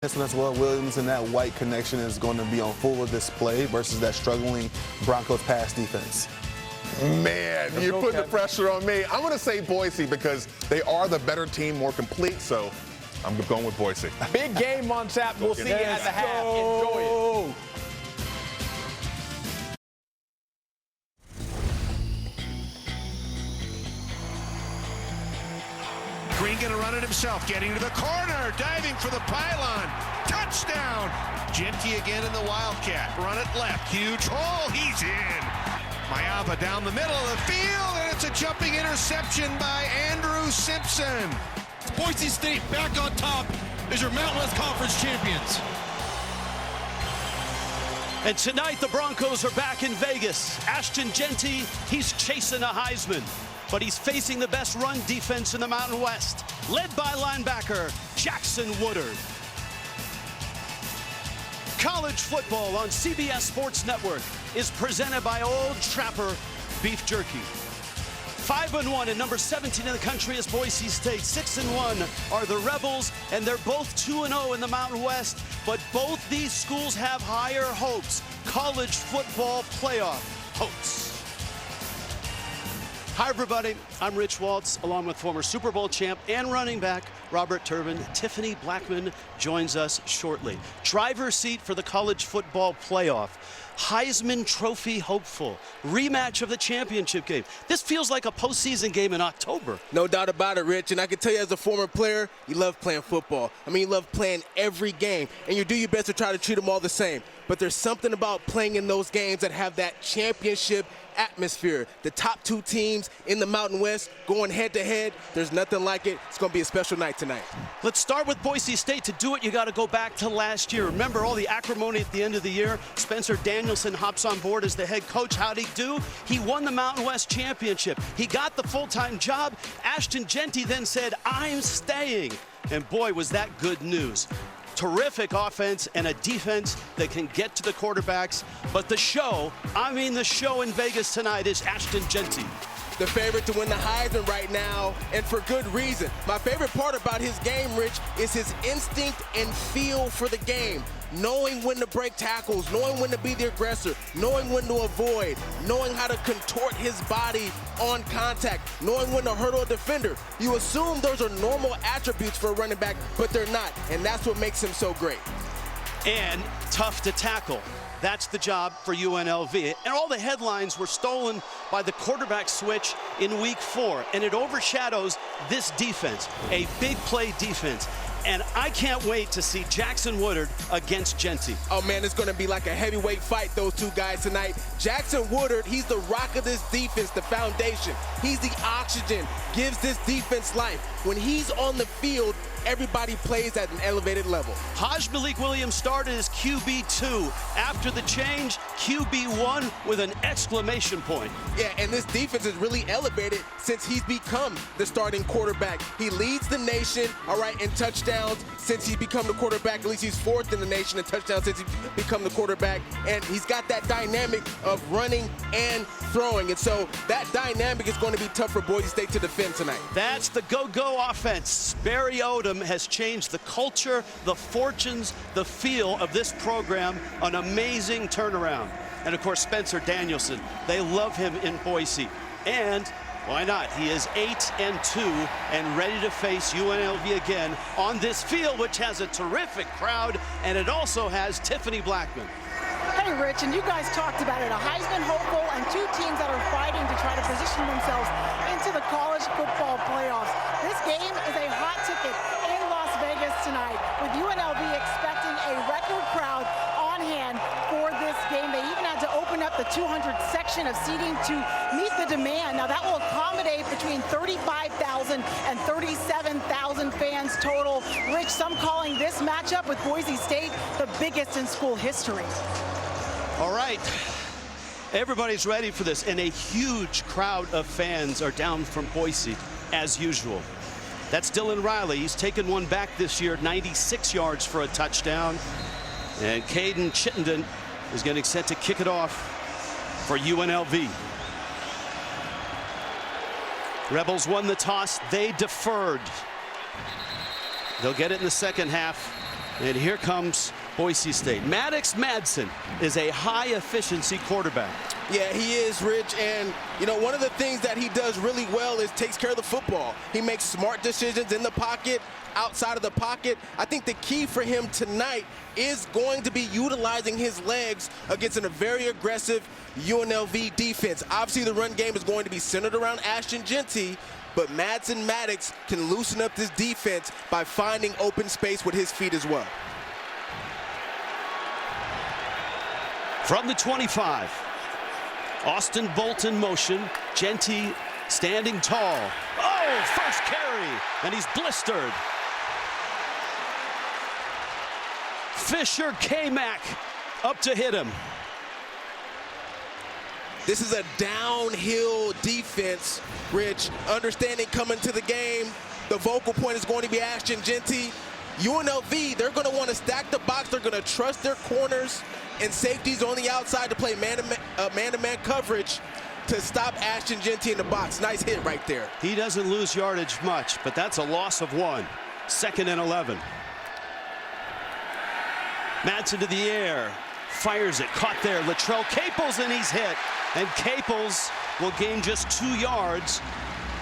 As well, Williams and that White connection is going to be on full display versus that struggling Broncos pass defense. Man, you put the pressure on me. I'm going to say Boise because they are the better team, more complete, so I'm going with Boise. Big game on tap. We'll see you at the half. Enjoy it. Green going to run it himself, getting to the corner, diving for the pylon. Touchdown! JEANTY again in the Wildcat. Run it left. Huge hole. He's in. Mayava down the middle of the field, and it's a jumping interception by Andrew Simpson. Boise State back on top as your Mountain West Conference champions. And tonight the Broncos are back in Vegas. Ashton JEANTY, he's chasing a Heisman, but he's facing the best run defense in the Mountain West, led by linebacker Jackson Woodard. College football on CBS Sports Network is presented by Old Trapper Beef Jerky. 5-1 and number 17 in the country is Boise State. 6-1 are the Rebels, and they're both 2-0 in the Mountain West. But both these schools have higher hopes. College football playoff hopes. Hi, everybody. I'm Rich Waltz, along with former Super Bowl champ and running back Robert Turbin. Tiffany Blackman joins us shortly. Driver's seat for the college football playoff. Heisman Trophy hopeful. Rematch of the championship game. This feels like a postseason game in October. No doubt about it, Rich. And I can tell you as a former player, you love playing football. I mean, you love playing every game. And you do your best to try to treat them all the same. But there's something about playing in those games that have that championship atmosphere. The top two teams in the Mountain West going head-to-head. There's nothing like it. It's going to be a special night tonight. Let's start with Boise State. To do it, you got to go back to last year. Remember all the acrimony at the end of the year? Spencer Danielson hops on board as the head coach. How'd he do? He won the Mountain West Championship. He got the full-time job. Ashton JEANTY then said, "I'm staying." And boy, was that good news. Terrific offense and a defense that can get to the quarterbacks. But the show, the show in Vegas tonight is Ashton JEANTY. The favorite to win the Heisman right now, and for good reason. My favorite part about his game, Rich, is his instinct and feel for the game. Knowing when to break tackles, knowing when to be the aggressor, knowing when to avoid, knowing how to contort his body on contact, knowing when to hurdle a defender. You assume those are normal attributes for a running back, but they're not, and that's what makes him so great. And tough to tackle. That's the job for UNLV. And all the headlines were stolen by the quarterback switch in week 4. And it overshadows this defense, a big play defense. And I can't wait to see Jackson Woodard against JEANTY. Oh, man, it's going to be like a heavyweight fight, those two guys tonight. Jackson Woodard, he's the rock of this defense, the foundation. He's the oxygen, gives this defense life. When he's on the field, everybody plays at an elevated level. Haj Malik Williams started as QB2. After the change, QB1 with an exclamation point. Yeah, and this defense is really elevated since he's become the starting quarterback. He leads the nation, all right, in touchdowns since he's become the quarterback. At least he's 4th in the nation in touchdowns since he's become the quarterback. And he's got that dynamic of running and throwing. And so that dynamic is going to be tough for Boise State to defend tonight. That's the go-go offense. Barry Odom has changed the culture, the fortunes, the feel of this program. An amazing turnaround. And of course, Spencer Danielson. They love him in Boise. And why not? He is 8-2 and ready to face UNLV again on this field, which has a terrific crowd, and it also has Tiffany Blackman. Hey, Rich, and you guys talked about it, a Heisman hopeful and two teams that are fighting to try to position themselves into the college football playoffs. This game is a hot ticket in Las Vegas tonight, with UNLV expecting a record crowd on hand for this game. They even had to open up the 200 section of seating to meet the demand. Now, that will accommodate between 35,000 and 37,000 fans total. Rich, some calling this matchup with Boise State the biggest in school history. All right, everybody's ready for this, and a huge crowd of fans are down from Boise, as usual. That's Dylan Riley. He's taken one back this year, 96 yards for a touchdown. And Caden Chittenden is getting set to kick it off for UNLV. Rebels won the toss. They deferred. They'll get it in the second half. And here comes Boise State. Maddox Madsen is a high-efficiency quarterback. Yeah, he is, Rich. And, you know, one of the things that he does really well is takes care of the football. He makes smart decisions in the pocket, outside of the pocket. I think the key for him tonight is going to be utilizing his legs against a very aggressive UNLV defense. Obviously, the run game is going to be centered around Ashton Jeanty, but Maddox can loosen up this defense by finding open space with his feet as well. From the 25, Austin Bolton motion. Jeanty standing tall. Oh, first carry, and he's blistered. Fisher K-Mac up to hit him. This is a downhill defense, Rich. Understanding coming to the game, the vocal point is going to be Ashton Jeanty. UNLV, they're going to want to stack the box. They're going to trust their corners and safeties on the outside to play man-to-man coverage to stop Ashton Jeanty in the box. Nice hit right there. He doesn't lose yardage much, but that's a loss of 1. 2nd and 11. Madsen to the air. Fires it. Caught there. Latrell Caples, and he's hit. And Caples will gain just 2 yards.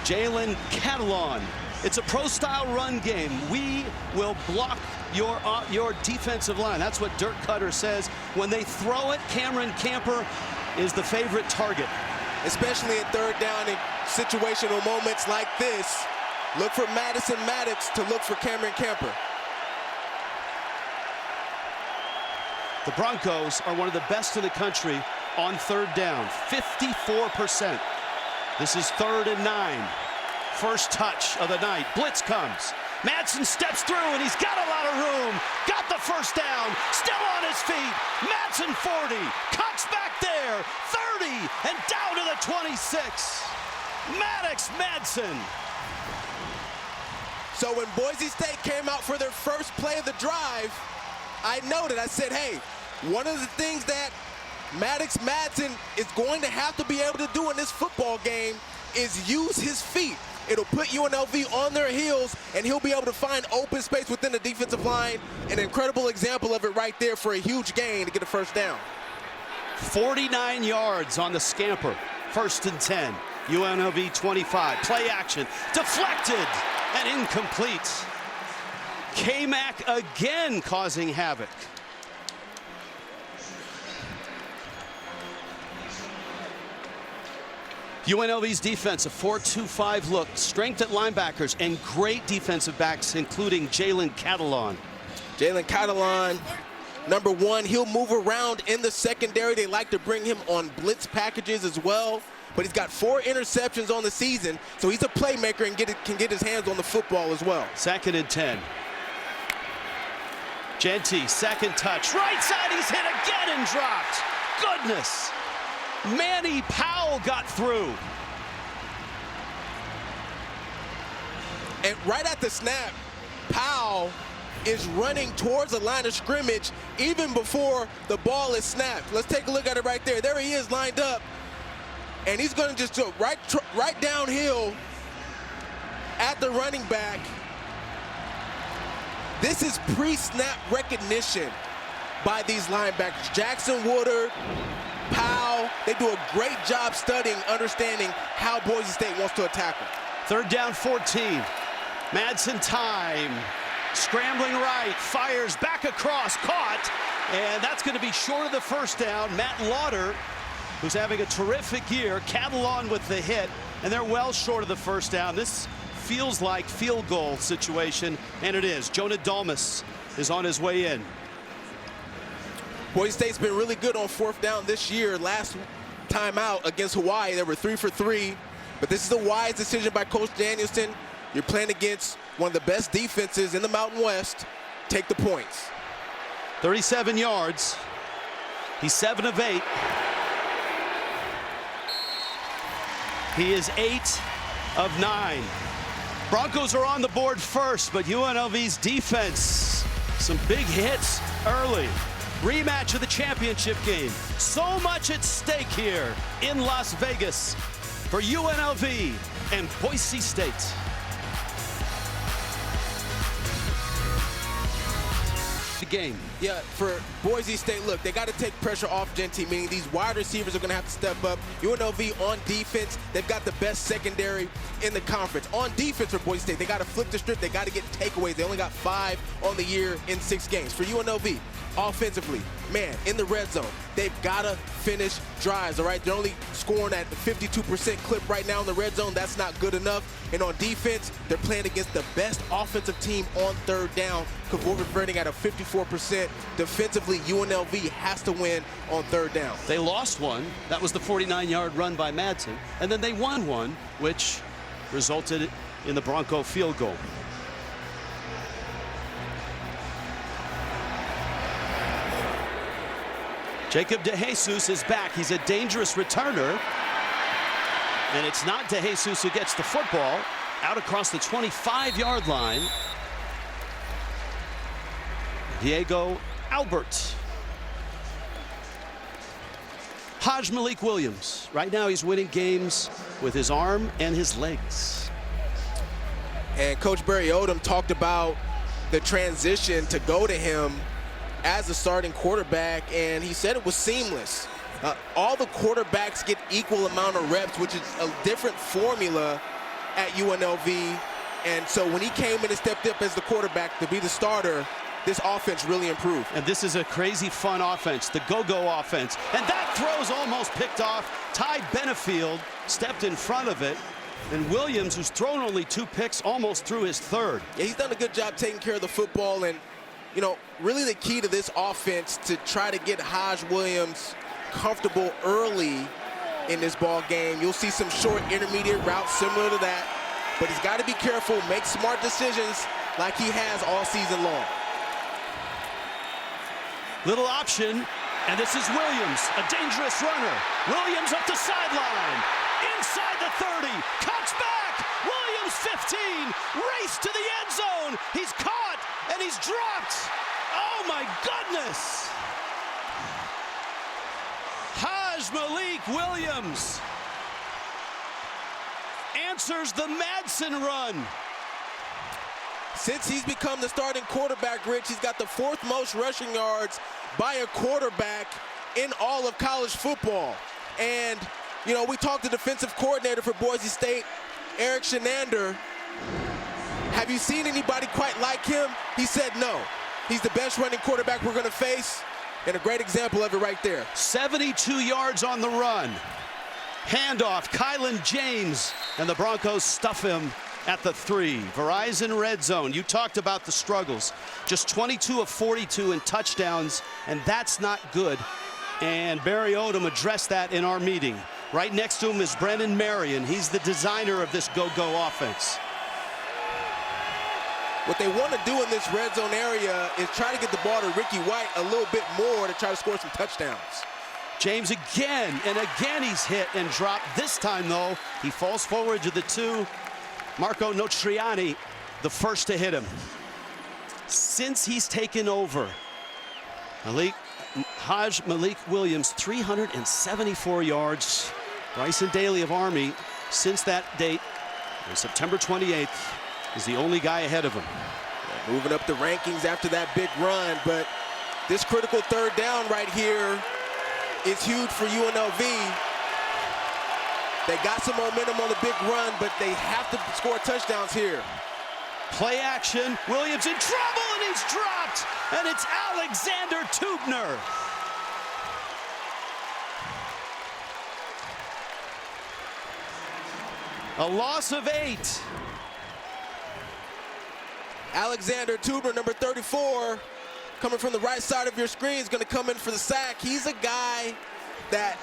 Jalen Catalon. It's a pro-style run game. We will block your defensive line. That's what Dirk Cutter says. When they throw it, Cameron Camper is the favorite target. Especially in third down in situational moments like this. Look for Madison Maddox to look for Cameron Camper. The Broncos are one of the best in the country on third down, 54%. This is 3rd and 9. First touch of the night. Blitz comes. Madsen steps through, and he's got a lot of room. Got the first down. Still on his feet. Madsen 40. Cuts back there. 30. And down to the 26. Maddox Madsen. So when Boise State came out for their first play of the drive, I noted, I said, hey, one of the things that Maddox Madsen is going to have to be able to do in this football game is use his feet. It'll put UNLV on their heels, and he'll be able to find open space within the defensive line. An incredible example of it right there for a huge gain to get a first down. 49 yards on the scamper. 1st and 10. UNLV 25. Play action. Deflected and incomplete. K-Mac again causing havoc. UNLV's defense, a 4-2-5 look. Strength at linebackers and great defensive backs, including Jalen Catalon. Jalen Catalon, number 1, he'll move around in the secondary. They like to bring him on blitz packages as well. But he's got 4 interceptions on the season, so he's a playmaker and can get his hands on the football as well. 2nd and 10. Jeanty, 2nd touch. Right side, he's hit again and dropped. Goodness. Manny Powell got through. And right at the snap, Powell is running towards the line of scrimmage even before the ball is snapped. Let's take a look at it right there. There he is lined up. And he's going to just go right downhill at the running back. This is pre-snap recognition by these linebackers. Jackson Woodard, Powell, they do a great job studying, understanding how Boise State wants to attack them. 3rd down 14. Madsen time. Scrambling right, fires back across, caught. And that's going to be short of the first down. Matt Lauder, who's having a terrific year. Catalon with the hit, and they're well short of the first down. This feels like field goal situation, and it is. Jonah Dalmas is on his way in. Boise State's been really good on 4th down this year. Last time out against Hawaii, they were 3 for 3. But this is a wise decision by Coach Danielson. You're playing against one of the best defenses in the Mountain West. Take the points. 37 yards. He's 7 of 8. He is 8 of 9. Broncos are on the board first, but UNLV's defense, some big hits early. Rematch of the championship game. So much at stake here in Las Vegas for UNLV and Boise State. game. Yeah, for Boise State, look, they got to take pressure off JEANTY, meaning these wide receivers are going to have to step up. UNLV on defense, they've got the best secondary in the conference. On defense for Boise State, they got to flip the strip, they got to get takeaways. They only got 5 on the year in 6 games. For UNLV, offensively, man, in the red zone, they've got to finish drives, all right? They're only scoring at the 52% clip right now in the red zone. That's not good enough. And on defense, they're playing against the best offensive team on third down, converting at a 54%. Defensively, UNLV has to win on third down. They lost one. That was the 49-yard run by Madsen. And then they won one, which resulted in the Bronco field goal. Jacob DeJesus is back. He's a dangerous returner. And it's not DeJesus who gets the football. Out across the 25-yard line. Diego Albert. Hajj Malik Williams. Right now he's winning games with his arm and his legs. And Coach Barry Odom talked about the transition to go to him as a starting quarterback, and he said it was seamless. All the quarterbacks get equal amount of reps, which is a different formula at UNLV. And so when he came in and stepped up as the quarterback to be the starter, this offense really improved. And this is a crazy fun offense, the go-go offense. And that throw's almost picked off. Ty Benefield stepped in front of it. And Williams, who's thrown only 2 picks, almost threw his 3rd. Yeah, he's done a good job taking care of the football. And, you know, really the key to this offense to try to get Hajj Williams comfortable early in this ball game. You'll see some short intermediate routes similar to that. But he's got to be careful, make smart decisions like he has all season long. Little option, and this is Williams, a dangerous runner. Williams up the sideline, inside the 30, cuts back. Williams 15, race to the end zone. He's caught, and he's dropped. Oh my goodness. Hajj Malik Williams answers the Madsen run. Since he's become the starting quarterback, Rich, he's got the 4th most rushing yards by a quarterback in all of college football. And, you know, we talked to defensive coordinator for Boise State, Eric Shenander. Have you seen anybody quite like him? He said no. He's the best running quarterback we're going to face, and a great example of it right there. 72 yards on the run. Handoff, Kylan James, and the Broncos stuff him at the 3. Verizon red zone. You talked about the struggles. Just 22 of 42 in touchdowns, and that's not good. And Barry Odom addressed that in our meeting. Right next to him is Brennan Marion. He's the designer of this go-go offense. What they want to do in this red zone area is try to get the ball to Ricky White a little bit more to try to score some touchdowns. James again, and again he's hit and dropped. This time, though, he falls forward to the 2. Marco Notriani, the first to hit him. Since he's taken over, Hajj Malik Williams, 374 yards. Bryson Daly of Army, since that date, on September 28th, is the only guy ahead of him. Yeah, moving up the rankings after that big run, but this critical 3rd down right here is huge for UNLV. They got some momentum on the big run, but they have to score touchdowns here. Play action, Williams in trouble, and he's dropped, and it's Alexander Tubner. A loss of 8. Alexander Tubner, number 34, coming from the right side of your screen, is going to come in for the sack. He's a guy that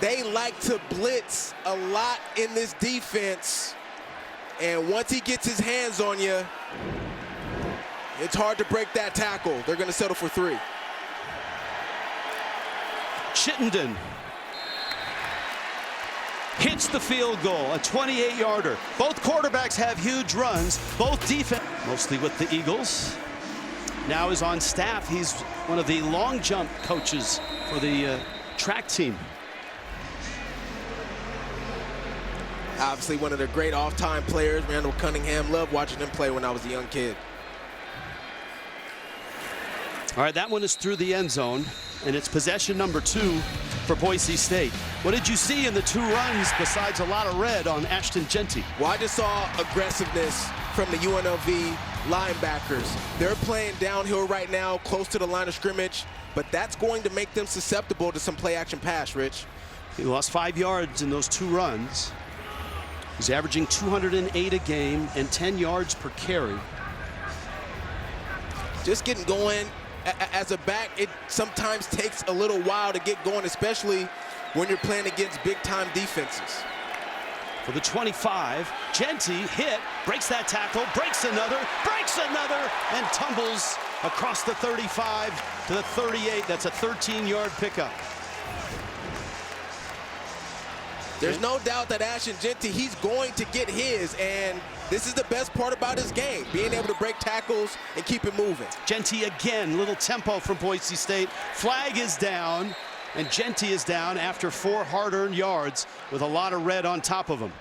they like to blitz a lot in this defense. And once he gets his hands on you, it's hard to break that tackle. They're going to settle for 3. Chittenden hits the field goal, a 28-yarder. Both quarterbacks have huge runs. Both defense, mostly with the Eagles. Now is on staff. He's one of the long jump coaches for the track team. Obviously one of the great off-time players, Randall Cunningham. Loved watching him play when I was a young kid. All right, that one is through the end zone, and it's possession number 2 for Boise State. What did you see in the 2 runs besides a lot of red on Ashton Jeanty? Well, I just saw aggressiveness from the UNLV linebackers. They're playing downhill right now, close to the line of scrimmage, but that's going to make them susceptible to some play-action pass, Rich. He lost 5 yards in those 2 runs. He's averaging 208 a game and 10 yards per carry. Just getting going. As a back, it sometimes takes a little while to get going, especially when you're playing against big-time defenses. For the 25, Jeanty hit, breaks that tackle, breaks another, and tumbles across the 35 to the 38. That's a 13-yard pickup. There's no doubt that Ashton Jeanty, he's going to get his, and this is the best part about his game, being able to break tackles and keep it moving. Jeanty again, little tempo from Boise State. Flag is down, and Jeanty is down after 4 hard-earned yards with a lot of red on top of him.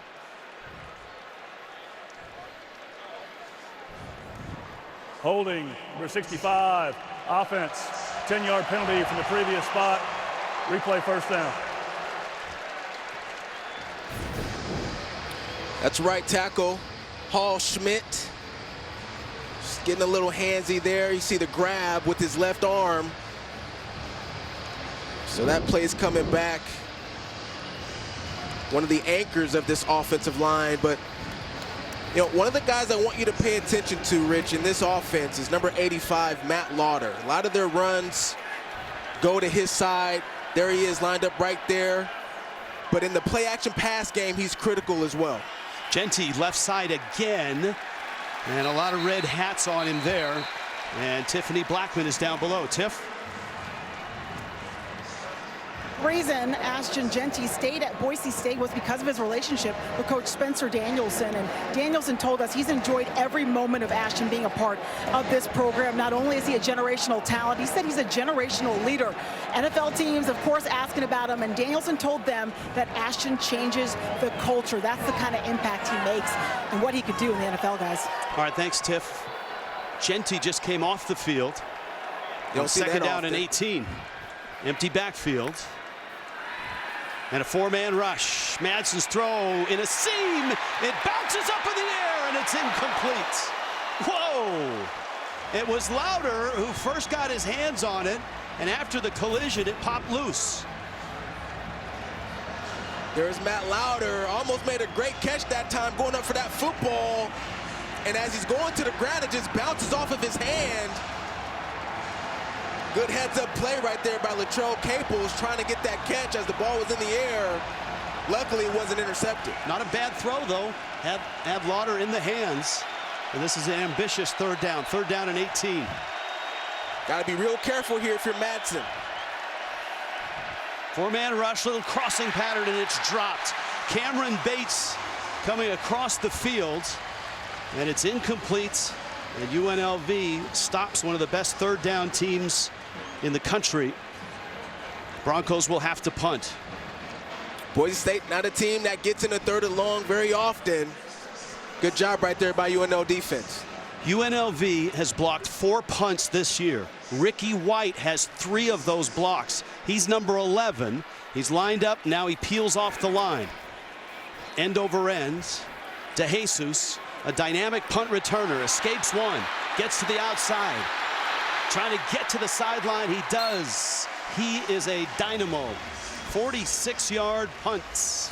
Holding, number 65, offense, 10-yard penalty from the previous spot. Replay first down. That's right tackle, Hall Schmidt. Just getting a little handsy there. You see the grab with his left arm. So that play's coming back. One of the anchors of this offensive line, but you know, one of the guys I want you to pay attention to, Rich, in this offense is number 85, Matt Lauder. A lot of their runs go to his side. There he is, lined up right there. But in the play-action pass game, he's critical as well. Jeanty left side again, and a lot of red hats on him there. And Tiffany Blackman is down below. Tiff? Reason Ashton Jeanty stayed at Boise State was because of his relationship with Coach Spencer Danielson. And Danielson told us he's enjoyed every moment of Ashton being a part of this program. Not only is he a generational talent, he said he's a generational leader. NFL teams, of course, asking about him, and Danielson told them that Ashton changes the culture. That's the kind of impact he makes and what he could do in the NFL, guys. All right, thanks, Tiff. Jeanty just came off the field. Second down and 18. Empty backfield. And a 4-man rush. Madsen's throw in a seam. It bounces up in the air, and it's incomplete. Whoa! It was Lauder who first got his hands on it, and after the collision, it popped loose. There's Matt Lauder. Almost made a great catch that time, going up for that football. And as he's going to the ground, it just bounces off of his hand. Good heads-up play right there by Latrell Caples, trying to get that catch as the ball was in the air. Luckily, it wasn't intercepted. Not a bad throw, though. Had Lauder in the hands. And this is an ambitious third down. Third down and 18. Got to be real careful here if you're Madsen. 4-man rush, little crossing pattern, and it's dropped. Cameron Bates coming across the field, and it's incomplete. And UNLV stops one of the best third down teams in the country. Broncos will have to punt. Boise State, not a team that gets in a third and long very often. Good job right there by UNLV defense. UNLV has blocked 4 punts this year. Ricky White has 3 of those blocks. He's number 11. He's lined up. Now he peels off the line. End over end. DeJesus, a dynamic punt returner, escapes one, gets to the outside. Trying to get to the sideline. He does. He is a dynamo. 46-yard punts.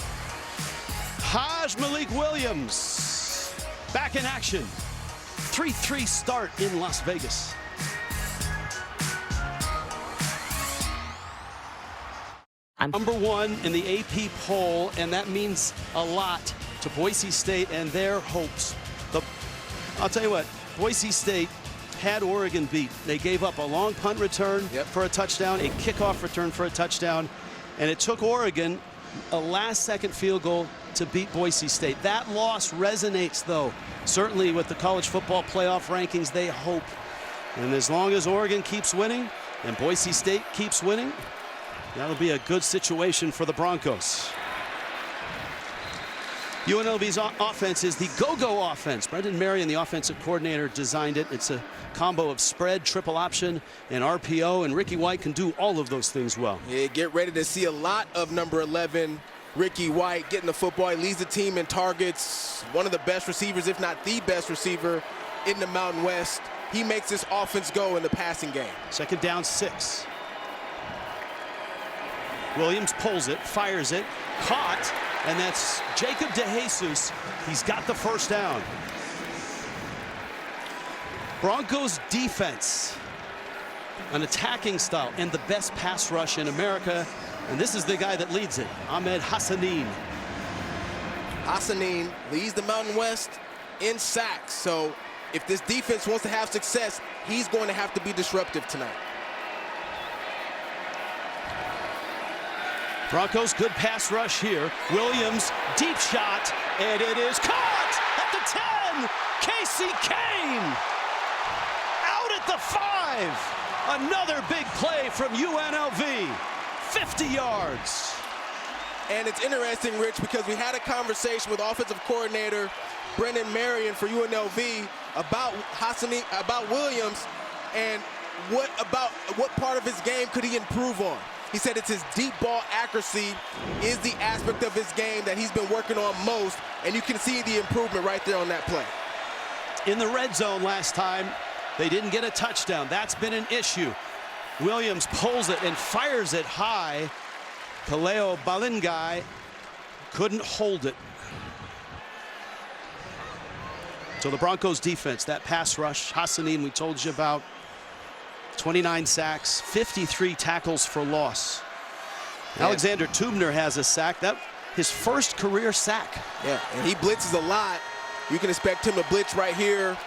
Haj Malik Williams back in action. 3-3 start in Las Vegas. Number 1 in the AP poll, and that means a lot to Boise State and their hopes. I'll tell you what, Boise State had Oregon beat. They gave up a long punt return for a touchdown, a kickoff return for a touchdown, and it took Oregon a last-second field goal to beat Boise State. That loss resonates, though, certainly with the college football playoff rankings. They hope, and as long as Oregon keeps winning and Boise State keeps winning, that'll be a good situation for the Broncos. UNLV's offense is the go-go offense. Brendan Marion, the offensive coordinator, designed it. It's a combo of spread, triple option, and RPO, and Ricky White can do all of those things well. Yeah, get ready to see a lot of number 11, Ricky White, getting the football. He leads the team in targets, one of the best receivers, if not the best receiver in the Mountain West. He makes this offense go in the passing game. 2nd down, 6. Williams pulls it, fires it, caught, and that's Jacob DeJesus. He's got the 1st down. Broncos defense, an attacking style, and the best pass rush in America. And this is the guy that leads it, Ahmed Hassanin. Hassanin leads the Mountain West in sacks. So if this defense wants to have success, he's going to have to be disruptive tonight. Broncos, good pass rush here. Williams, deep shot, and it is caught at the 10. Casey Kane out at the 5. Another big play from UNLV. 50 yards. And it's interesting, Rich, because we had a conversation with offensive coordinator Brendan Marion for UNLV about Hassanin, about Williams, and what part of his game could he improve on? He said it's his deep ball accuracy is the aspect of his game that he's been working on most, and you can see the improvement right there on that play. In the red zone last time, they didn't get a touchdown. That's been an issue. Williams pulls it and fires it high. Kaleo Balingai couldn't hold it. So the Broncos defense, that pass rush, Hassanin we told you about, 29 sacks, 53 tackles for loss. Yeah. Alexander Tubner has a sack. That his 1st career sack. Yeah, and he blitzes a lot. You can expect him to blitz right here,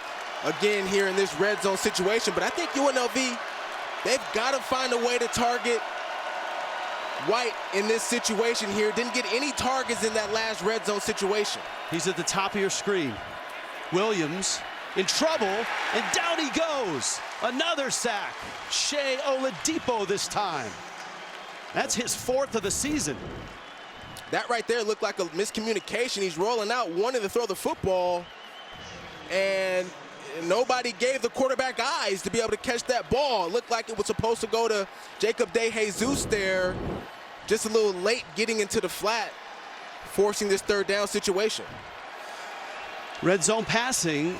again here in this red zone situation. But I think UNLV, they've got to find a way to target White in this situation here. Didn't get any targets in that last red zone situation. He's at the top of your screen. Williams in trouble, and down he goes. Another sack. Shea Oladipo this time. That's his 4th of the season. That right there looked like a miscommunication. He's rolling out, wanting to throw the football, and nobody gave the quarterback eyes to be able to catch that ball. It looked like it was supposed to go to Jacob DeJesus there. Just a little late getting into the flat, forcing this 3rd down situation. Red zone passing,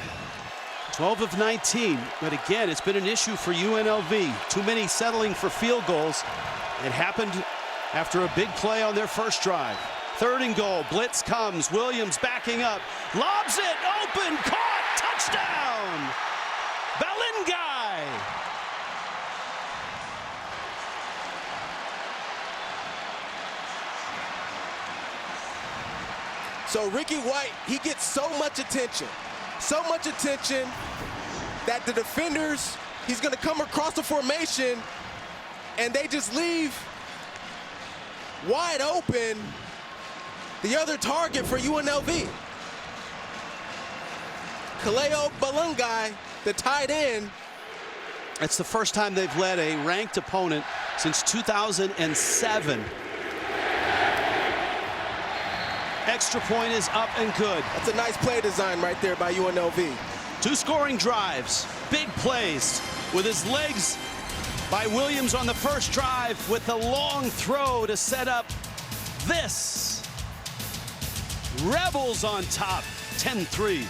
12 of 19. But again, it's been an issue for UNLV. Too many settling for field goals. It happened after a big play on their 1st drive. 3rd and goal, blitz comes. Williams backing up, lobs it, open, caught, touchdown! Balingai! So Ricky White, he gets so much attention that the defenders, he's going to come across the formation, and they just leave wide open the other target for UNLV. Kaleo Balingai, the tight end. It's the first time they've led a ranked opponent since 2007. Extra point is up and good. That's a nice play design right there by UNLV. 2 scoring drives, big plays with his legs by Williams on the 1st drive with the long throw to set up this. Rebels on top, 10-3.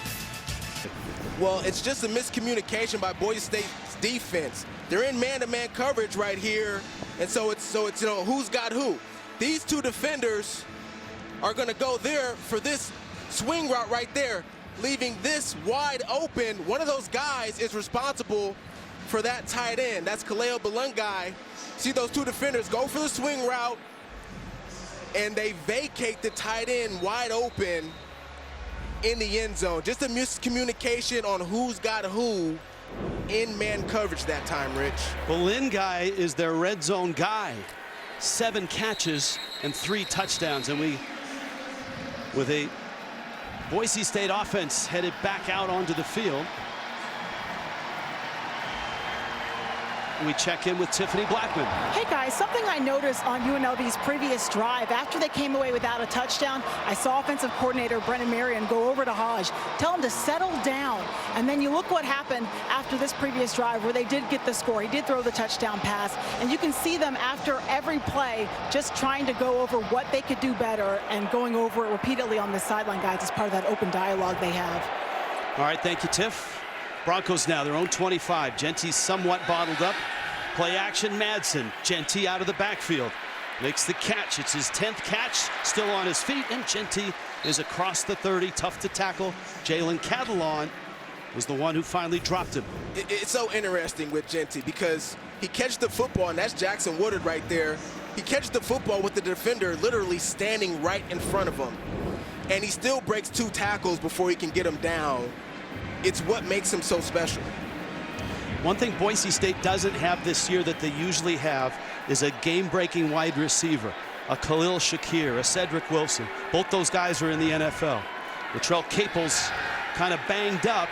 Well, it's just a miscommunication by Boise State's defense. They're in man-to-man coverage right here, and so it's you know, who's got who. These 2 defenders are going to go there for this swing route right there, leaving this wide open. One of those guys is responsible for that tight end. That's Kaleo Balingai. See those 2 defenders go for the swing route, and they vacate the tight end wide open in the end zone. Just a miscommunication on who's got who in man coverage that time, Rich. Balingai is their red zone guy. 7 catches and 3 touchdowns, and with a Boise State offense headed back out onto the field. We check in with Tiffany Blackman. Hey guys, something I noticed on UNLV's previous drive, after they came away without a touchdown, I saw offensive coordinator Brennan Marion go over to Hodge, tell him to settle down. And then you look what happened after this previous drive where they did get the score. He did throw the touchdown pass. And you can see them after every play just trying to go over what they could do better and going over it repeatedly on the sideline, guys, as part of that open dialogue they have. All right, thank you, Tiff. Broncos now, their own 25. JEANTY's somewhat bottled up. Play action, Madsen. JEANTY out of the backfield. Makes the catch. It's his 10th catch. Still on his feet, and JEANTY is across the 30. Tough to tackle. Jalen Catalon was the one who finally dropped him. It's so interesting with JEANTY because he catches the football, and that's Jackson Woodard right there. He catches the football with the defender literally standing right in front of him. And he still breaks 2 tackles before he can get him down. It's what makes him so special. One thing Boise State doesn't have this year that they usually have is a game-breaking wide receiver, a Khalil Shakir, a Cedric Wilson. Both those guys are in the NFL. Latrell Capel's kind of banged up,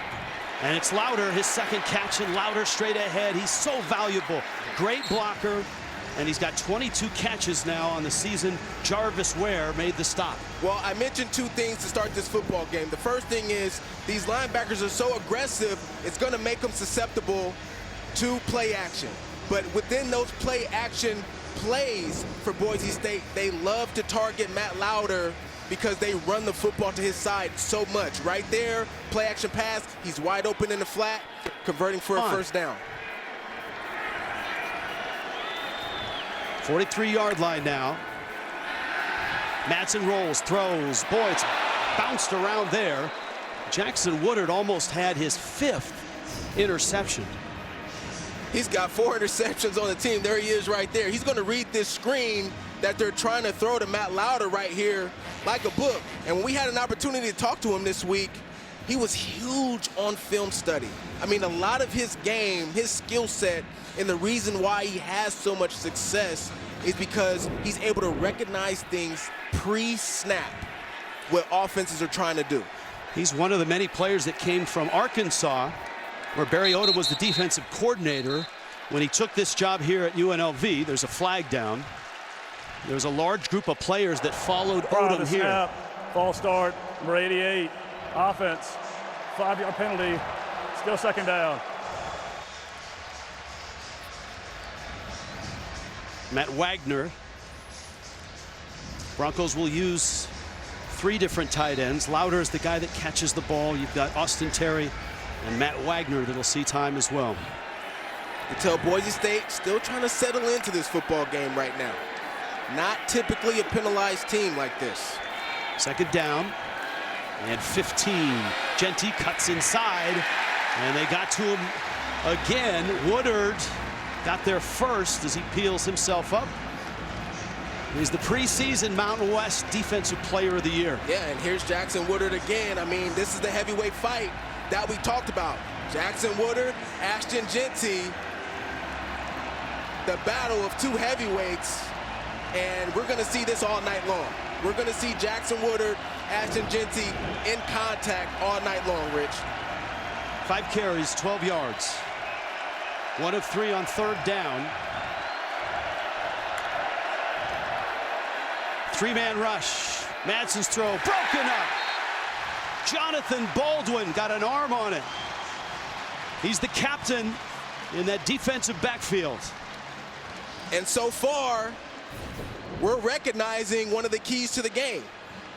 and it's Louder, his second catch, and Louder straight ahead. He's so valuable. Great blocker, and he's got 22 catches now on the season. Jarvis Ware made the stop. Well, I mentioned 2 things to start this football game. The first thing is these linebackers are so aggressive, it's going to make them susceptible to play action. But within those play action plays for Boise State, they love to target Matt Louder because they run the football to his side so much. Right there, play action pass, he's wide open in the flat, converting for a first down. 43-yard line now. Madsen rolls, throws. Boy, it's bounced around there. Jackson Woodard almost had his 5th interception. He's got 4 interceptions on the team. There he is right there. He's going to read this screen that they're trying to throw to Matt Louder right here like a book. And when we had an opportunity to talk to him this week, he was huge on film study. I mean, a lot of his game, his skill set, and the reason why he has so much success is because he's able to recognize things pre-snap, what offenses are trying to do. He's one of the many players that came from Arkansas, where Barry Odom was the defensive coordinator when he took this job here at UNLV. There's a flag down. There's a large group of players that followed Odom here. Snap, false start, number 88, offense, 5-yard penalty, still second down. Matt Wagner. Broncos will use 3 different tight ends. Louder is the guy that catches the ball. You've got Austin Terry and Matt Wagner that'll see time as well. You tell Boise State still trying to settle into this football game right now. Not typically a penalized team like this. Second down and 15. JEANTY cuts inside, and they got to him again. Woodard got there first as he peels himself up. He's the preseason Mountain West Defensive Player of the Year. Yeah, and here's Jackson Woodard again. I mean, this is the heavyweight fight that we talked about. Jackson Woodard, Ashton Jeanty, the battle of 2 heavyweights, and we're going to see this all night long. We're going to see Jackson Woodard, Ashton Jeanty in contact all night long, Rich. 5 carries, 12 yards. 1 of 3 on 3rd down. 3-man rush. Madsen's throw broken up. Jonathan Baldwin got an arm on it. He's the captain in that defensive backfield. And so far, we're recognizing one of the keys to the game.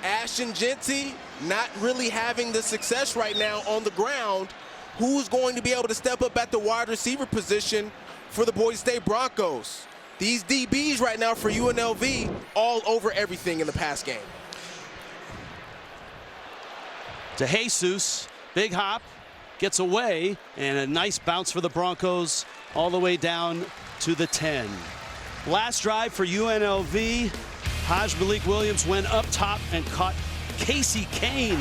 Ashton Jeanty not really having the success right now on the ground. Who's going to be able to step up at the wide receiver position for the Boise State Broncos? These DBs right now for UNLV all over everything in the pass game. To Jesus, big hop, gets away, and a nice bounce for the Broncos all the way down to the 10. Last drive for UNLV. Haj Malik Williams went up top and caught Casey Kane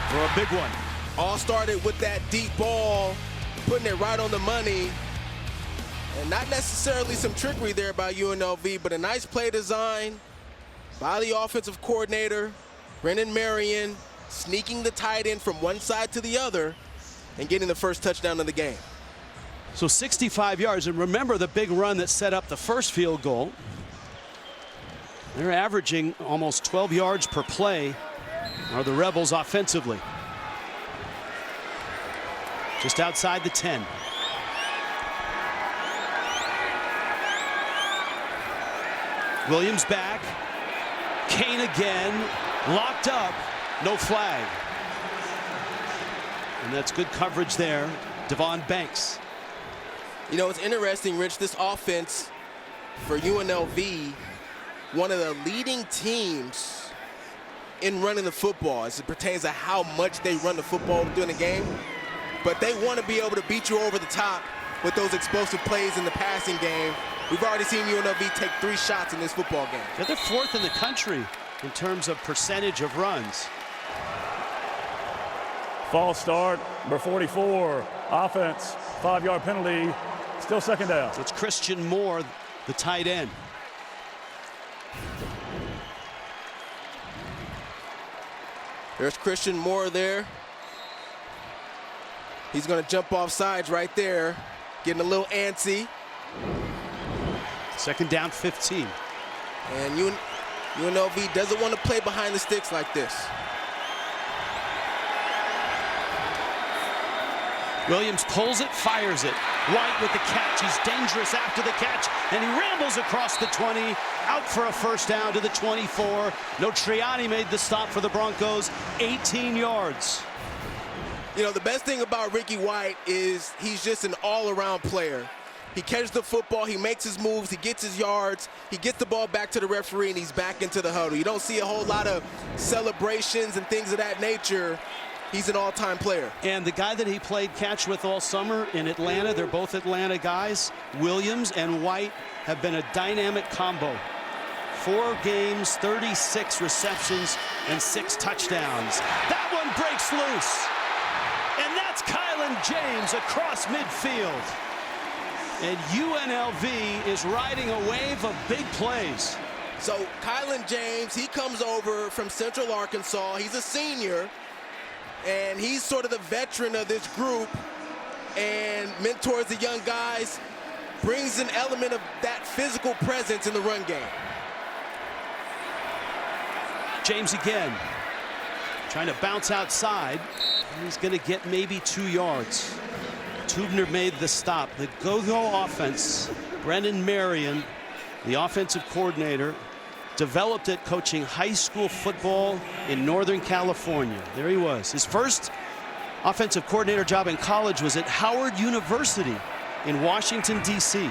for a big one. All started with that deep ball, putting it right on the money. And not necessarily some trickery there by UNLV, but a nice play design by the offensive coordinator, Brennan Marion, sneaking the tight end from one side to the other and getting the first touchdown of the game. So 65 yards, and remember the big run that set up the first field goal. They're averaging almost 12 yards per play, are the Rebels offensively. Just outside the 10. Williams back. Kane again. Locked up. No flag. And that's good coverage there. Devon Banks. You know, it's interesting, Rich, this offense for UNLV, one of the leading teams in running the football as it pertains to how much they run the football during the game. But they want to be able to beat you over the top with those explosive plays in the passing game. We've already seen UNLV take 3 shots in this football game. Yeah, they're 4th in the country in terms of percentage of runs. False start, number 44, offense, 5-yard penalty, still second down. So it's Christian Moore, the tight end. There's Christian Moore there. He's going to jump off sides right there, getting a little antsy. Second down, 15. And UNLV doesn't want to play behind the sticks like this. Williams pulls it, fires it. White with the catch. He's dangerous after the catch, and he rambles across the 20, out for a first down to the 24. Notriani made the stop for the Broncos, 18 yards. You know, the best thing about Ricky White is he's just an all-around player. He catches the football, he makes his moves, he gets his yards, he gets the ball back to the referee, and he's back into the huddle. You don't see a whole lot of celebrations and things of that nature. He's an all-time player. And the guy that he played catch with all summer in Atlanta, they're both Atlanta guys, Williams and White, have been a dynamic combo. 4 games, 36 receptions, and 6 touchdowns. That one breaks loose. And that's Kylan James across midfield. And UNLV is riding a wave of big plays. So Kylan James, he comes over from Central Arkansas. He's a senior, and he's sort of the veteran of this group and mentors the young guys, brings an element of that physical presence in the run game. James again, trying to bounce outside. He's going to get maybe 2 yards. Tubner made the stop. The go-go offense, Brendan Marion, the offensive coordinator, developed it coaching high school football in Northern California. There he was. His first offensive coordinator job in college was at Howard University in Washington, D.C.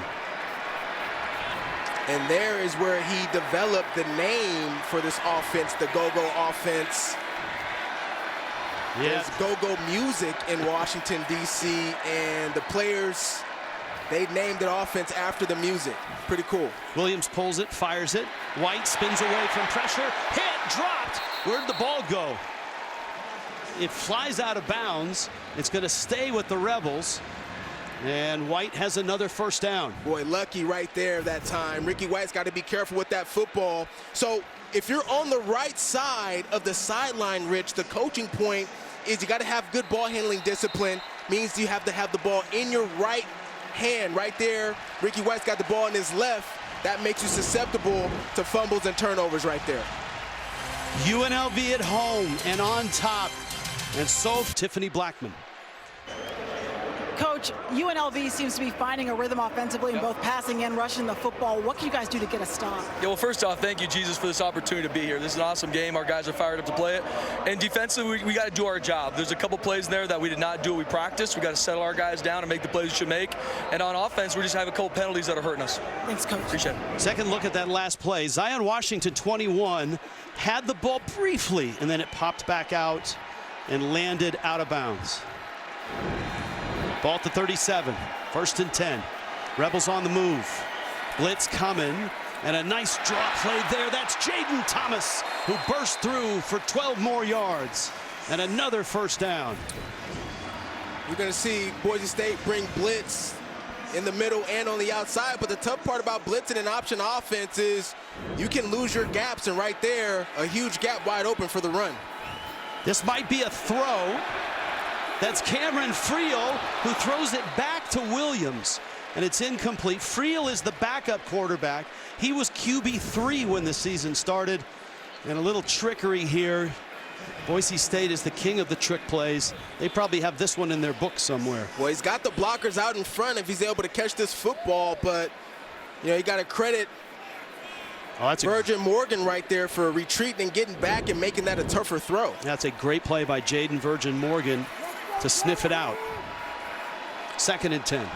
And there is where he developed the name for this offense, the go-go offense. Yeah. There's go-go music in Washington, D.C., and the players, they named the offense after the music. Pretty cool. Williams pulls it, fires it. White spins away from pressure. Hit, dropped. Where'd the ball go? It flies out of bounds. It's going to stay with the Rebels. And White has another first down. Boy, lucky right there that time. Ricky White's got to be careful with that football. So if you're on the right side of the sideline, Rich, the coaching point is you got to have good ball handling discipline. Means you have to have the ball in your right hand right there. Ricky White's got the ball in his left. That makes you susceptible to fumbles and turnovers right there. UNLV at home and on top. And so Tiffany Blackman. Coach, UNLV seems to be finding a rhythm offensively in both passing and rushing the football. What can you guys do to get a stop? Yeah, well, first off, thank you, Jesus, for this opportunity to be here. This is an awesome game. Our guys are fired up to play it. And defensively, we got to do our job. There's a couple plays in there that we did not do. We practiced. We got to settle our guys down and make the plays we should make. And on offense, we just have a couple penalties that are hurting us. Thanks, Coach. Appreciate it. Second look at that last play. Zion Washington, 21, had the ball briefly, and then it popped back out and landed out of bounds. Ball at the 37, 1st and 10. Rebels on the move. Blitz coming, and a nice draw play there. That's Jaden Thomas, who burst through for 12 more yards, and another first down. You're going to see Boise State bring blitz in the middle and on the outside, but the tough part about blitzing and option offense is you can lose your gaps, and right there, a huge gap wide open for the run. This might be a throw. That's Cameron Friel, who throws it back to Williams, and it's incomplete. Friel is the backup quarterback. He was QB3 when the season started, and a little trickery here. Boise State is the king of the trick plays. They probably have this one in their book somewhere. Well, he's got the blockers out in front if he's able to catch this football, but you know, you got to credit Virgin Morgan right there for retreating and getting back and making that a tougher throw. That's a great play by Jaden Virgin Morgan to sniff it out. 2nd and 10.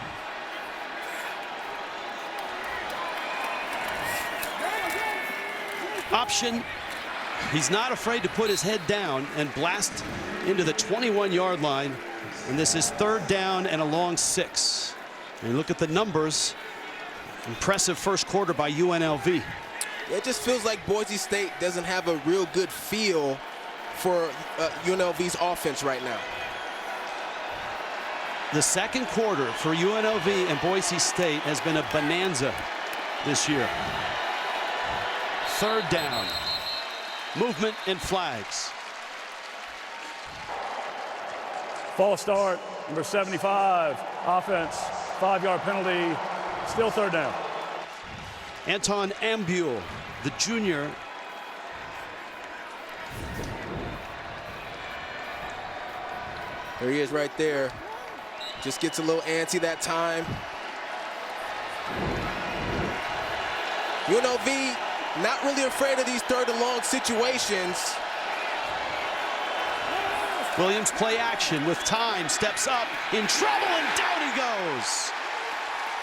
Option. He's not afraid to put his head down and blast into the 21-yard line. And this is 3rd down and a long 6. And look at the numbers. Impressive first quarter by UNLV. It just feels like Boise State doesn't have a real good feel for UNLV's offense right now. The second quarter for UNLV and Boise State has been a bonanza this year. 3rd down. Movement and flags. False start, number 75, offense, 5-yard penalty, still 3rd down. Anton Ambule, the junior. There he is right there. Just gets a little antsy that time. UNLV not really afraid of these 3rd and long situations. Williams play action with time, steps up, in trouble, and down he goes.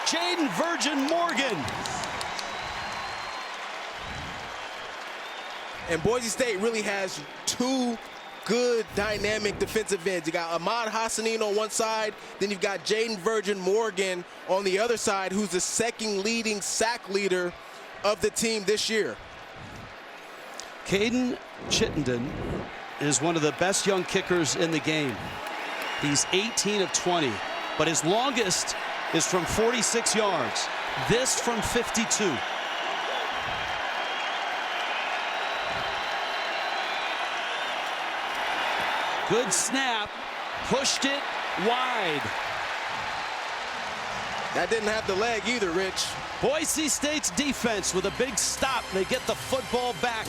Jaden Virgin Morgan. And Boise State really has 2 good dynamic defensive ends. You got Ahmad Hassanin on one side, then you've got Jaden Virgin Morgan on the other side, who's the 2nd leading sack leader of the team this year. Caden Chittenden is one of the best young kickers in the game. He's 18 of 20, but his longest is from 46 yards. This from 52. Good snap, pushed it wide. That didn't have the leg either, Rich. Boise State's defense with a big stop. They get the football back.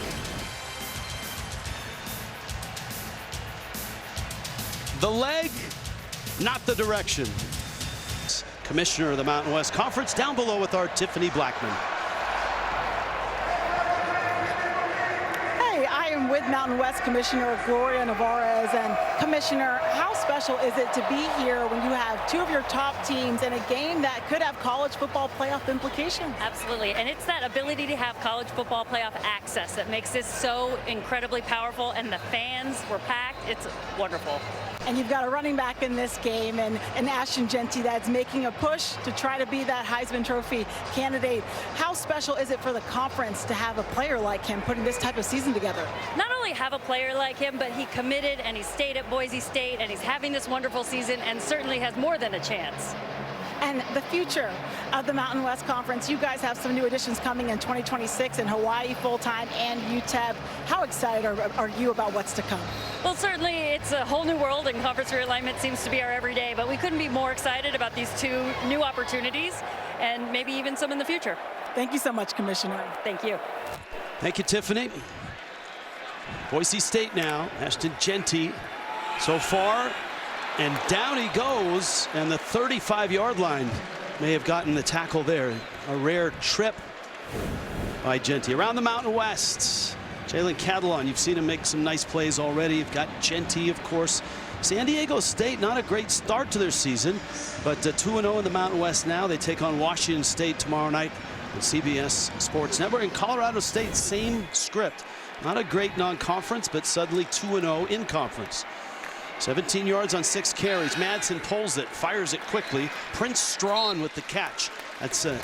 The leg, not the direction. Commissioner of the Mountain West Conference down below with our Tiffany Blackman. With Mountain West Commissioner Gloria Navarez. And Commissioner, how special is it to be here when you have 2 of your top teams in a game that could have college football playoff implications? Absolutely, and it's that ability to have college football playoff access that makes this so incredibly powerful, and the fans were packed. It's wonderful. And you've got a running back in this game, and Ashton Jeanty that's making a push to try to be that Heisman Trophy candidate. How special is it for the conference to have a player like him putting this type of season together? Not only have a player like him, but he committed and he stayed at Boise State, and he's having this wonderful season and certainly has more than a chance. And the future of the Mountain West Conference, you guys have some new additions coming in 2026 in Hawaii full-time and UTEP. How excited are you about what's to come? Well, certainly it's a whole new world, and conference realignment seems to be our everyday, but we couldn't be more excited about these 2 new opportunities and maybe even some in the future. Thank you so much, Commissioner. Thank you. Thank you, Tiffany. Boise State now, Ashton Jeanty so far. And down he goes, and the 35-yard line may have gotten the tackle there. A rare trip by Jeanty. Around the Mountain West, Jalen Catalon, you've seen him make some nice plays already. You've got Jeanty, of course. San Diego State, not a great start to their season, but 2-0 in the Mountain West now. They take on Washington State tomorrow night on CBS Sports Network. And Colorado State, same script. Not a great non-conference, but suddenly 2-0 in conference. 17 yards on 6 carries. Madsen pulls it, fires it quickly. Prince Strawn with the catch. That's a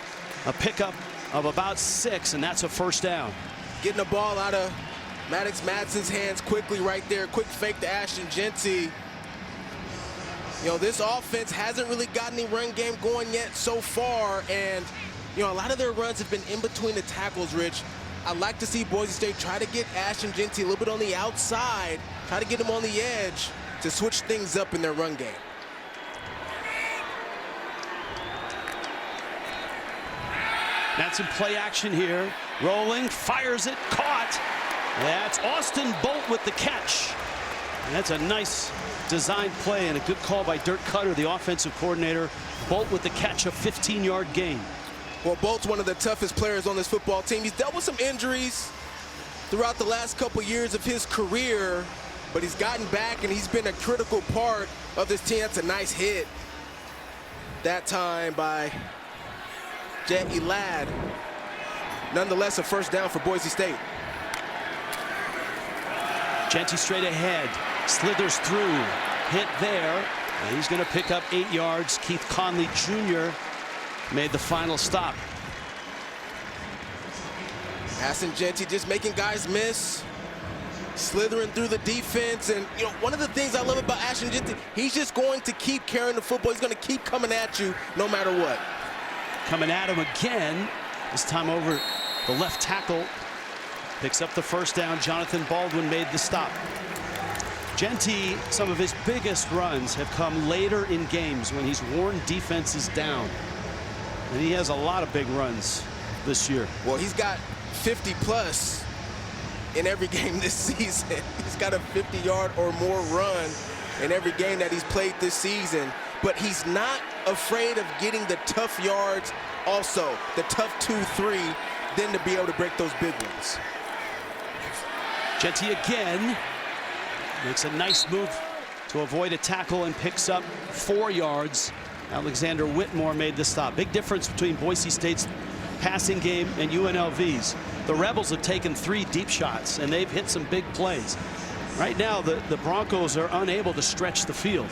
pickup of about 6, and that's a 1st down. Getting the ball out of Maddox Madsen's hands quickly right there. Quick fake to Ashton Jeanty. You know, this offense hasn't really gotten any run game going yet so far, and you know, a lot of their runs have been in between the tackles, Rich. I'd like to see Boise State try to get Ashton Jeanty a little bit on the outside, try to get him on the edge. to switch things up in their run game. That's in play action here. Rolling, fires it, caught. That's Austin Bolt with the catch. And that's a nice design play and a good call by Dirk Cutter, the offensive coordinator. Bolt with the catch, a 15-yard gain. Well, Bolt's one of the toughest players on this football team. He's dealt with some injuries throughout the last couple years of his career, but he's gotten back and he's been a critical part of this team. That's a nice hit. That time by JEANTY Ladd. Nonetheless, a first down for Boise State. JEANTY straight ahead, slithers through, hit there, and he's going to pick up 8 yards. Keith Conley Jr. made the final stop. Ashton Jeanty just making guys miss, slithering through the defense. And, you know, one of the things I love about Ashton Jeanty, he's just going to keep carrying the football. He's going to keep coming at you no matter what. Coming at him again, this time over the left tackle. Picks up the first down. Jonathan Baldwin made the stop. Jeanty, some of his biggest runs have come later in games when he's worn defenses down. And he has a lot of big runs this year. Well, he's got 50+ in every game this season. He's got a 50-yard or more run in every game that he's played this season. But he's not afraid of getting the tough yards also, the tough 2-3, then to be able to break those big ones. Jeanty again makes a nice move to avoid a tackle and picks up 4 yards. Alexander Whitmore made the stop. Big difference between Boise State's passing game and UNLV's. The Rebels have taken 3 deep shots and they've hit some big plays. Right now the Broncos are unable to stretch the field.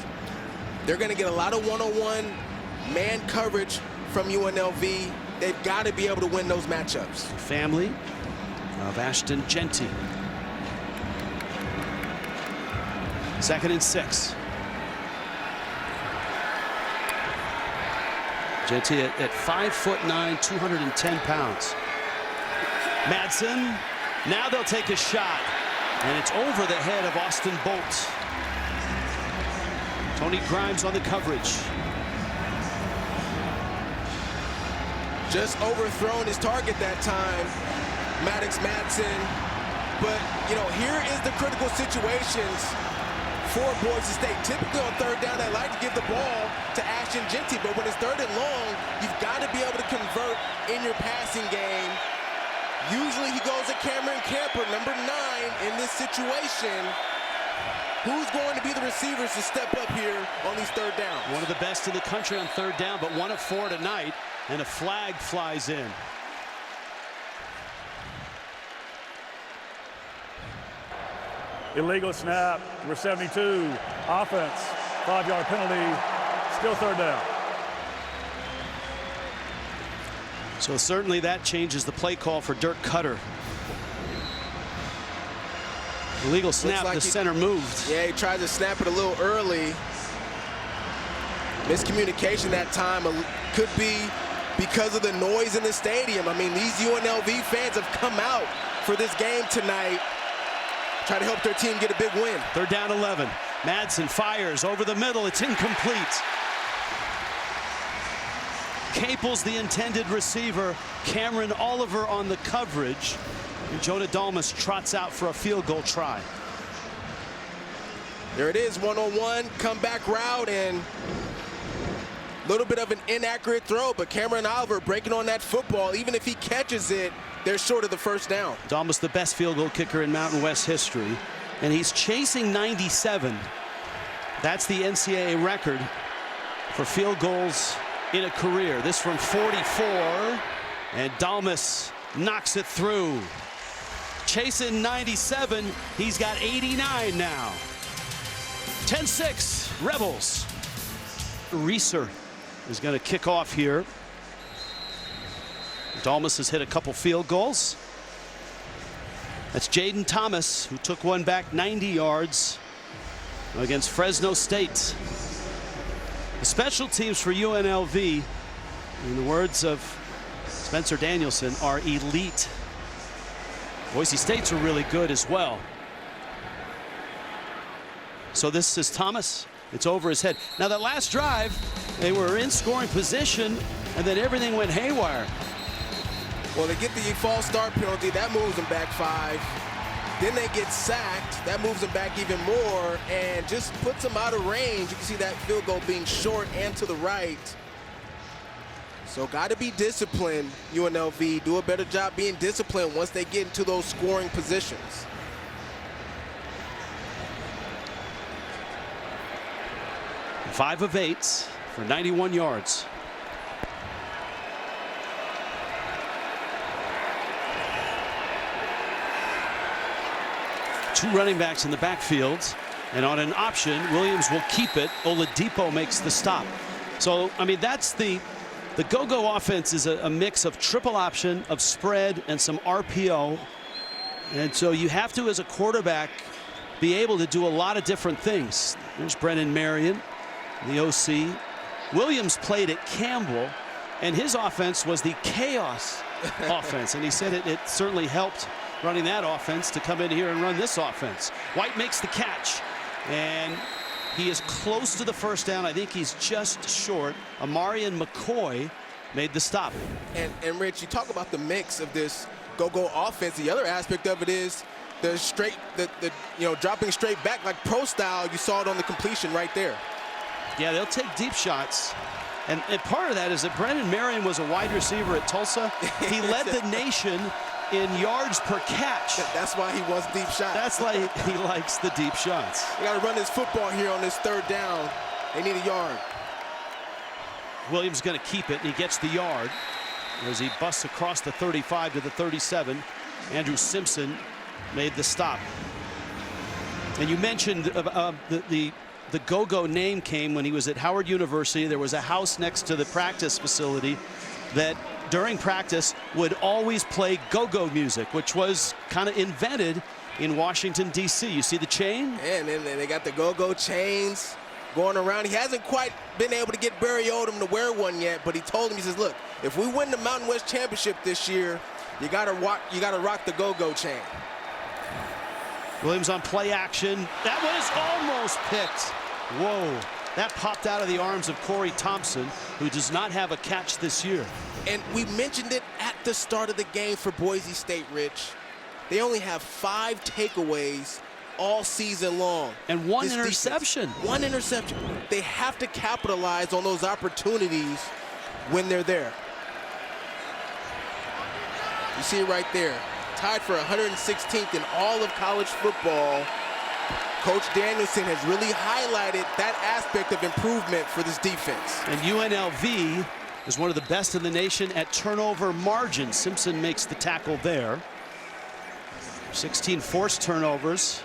They're going to get a lot of one-on-one man coverage from UNLV. They've got to be able to win those matchups. Family of Ashton Jeanty. 2nd and 6. Jeanty at 5'9", 210 pounds. Madsen, now they'll take a shot, and it's over the head of Austin Bolt. Tony Grimes on the coverage. Just overthrown his target that time, Maddox Madsen. But, you know, here is the critical situations for Boise State. Typically on 3rd down, they like to give the ball to Ashton Jeanty, but when it's 3rd and long, you've got to be able to convert in your passing game. Usually he goes at Cameron Camper, number 9, in this situation. Who's going to be the receivers to step up here on these 3rd downs? One of the best in the country on 3rd down, but 1 of 4 tonight, and a flag flies in. Illegal snap, number 72, offense, 5-yard penalty, still 3rd down. So certainly that changes the play call for Dirk Cutter. Illegal snap, like the center moved. Yeah, he tried to snap it a little early. Miscommunication that time could be because of the noise in the stadium. I mean, these UNLV fans have come out for this game tonight. Try to help their team get a big win. 3rd down 11. Madsen fires over the middle. It's incomplete. Capel's the intended receiver. Cameron Oliver on the coverage. And Jonah Dalmas trots out for a field goal try. There it is, one-on-one, comeback route, and a little bit of an inaccurate throw, but Cameron Oliver breaking on that football. Even if he catches it, they're short of the 1st down. Dalmas, the best field goal kicker in Mountain West history, and he's chasing 97. That's the NCAA record for field goals in a career. This from 44, and Dalmas knocks it through. Chasing 97, he's got 89 now. 10-6, Rebels. Reeser is going to kick off here. Dalmas has hit a couple field goals. That's Jaden Thomas, who took one back 90 yards against Fresno State. The special teams for UNLV, in the words of Spencer Danielson, are elite. Boise State's are really good as well. So this is Thomas. It's over his head. Now that last drive, they were in scoring position, and then everything went haywire. Well, they get the false start penalty. That moves them back 5. Then they get sacked. That moves them back even more and just puts them out of range. You can see that field goal being short and to the right. So got to be disciplined, UNLV. Do a better job being disciplined once they get into those scoring positions. Five of 8 for 91 yards. Two running backs in the backfield, and on an option, Williams will keep it. Oladipo makes the stop. So, I mean, that's the go-go offense is a mix of triple option, of spread, and some RPO. And so you have to, as a quarterback, be able to do a lot of different things. There's Brennan Marion, the OC. Williams played at Campbell, and his offense was the chaos offense. And he said it certainly helped running that offense to come in here and run this offense. White makes the catch, and he is close to the first down. I think he's just short. Amarian McCoy made the stop. And Rich, you talk about the mix of this go-go offense. The other aspect of it is the dropping straight back like pro style. You saw it on the completion right there. Yeah, they'll take deep shots. And part of that is that Brennan Marion was a wide receiver at Tulsa. He led the nation in yards per catch. That's why he wants deep shots. That's why he likes the deep shots. You got to run this football here on this third down. They need a yard. Williams going to keep it, and he gets the yard as he busts across the 35 to the 37. Andrew Simpson made the stop. And you mentioned the go-go name came when he was at Howard University. There was a house next to the practice facility that during practice would always play go-go music, which was kind of invented in Washington, D.C. You see the chain? And then they got the go-go chains going around. He hasn't quite been able to get Barry Odom to wear one yet, but he told him, he says, look, if we win the Mountain West Championship this year, you gotta rock the go-go chain. Williams on play action. That was almost picked. Whoa. That popped out of the arms of Corey Thompson, who does not have a catch this year. And we mentioned it at the start of the game for Boise State, Rich. They only have 5 takeaways all season long. And one interception. One interception. They have to capitalize on those opportunities when they're there. You see it right there. Tied for 116th in all of college football. Coach Danielson has really highlighted that aspect of improvement for this defense. And UNLV is one of the best in the nation at turnover margin. Simpson makes the tackle there. 16 forced turnovers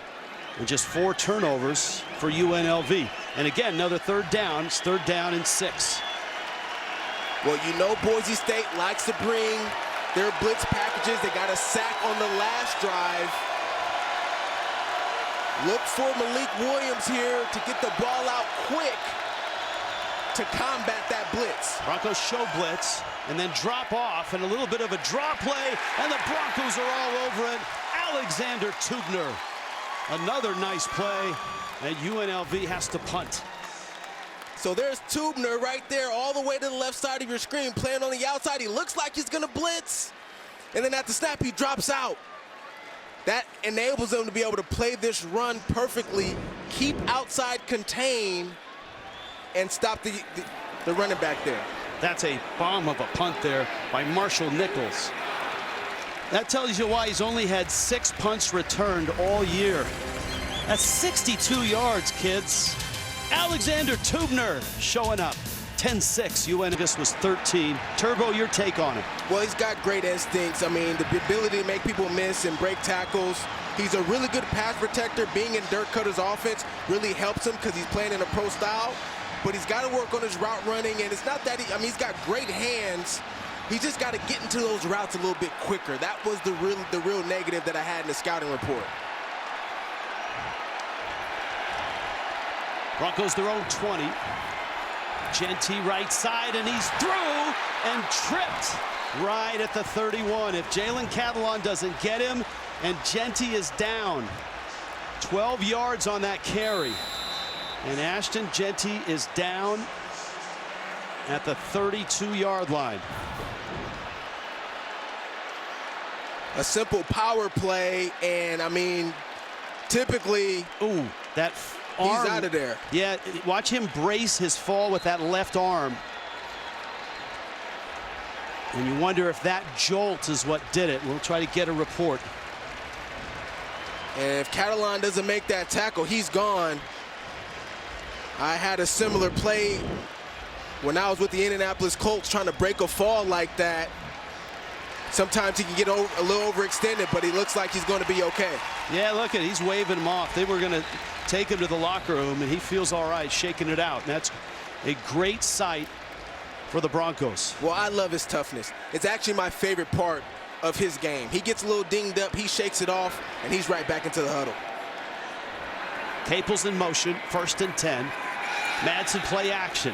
and just 4 turnovers for UNLV. And again, another third down. It's third down and 6. Well, you know Boise State likes to bring their blitz packages. They got a sack on the last drive. Look for Malik Williams here to get the ball out quick to combat that blitz. Broncos show blitz and then drop off, and a little bit of a draw play, and the Broncos are all over it. Alexander Tubner. Another nice play, and UNLV has to punt. So there's Tubner right there all the way to the left side of your screen, playing on the outside. He looks like he's going to blitz, and then at the snap, he drops out. That enables them to be able to play this run perfectly, keep outside contained, and stop the running back there. That's a bomb of a punt there by Marshall Nichols. That tells you why he's only had 6 punts returned all year. That's 62 yards, kids. Alexander Tubner showing up. 10-6, UNLV was 13. Turbo, your take on it? Well, he's got great instincts. I mean, the ability to make people miss and break tackles. He's a really good pass protector. Being in Dirk Cutter's offense really helps him because he's playing in a pro style. But he's got to work on his route running, and it's not that he's got great hands. He's just got to get into those routes a little bit quicker. That was the real negative that I had in the scouting report. Broncos their own 20. JEANTY right side, and he's through and tripped right at the 31. If Jalen Catalon doesn't get him, and JEANTY is down. 12 yards on that carry. And Ashton Jeanty is down at the 32-yard line. A simple power play, and I mean, typically, ooh, that arm, he's out of there. Yeah, watch him brace his fall with that left arm. And you wonder if that jolt is what did it. We'll try to get a report. And if Catalan doesn't make that tackle, he's gone. I had a similar play when I was with the Indianapolis Colts trying to break a fall like that. Sometimes he can get a little overextended, but he looks like he's going to be okay. Yeah, look at, he's waving him off. They were going to take him to the locker room, and he feels all right, shaking it out. And that's a great sight for the Broncos. Well, I love his toughness. It's actually my favorite part of his game. He gets a little dinged up, he shakes it off, and he's right back into the huddle. Capel's in motion, 1st and 10. Madsen play action.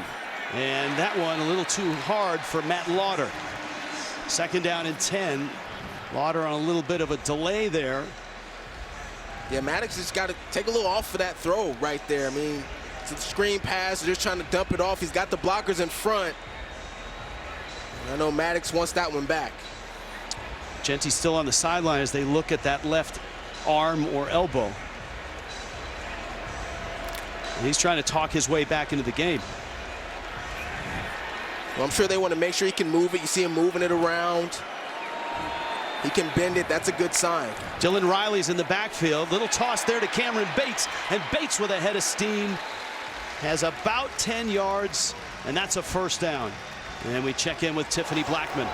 And that one a little too hard for Matt Lauder. 2nd down and 10. Lauder on a little bit of a delay there. Yeah, Maddox has got to take a little off for that throw right there. I mean, it's a screen pass. They're just trying to dump it off. He's got the blockers in front. I know Maddox wants that one back. Jeanty still on the sideline as they look at that left arm or elbow. And he's trying to talk his way back into the game. Well, I'm sure they want to make sure he can move it. You see him moving it around. He can bend it. That's a good sign. Dylan Riley's in the backfield. Little toss there to Cameron Bates. And Bates with a head of steam has about 10 yards. And that's a 1st down. And we check in with Tiffany Blackman.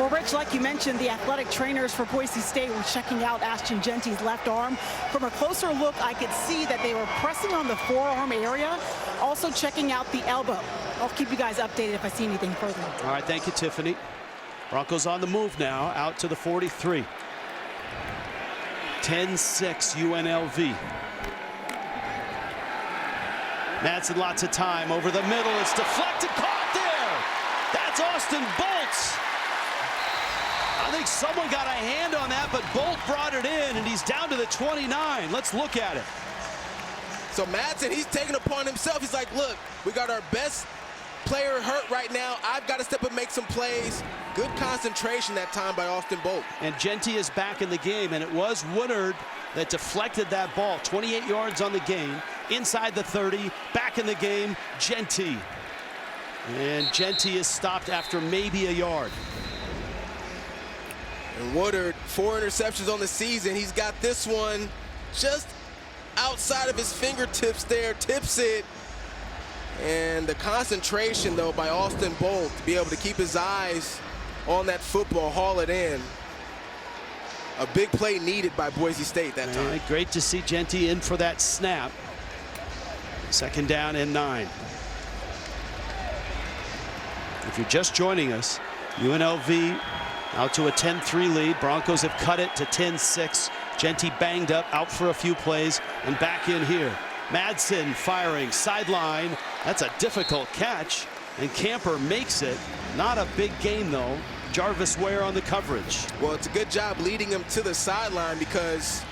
Well, Rich, like you mentioned, the athletic trainers for Boise State were checking out Ashton Jeanty's left arm. From a closer look, I could see that they were pressing on the forearm area, also checking out the elbow. I'll keep you guys updated if I see anything further. All right, thank you, Tiffany. Broncos on the move now, out to the 43. 10-6 UNLV. Madsen lots of time over the middle. It's deflected, caught there. That's Austin Bolt. I think someone got a hand on that, but Bolt brought it in, and he's down to the 29. Let's look at it. So Madsen, he's taking it upon himself. He's like, look, we got our best player hurt right now. I've got to step up and make some plays. Good concentration that time by Austin Bolt. And Jeanty is back in the game, and it was Woodard that deflected that ball. 28 yards on the game, inside the 30, back in the game, Jeanty. And Jeanty is stopped after maybe a yard. And Woodard, 4 interceptions on the season. He's got this one just outside of his fingertips there, tips it. And the concentration, though, by Austin Bolt to be able to keep his eyes on that football, haul it in. A big play needed by Boise State that time. All right, great to see Jeanty in for that snap. 2nd down and 9. If you're just joining us, UNLV out to a 10-3 lead. Broncos have cut it to 10-6. Jeanty banged up, out for a few plays, and back in here. Madsen firing, sideline. That's a difficult catch, and Camper makes it. Not a big gain, though. Jarvis Ware on the coverage. Well, it's a good job leading him to the sideline, because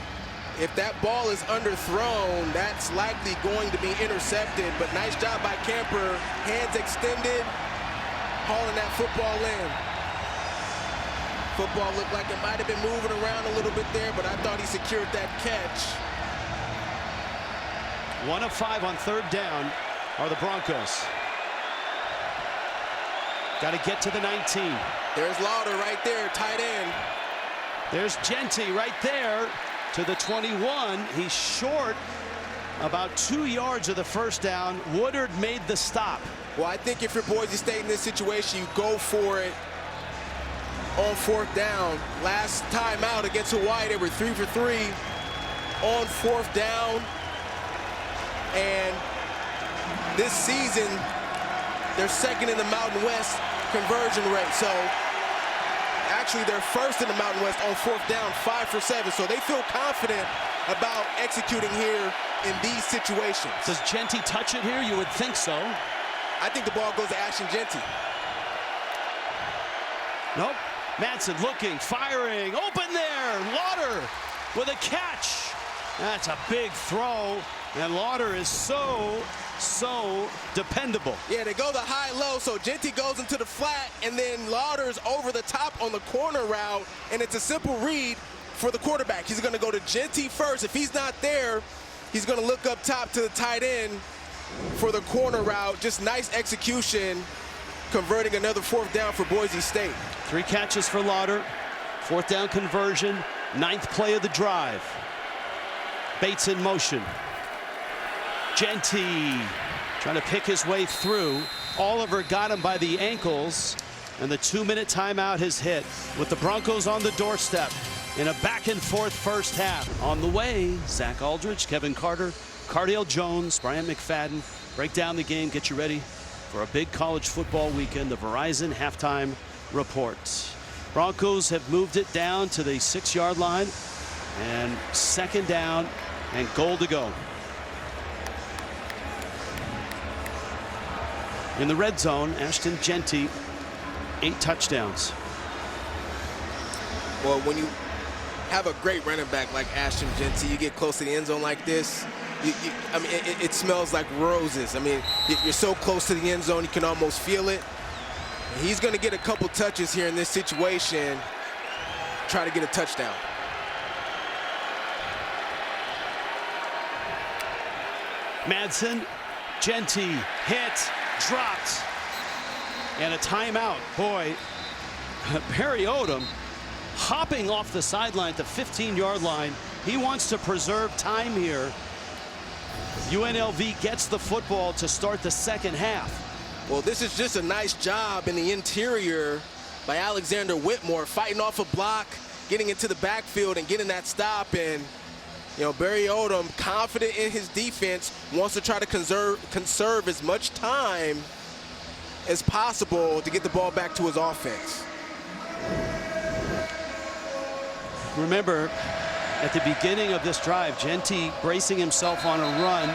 if that ball is underthrown, that's likely going to be intercepted. But nice job by Camper. Hands extended, hauling that football in. Football looked like it might have been moving around a little bit there, but I thought he secured that catch. 1 of 5 on 3rd down are the Broncos. Got to get to the 19. There's Lauder right there, tight end. There's Jeanty right there to the 21. He's short about 2 yards of the 1st down. Woodard made the stop. Well, I think if you're Boise State in this situation, you go for it on 4th down. Last time out against Hawaii, they were 3 for 3 on 4th down. And this season, they're 2nd in the Mountain West conversion rate. So actually, they're 1st in the Mountain West on 4th down, 5 for 7. So they feel confident about executing here in these situations. Does Jeanty touch it here? You would think so. I think the ball goes to Ashton Jeanty. Nope. Madsen looking, firing, open there. Lauder with a catch. That's a big throw. And Lauder is so so dependable. Yeah, they go the high-low, so JEANTY goes into the flat, and then Lauder's over the top on the corner route, and it's a simple read for the quarterback. He's going to go to JEANTY first. If he's not there, he's going to look up top to the tight end for the corner route. Just nice execution, converting another 4th down for Boise State. 3 catches for Lauder, 4th down conversion, 9th play of the drive. Bates in motion. JEANTY trying to pick his way through. Oliver got him by the ankles, and the 2-minute timeout has hit with the Broncos on the doorstep in a back-and-forth first half. On the way, Zach Aldridge, Kevin Carter, Cardale Jones, Brian McFadden break down the game, get you ready for a big college football weekend. The Verizon halftime report. Broncos have moved it down to the 6-yard line, and 2nd down and goal to go. In the red zone, Ashton JEANTY, 8 touchdowns. Well, when you have a great running back like Ashton JEANTY, you get close to the end zone like this, I mean, it smells like roses. I mean, you're so close to the end zone, you can almost feel it. He's going to get a couple touches here in this situation, try to get a touchdown. Madsen, JEANTY, hit, dropped, and a timeout. Boy, Barry Odom hopping off the sideline at the 15-yard line. He wants to preserve time here. UNLV gets the football to start the 2nd half. Well, this is just a nice job in the interior by Alexander Whitmore, fighting off a block, getting into the backfield and getting that stop. And, you know, Barry Odom, confident in his defense, wants to try to conserve as much time as possible to get the ball back to his offense. Remember, at the beginning of this drive, JEANTY bracing himself on a run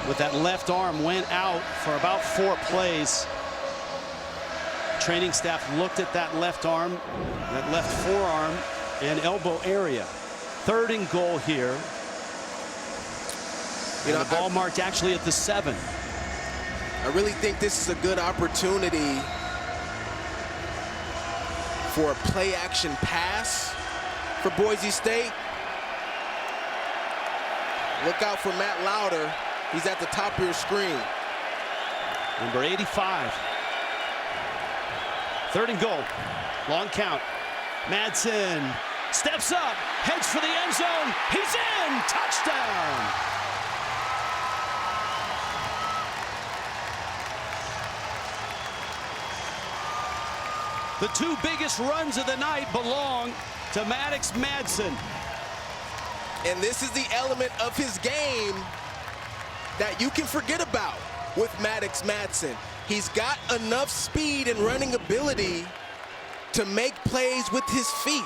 with that left arm, went out for about 4 plays. Training staff looked at that left arm, that left forearm and elbow area. 3rd and goal here. You know, the ball marked actually at the 7. I really think this is a good opportunity for a play-action pass for Boise State. Look out for Matt Lauder. He's at the top of your screen. Number 85. 3rd and goal. Long count. Madsen steps up, heads for the end zone. He's in. Touchdown. The 2 biggest runs of the night belong to Maddox Madsen. And this is the element of his game that you can forget about with Maddox Madsen. He's got enough speed and running ability to make plays with his feet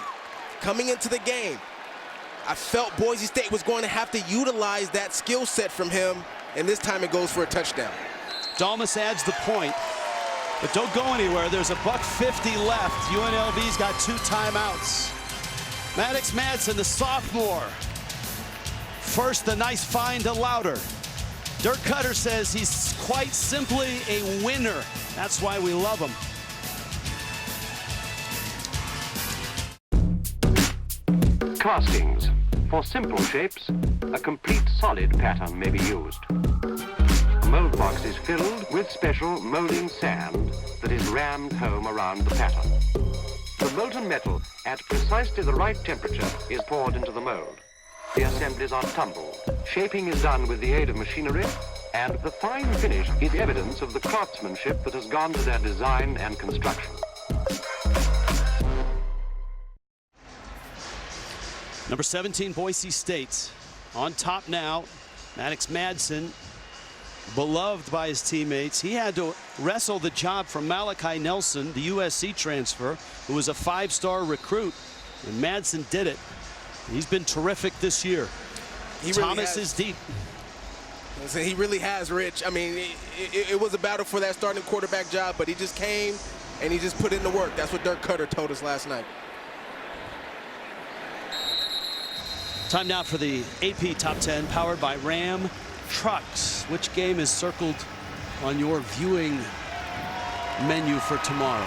coming into the game. I felt Boise State was going to have to utilize that skill set from him, and this time it goes for a touchdown. Dalmas adds the point, but don't go anywhere. There's a $1:50 left. UNLV's got 2 timeouts. Maddox Madsen, the sophomore. First, the nice find to Lauder. Dirk Cutter says he's quite simply a winner. That's why we love him. Castings. For simple shapes, a complete solid pattern may be used. A mold box is filled with special molding sand that is rammed home around the pattern. The molten metal, at precisely the right temperature, is poured into the mold. The assemblies are tumbled. Shaping is done with the aid of machinery, and the fine finish is evidence of the craftsmanship that has gone to their design and construction. Number 17, Boise State. On top now, Maddox Madsen, beloved by his teammates. He had to wrestle the job from Malachi Nelson, the USC transfer, who was a 5-star recruit, and Madsen did it. He's been terrific this year. Thomas is deep. He really has, Rich. I mean, it was a battle for that starting quarterback job, but he just came and he just put in the work. That's what Dirk Cutter told us last night. Time now for the AP Top 10, powered by Ram trucks. Which game is circled on your viewing menu for tomorrow?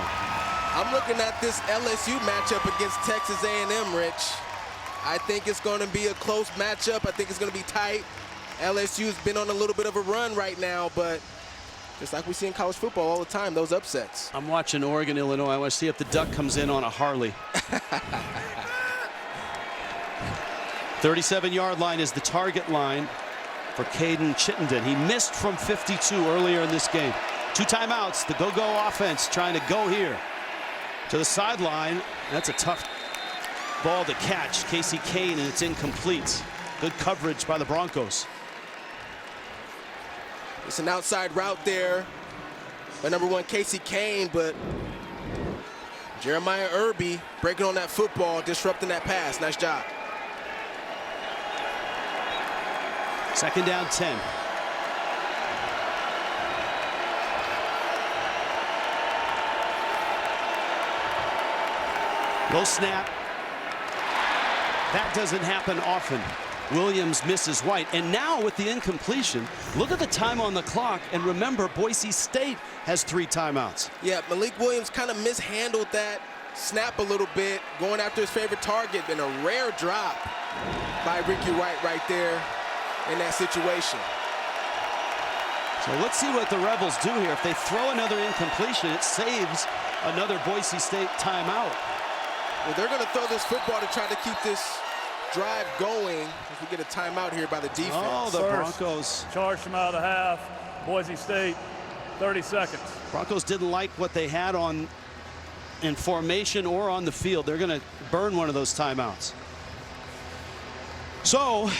I'm looking at this LSU matchup against Texas A&M, Rich. I think it's going to be a close matchup. I think it's going to be tight. LSU's been on a little bit of a run right now, but just like we see in college football all the time, those upsets. I'm watching Oregon, Illinois. I want to see if the Duck comes in on a Harley. 37-yard line is the target line for Caden Chittenden. He missed from 52 earlier in this game. 2 timeouts. The go-go offense trying to go here to the sideline. That's a tough ball to catch. Casey Kane, and it's incomplete. Good coverage by the Broncos. It's an outside route there by number 1 Casey Kane, but Jeremiah Irby breaking on that football, disrupting that pass. Nice job. Second down 10. Low snap. That doesn't happen often. Williams misses White, and now with the incompletion, look at the time on the clock, and remember Boise State has 3 timeouts. Yeah, Malik Williams kind of mishandled that snap a little bit, going after his favorite target, and a rare drop by Ricky White right there in that situation. So let's see what the Rebels do here. If they throw another incompletion, it saves another Boise State timeout. Well, they're going to throw this football to try to keep this drive going if we get a timeout here by the defense. Oh, the Broncos charged them out of the half. Boise State, 30 seconds. Broncos didn't like what they had on in formation or on the field. They're going to burn one of those timeouts. So,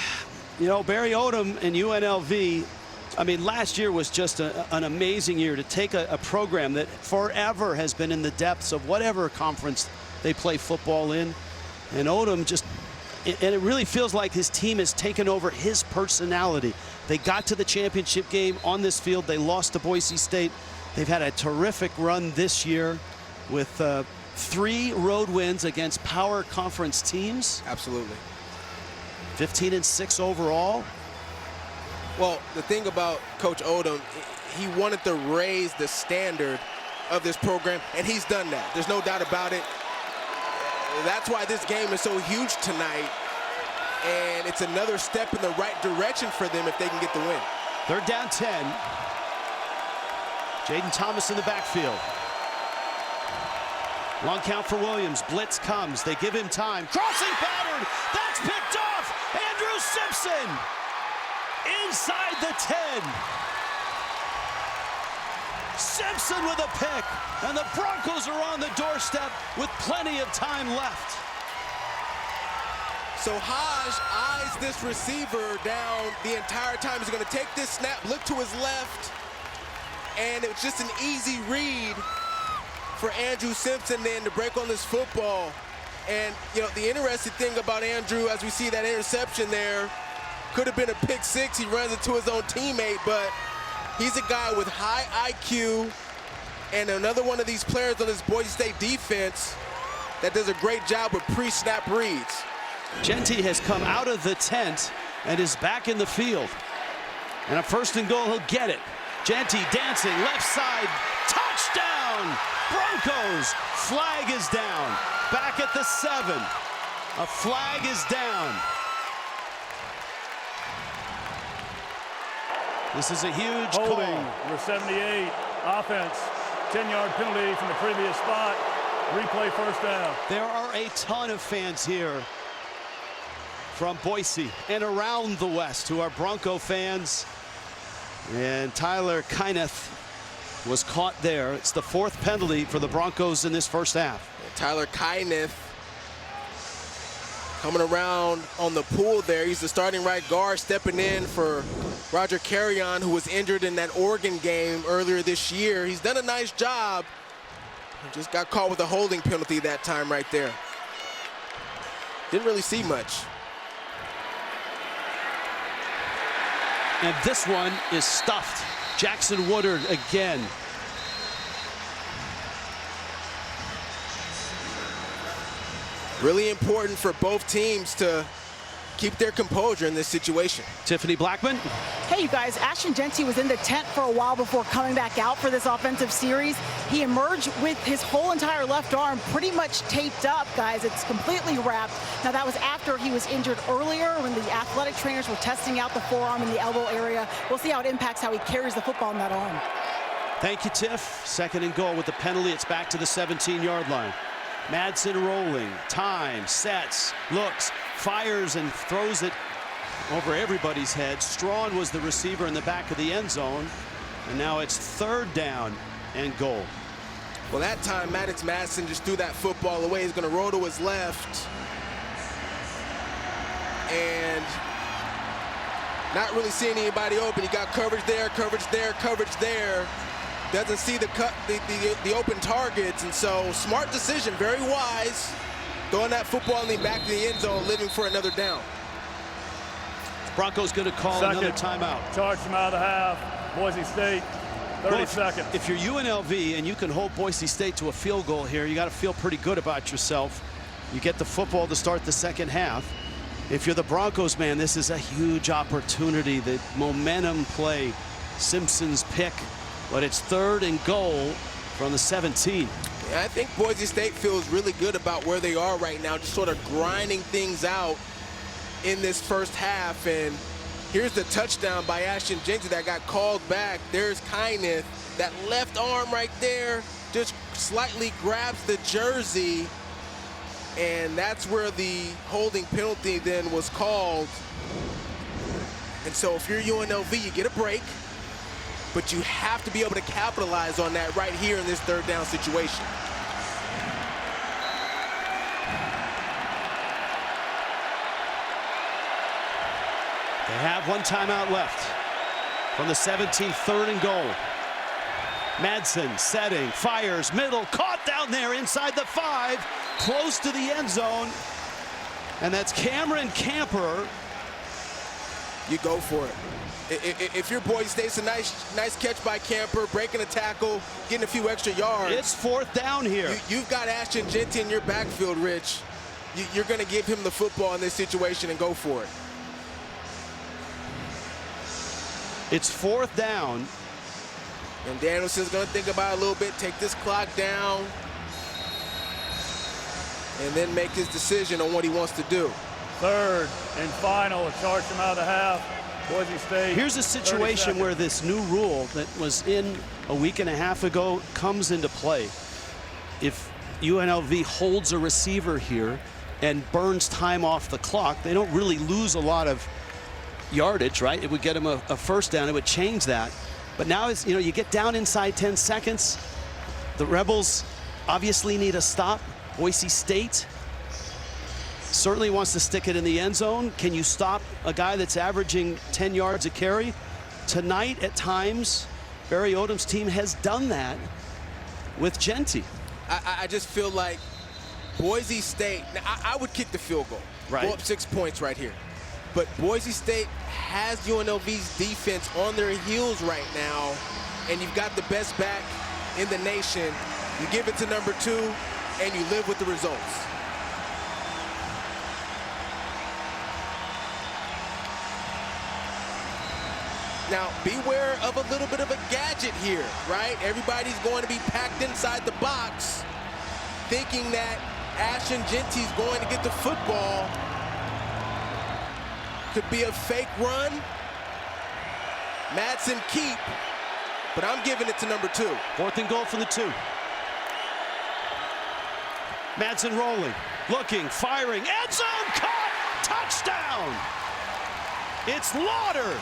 you know, Barry Odom and UNLV, I mean, last year was just an amazing year to take a program that forever has been in the depths of whatever conference they play football in. And Odom just, and it really feels like his team has taken over his personality. They got to the championship game on this field. They lost to Boise State. They've had a terrific run this year with 3 road wins against power conference teams. Absolutely. 15-6 overall. Well, the thing about Coach Odom, he wanted to raise the standard of this program, and he's done that. There's no doubt about it. That's why this game is so huge tonight, and it's another step in the right direction for them if they can get the win. 3rd down 10. Jaden Thomas in the backfield. Long count for Williams. Blitz comes. They give him time. Crossing pattern. That's picked off. Andrew Simpson inside the 10. Simpson with a pick, and the Broncos are on the doorstep with plenty of time left. So Hodge eyes this receiver down the entire time. He's going to take this snap, look to his left, and it's just an easy read for Andrew Simpson then to break on this football. And, you know, the interesting thing about Andrew, as we see that interception there, could have been a pick 6. He runs into his own teammate, but he's a guy with high IQ and another one of these players on this Boise State defense that does a great job with pre-snap reads. JEANTY has come out of the tent and is back in the field. And a 1st and goal, he'll get it. JEANTY dancing, left side, touchdown! Broncos, flag is down. Back at the 7. A flag is down. This is a huge holding, call. Number 78, offense, 10-yard penalty from the previous spot. Replay 1st down. There are a ton of fans here from Boise and around the West who are Bronco fans. And Tyler Kyneth was caught there. It's the 4th penalty for the Broncos in this 1st half. Tyler Kyneth coming around on the pool there. He's the starting right guard, stepping in for Roger Carrion, who was injured in that Oregon game earlier this year. He's done a nice job. He just got caught with a holding penalty that time right there. Didn't really see much. And this one is stuffed. Jackson Woodard again. Really important for both teams to keep their composure in this situation. Tiffany Blackman. Hey, you guys, Ashton Jeanty was in the tent for a while before coming back out for this offensive series. He emerged with his whole entire left arm pretty much taped up, guys. It's completely wrapped. Now, that was after he was injured earlier when the athletic trainers were testing out the forearm and the elbow area. We'll see how it impacts how he carries the football in that arm. Thank you, Tiff. 2nd and goal with the penalty. It's back to the 17-yard line. Madsen rolling, time, sets, looks, fires and throws it over everybody's head. Strawn was the receiver in the back of the end zone, and now it's 3rd down and goal. Well, that time Maddox Madsen just threw that football away. He's going to roll to his left and not really seeing anybody open. He got coverage there, coverage there, coverage there. Doesn't see the open targets, and so smart decision, very wise, throwing that football in the back of the end zone, living for another down. Broncos going to call another timeout. Charge from out of the half. Boise State, 30 seconds. If you're UNLV and you can hold Boise State to a field goal here, you got to feel pretty good about yourself. You get the football to start the 2nd half. If you're the Broncos, man, this is a huge opportunity. The momentum play, Simpson's pick. But it's 3rd and goal from the 17. Yeah, I think Boise State feels really good about where they are right now, just sort of grinding things out in this first half. And here's the touchdown by Ashton Jeanty that got called back. There's Kyneth. That left arm right there just slightly grabs the jersey. And that's where the holding penalty then was called. And so if you're UNLV, you get a break. But you have to be able to capitalize on that right here in this 3rd down situation. They have 1 timeout left from the 17, 3rd and goal. Madsen setting, fires, middle, caught down there inside the 5, close to the end zone. And that's Cameron Camper. You go for it. If you're Boise State, it's a nice catch by Camper, breaking a tackle, getting a few extra yards. It's 4th down here. You've got Ashton Jeanty in your backfield, Rich. You're going to give him the football in this situation and go for it. It's 4th down. And Danielson's going to think about it a little bit, take this clock down, and then make his decision on what he wants to do. 3rd and final, a charge from out of the half. Boise State. Here's a situation where this new rule that was in a week and a half ago comes into play. If UNLV holds a receiver here and burns time off the clock, they don't really lose a lot of yardage, right? It would get them a 1st down. It would change that. But now, you get down inside 10 seconds. The Rebels obviously need a stop. Boise State certainly wants to stick it in the end zone. Can you stop a guy that's averaging 10 yards a carry? Tonight, at times, Barry Odom's team has done that with Jeanty. I just feel like Boise State, now I would kick the field goal. Right. Go up 6 points right here. But Boise State has UNLV's defense on their heels right now, and you've got the best back in the nation. You give it to number 2, and you live with the results. Now, beware of a little bit of a gadget here, right? Everybody's going to be packed inside the box, thinking that Ashton Jeanty's going to get the football. Could be a fake run. Madsen keep, but I'm giving it to number 2. 4th and goal from the 2. Madsen rolling, looking, firing, end zone, caught, touchdown! It's Lauder.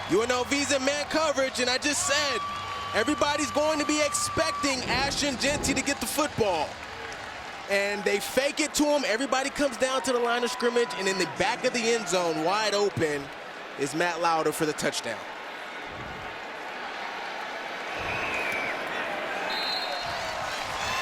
UNLV's in man coverage, and I just said, everybody's going to be expecting Ashton Jeanty to get the football. And they fake it to him. Everybody comes down to the line of scrimmage, and in the back of the end zone, wide open, is Matt Lauder for the touchdown.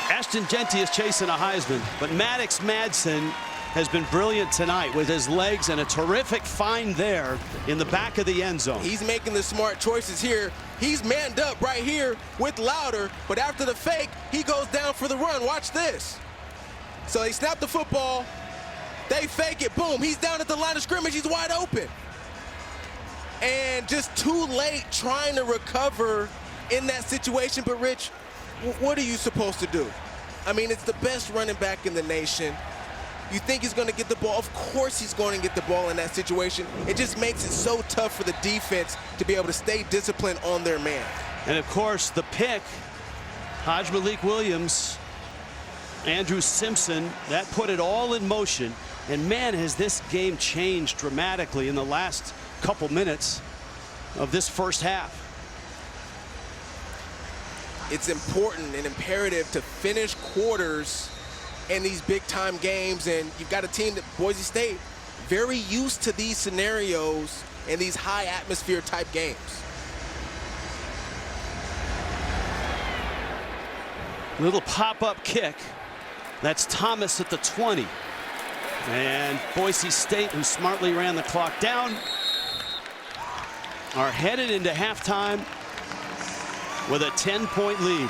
Ashton Jeanty is chasing a Heisman, but Maddox Madsen has been brilliant tonight with his legs and a terrific find there in the back of the end zone. He's making the smart choices here. He's manned up right here with Louder, but after the fake, he goes down for the run. Watch this. So they snap the football, they fake it, boom, he's down at the line of scrimmage, he's wide open. And just too late trying to recover in that situation. But Rich, what are you supposed to do? I mean, it's the best running back in the nation. You think he's going to get the ball? Of course he's going to get the ball in that situation. It just makes it so tough for the defense to be able to stay disciplined on their man. And of course, the pick, Malik Williams, Andrew Simpson, that put it all in motion. And man, has this game changed dramatically in the last couple minutes of this first half. It's important and imperative to finish quarters in these big-time games, and you've got a team that Boise State very used to these scenarios and these high-atmosphere type games. Little pop-up kick. That's Thomas at the 20. And Boise State, who smartly ran the clock down, are headed into halftime with a 10-point lead.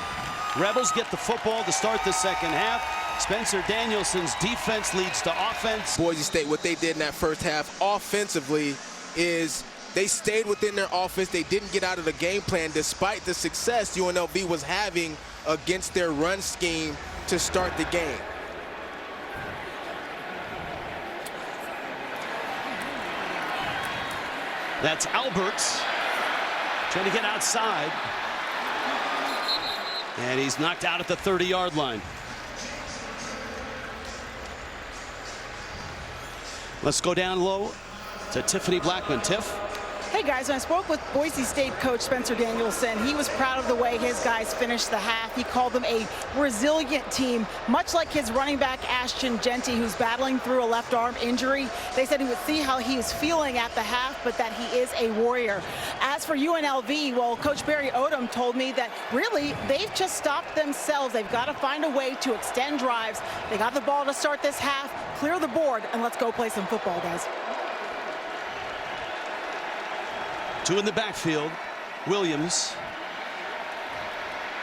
Rebels get the football to start the second half. Spencer Danielson's defense leads to offense. Boise State, what they did in that first half offensively is they stayed within their offense. They didn't get out of the game plan despite the success UNLV was having against their run scheme to start the game. That's Alberts trying to get outside. And he's knocked out at the 30-yard line. Let's go down low to Tiffany Blackman. Tiff. Hey guys, when I spoke with Boise State coach Spencer Danielson, he was proud of the way his guys finished the half. He called them a resilient team, much like his running back Ashton JEANTY, who's battling through a left arm injury. They said he would see how he was feeling at the half, but that he is a warrior. As for UNLV, well, Coach Barry Odom told me that really they've just stopped themselves. They've got to find a way to extend drives. They got the ball to start this half, clear the board, and let's go play some football, guys. Two in the backfield. Williams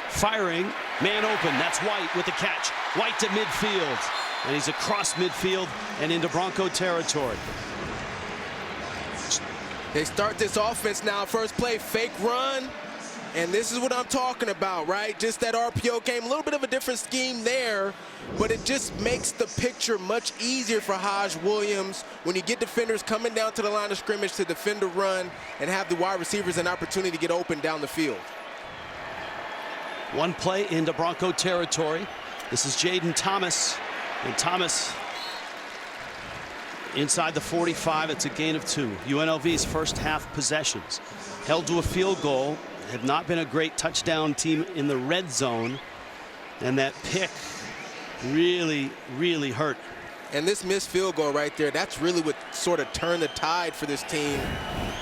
firing, man open. That's White with the catch. White to midfield, and he's across midfield and into Bronco territory. They start this offense now. First play, fake run, and this is what I'm talking about, right? Just that RPO game, a little bit of a different scheme there, but it just makes the picture much easier for Williams when you get defenders coming down to the line of scrimmage to defend a run and have the wide receivers an opportunity to get open down the field. One play into Bronco territory. This is Jaden Thomas, and Thomas inside the 45. It's a gain of 2. UNLV's first half possessions held to a field goal. Have not been a great touchdown team in the red zone, and that pick really, really hurt. And this missed field goal right there, that's really what sort of turned the tide for this team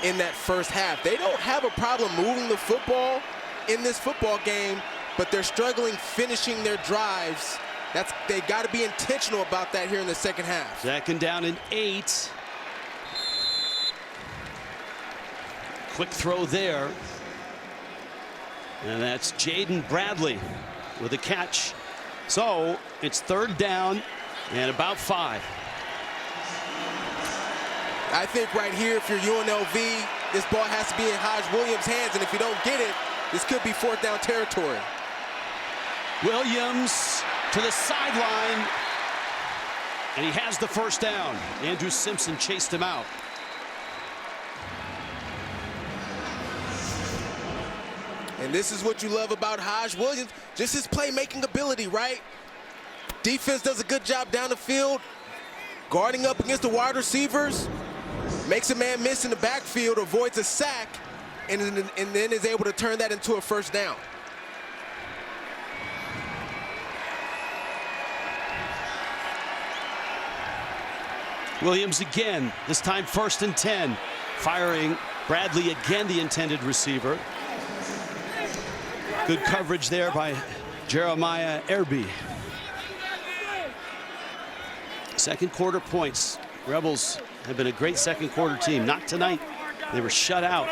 in that first half. They don't have a problem moving the football in this football game, but they're struggling finishing their drives. They got to be intentional about that here in the second half. Second down and 8. Quick throw there. And that's Jaden Bradley with a catch. So it's third down and about 5. I think right here, if you're UNLV, this ball has to be in Williams' hands, and if you don't get it, this could be fourth down territory. Williams to the sideline, and he has the first down. Andrew Simpson chased him out. And this is what you love about Williams, just his playmaking ability, right? Defense does a good job down the field, guarding up against the wide receivers, makes a man miss in the backfield, avoids a sack, and then is able to turn that into a first down. Williams again, this time 1st and 10. Firing Bradley again, the intended receiver. Good coverage there by Jeremiah Erby. Second quarter points. Rebels have been a great second quarter team. Not tonight. They were shut out.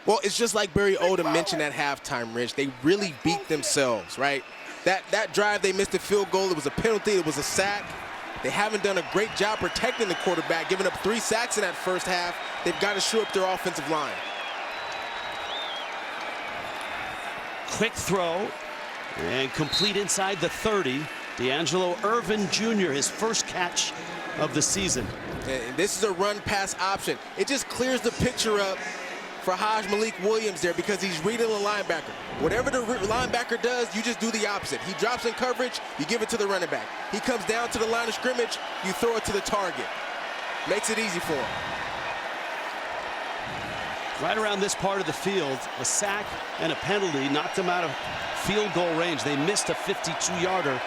Well, it's just like Barry Odom mentioned at halftime, Rich. They really beat themselves, right? That drive, they missed a field goal. It was a penalty. It was a sack. They haven't done a great job protecting the quarterback, giving up 3 sacks in that first half. They've got to shore up their offensive line. Quick throw and complete inside the 30. D'Angelo Irvin Jr., his first catch of the season. And this is a run-pass option. It just clears the picture up for Malik Williams there because he's reading the linebacker. Whatever the linebacker does, you just do the opposite. He drops in coverage, you give it to the running back. He comes down to the line of scrimmage, you throw it to the target. Makes it easy for him. Right around this part of the field, a sack and a penalty knocked them out of field goal range. They missed a 52-yarder.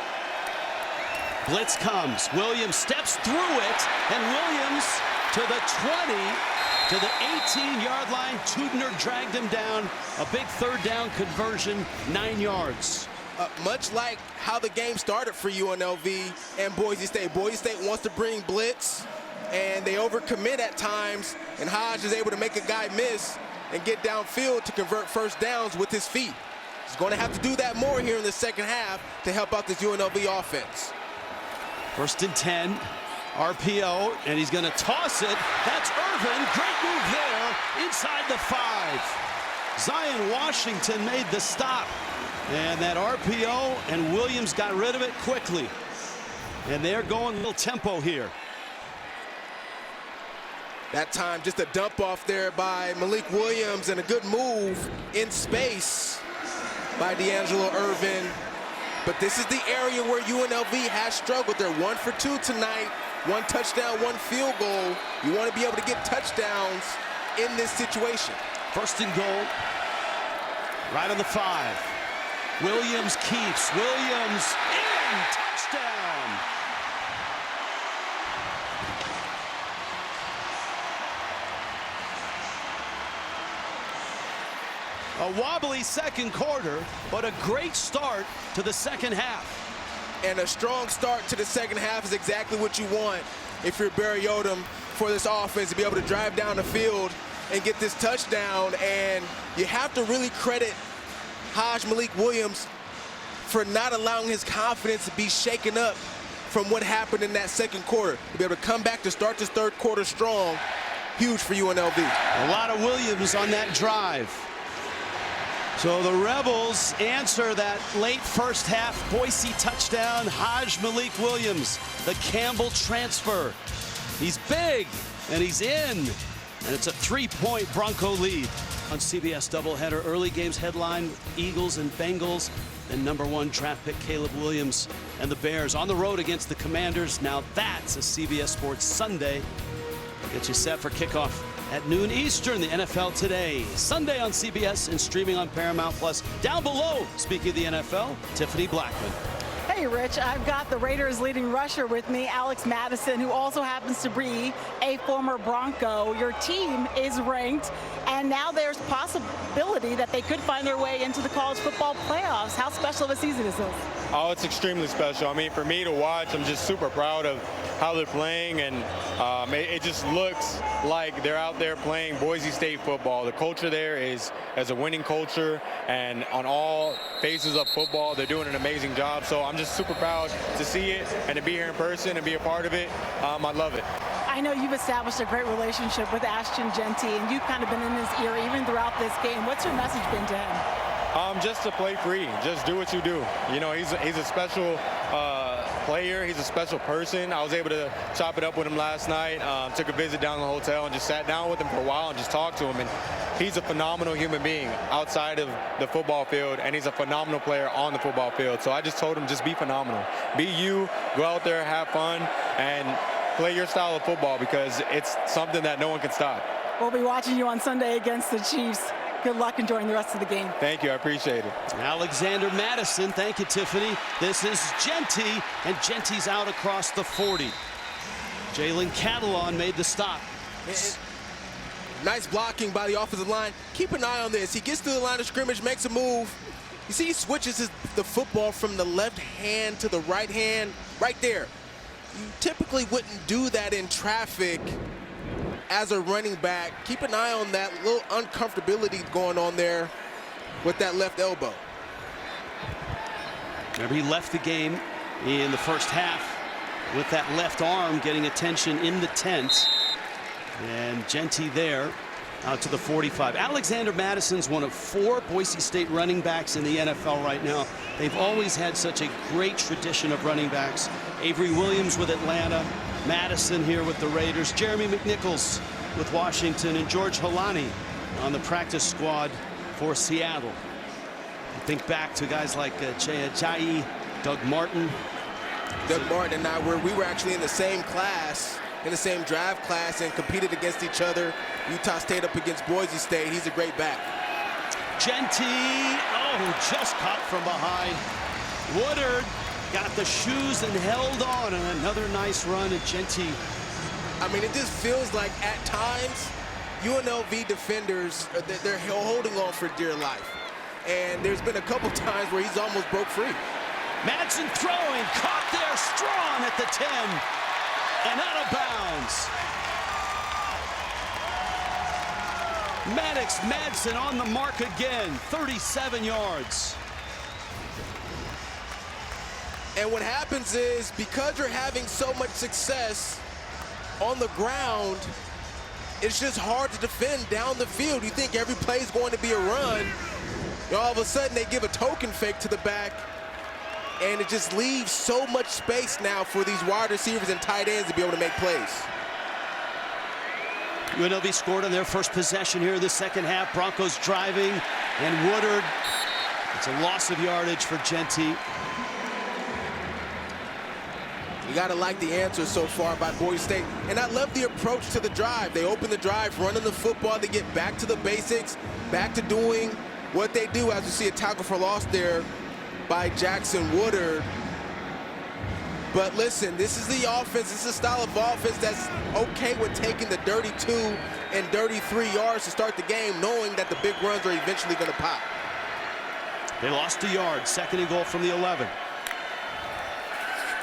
Blitz comes. Williams steps through it, and Williams to the 20, to the 18-yard line. Tudner dragged him down. A big third down conversion, 9 yards. Much like how the game started for UNLV and Boise State. Boise State wants to bring blitz, and they overcommit at times, and Hodge is able to make a guy miss and get downfield to convert first downs with his feet. He's going to have to do that more here in the second half to help out this UNLV offense. 1st and 10, RPO, and he's going to toss it. That's Irvin. Great move there inside the 5. Zion Washington made the stop. And that RPO, and Williams got rid of it quickly. And they're going a little tempo here. That time, just a dump off there by Malik Williams, and a good move in space by D'Angelo Irvin. But this is the area where UNLV has struggled. They're 1 for 2 tonight. 1 touchdown, 1 field goal. You want to be able to get touchdowns in this situation. 1st and goal. Right on the 5. Williams keeps. Williams in. Touchdown. A wobbly second quarter, but a great start to the second half. And a strong start to the second half is exactly what you want if you're Barry Odom for this offense, to be able to drive down the field and get this touchdown. And you have to really credit Malik Williams for not allowing his confidence to be shaken up from what happened in that second quarter. To be able to come back to start this third quarter strong, huge for UNLV. A lot of Williams on that drive. So the Rebels answer that late first half Boise touchdown. Malik Williams, the Campbell transfer. He's big, and he's in. And it's a 3-point Bronco lead. On CBS doubleheader, early games headline, Eagles and Bengals. And #1 draft pick Caleb Williams and the Bears on the road against the Commanders. Now that's a CBS Sports Sunday. Get you set for kickoff at noon Eastern. The NFL Today, Sunday on CBS and streaming on Paramount Plus. Down below, speaking of the NFL, Tiffany Blackman. Hey, Rich, I've got the Raiders leading rusher with me, Alex Madison, who also happens to be a former Bronco. Your team is ranked, and now there's possibility that they could find their way into the college football playoffs. How special of a season is this? Oh, it's extremely special. I mean, for me to watch, I'm just super proud of how they're playing, and it just looks like they're out there playing Boise State football. The culture there is as a winning culture, and on all phases of football, they're doing an amazing job. So I'm just super proud to see it and to be here in person and be a part of it. I love it. I know you've established a great relationship with Ashton Jeanty, and you've kind of been in his ear even throughout this game. What's your message been to him? Just to play free. Just do what you do. You know, he's a special player. He's a special person. I was able to chop it up with him last night. Took a visit down to the hotel and just sat down with him for a while and just talked to him. And he's a phenomenal human being outside of the football field, and he's a phenomenal player on the football field. So I just told him, just be phenomenal. Be you. Go out there, have fun, and play your style of football, because it's something that no one can stop. We'll be watching you on Sunday against the Chiefs. Good luck enjoying the rest of the game. Thank you. I appreciate it. Alexander Madison. Thank you, Tiffany. This is JEANTY, and JEANTY's out across the 40. Jalen Catalon made the stop. Nice blocking by the offensive line. Keep an eye on this. He gets to the line of scrimmage, makes a move. You see, he switches the football from the left hand to the right hand, right there. You typically wouldn't do that in traffic as a running back. Keep an eye on that little uncomfortability going on there with that left elbow. Remember, he left the game in the first half with that left arm getting attention in the tent. And JEANTY there out to the 45. Alexander Madison's one of 4 Boise State running backs in the NFL right now. They've always had such a great tradition of running backs. Avery Williams with Atlanta, Madison here with the Raiders, Jeremy McNichols with Washington, and George Holani on the practice squad for Seattle. I think back to guys like Jai, Doug Martin. Doug Martin and I we were actually in the same class, in the same draft class, and competed against each other. Utah State up against Boise State. He's a great back. JEANTY, oh, just caught from behind. Woodard got the shoes and held on, and another nice run at JEANTY. I mean, it just feels like at times UNLV defenders, they're holding on for dear life. And there's been a couple times where he's almost broke free. Madsen throwing, caught there, strong at the 10, and out of bounds. Maddox Madsen on the mark again, 37 yards. And what happens is, because you're having so much success on the ground, it's just hard to defend down the field. You think every play is going to be a run. All of a sudden, they give a token fake to the back, and it just leaves so much space now for these wide receivers and tight ends to be able to make plays. UNLV scored on their first possession here in the second half. Broncos driving, and Woodard. It's a loss of yardage for JEANTY. You got to like the answer so far by Boise State. And I love the approach to the drive. They open the drive, running the football. They get back to the basics, back to doing what they do, as we see a tackle for loss there by Jackson Woodard. But listen, this is the offense. This is a style of offense that's okay with taking the dirty 2 and dirty 3 yards to start the game, knowing that the big runs are eventually going to pop. They lost a yard. Second and goal from the 11.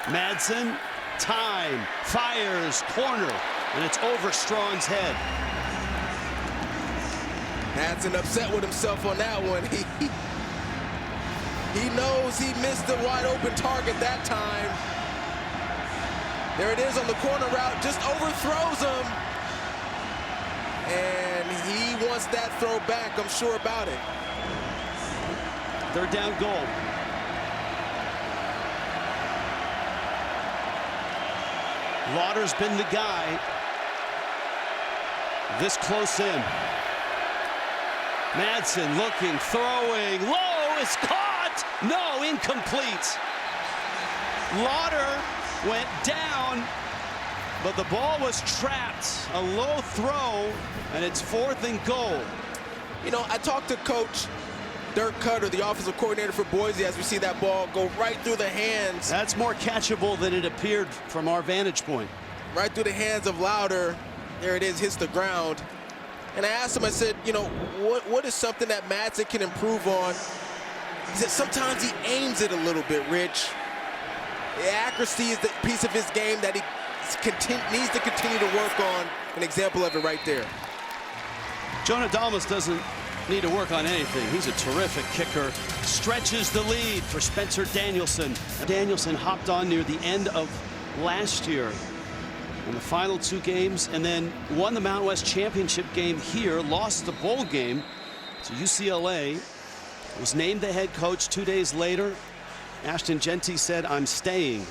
Madsen, time, fires, corner, and it's over Strong's head. Madsen upset with himself on that one. He knows he missed the wide open target that time. There it is on the corner route, just overthrows him. And he wants that throw back, I'm sure about it. Third down goal. Lauder's been the guy this close in. Madsen looking, throwing, low, is caught. No, incomplete. Lauder went down, but the ball was trapped. A low throw, and it's 4th and goal. You know, I talked to Coach Dirk Cutter, the offensive coordinator for Boise, as we see that ball go right through the hands. That's more catchable than it appeared from our vantage point. Right through the hands of Lauder. There it is, hits the ground. And I asked him, I said, you know, what is something that Madsen can improve on? He said sometimes he aims it a little bit, Rich. The accuracy is the piece of his game that he needs to continue to work on. An example of it right there. Jonah Dalmas doesn't need to work on anything. He's a terrific kicker. Stretches the lead for Spencer Danielson. Danielson hopped on near the end of last year in the final 2 games, and then won the Mountain West Championship game here, lost the bowl game to UCLA, was named the head coach 2 days later. Ashton Jeanty said, "I'm staying."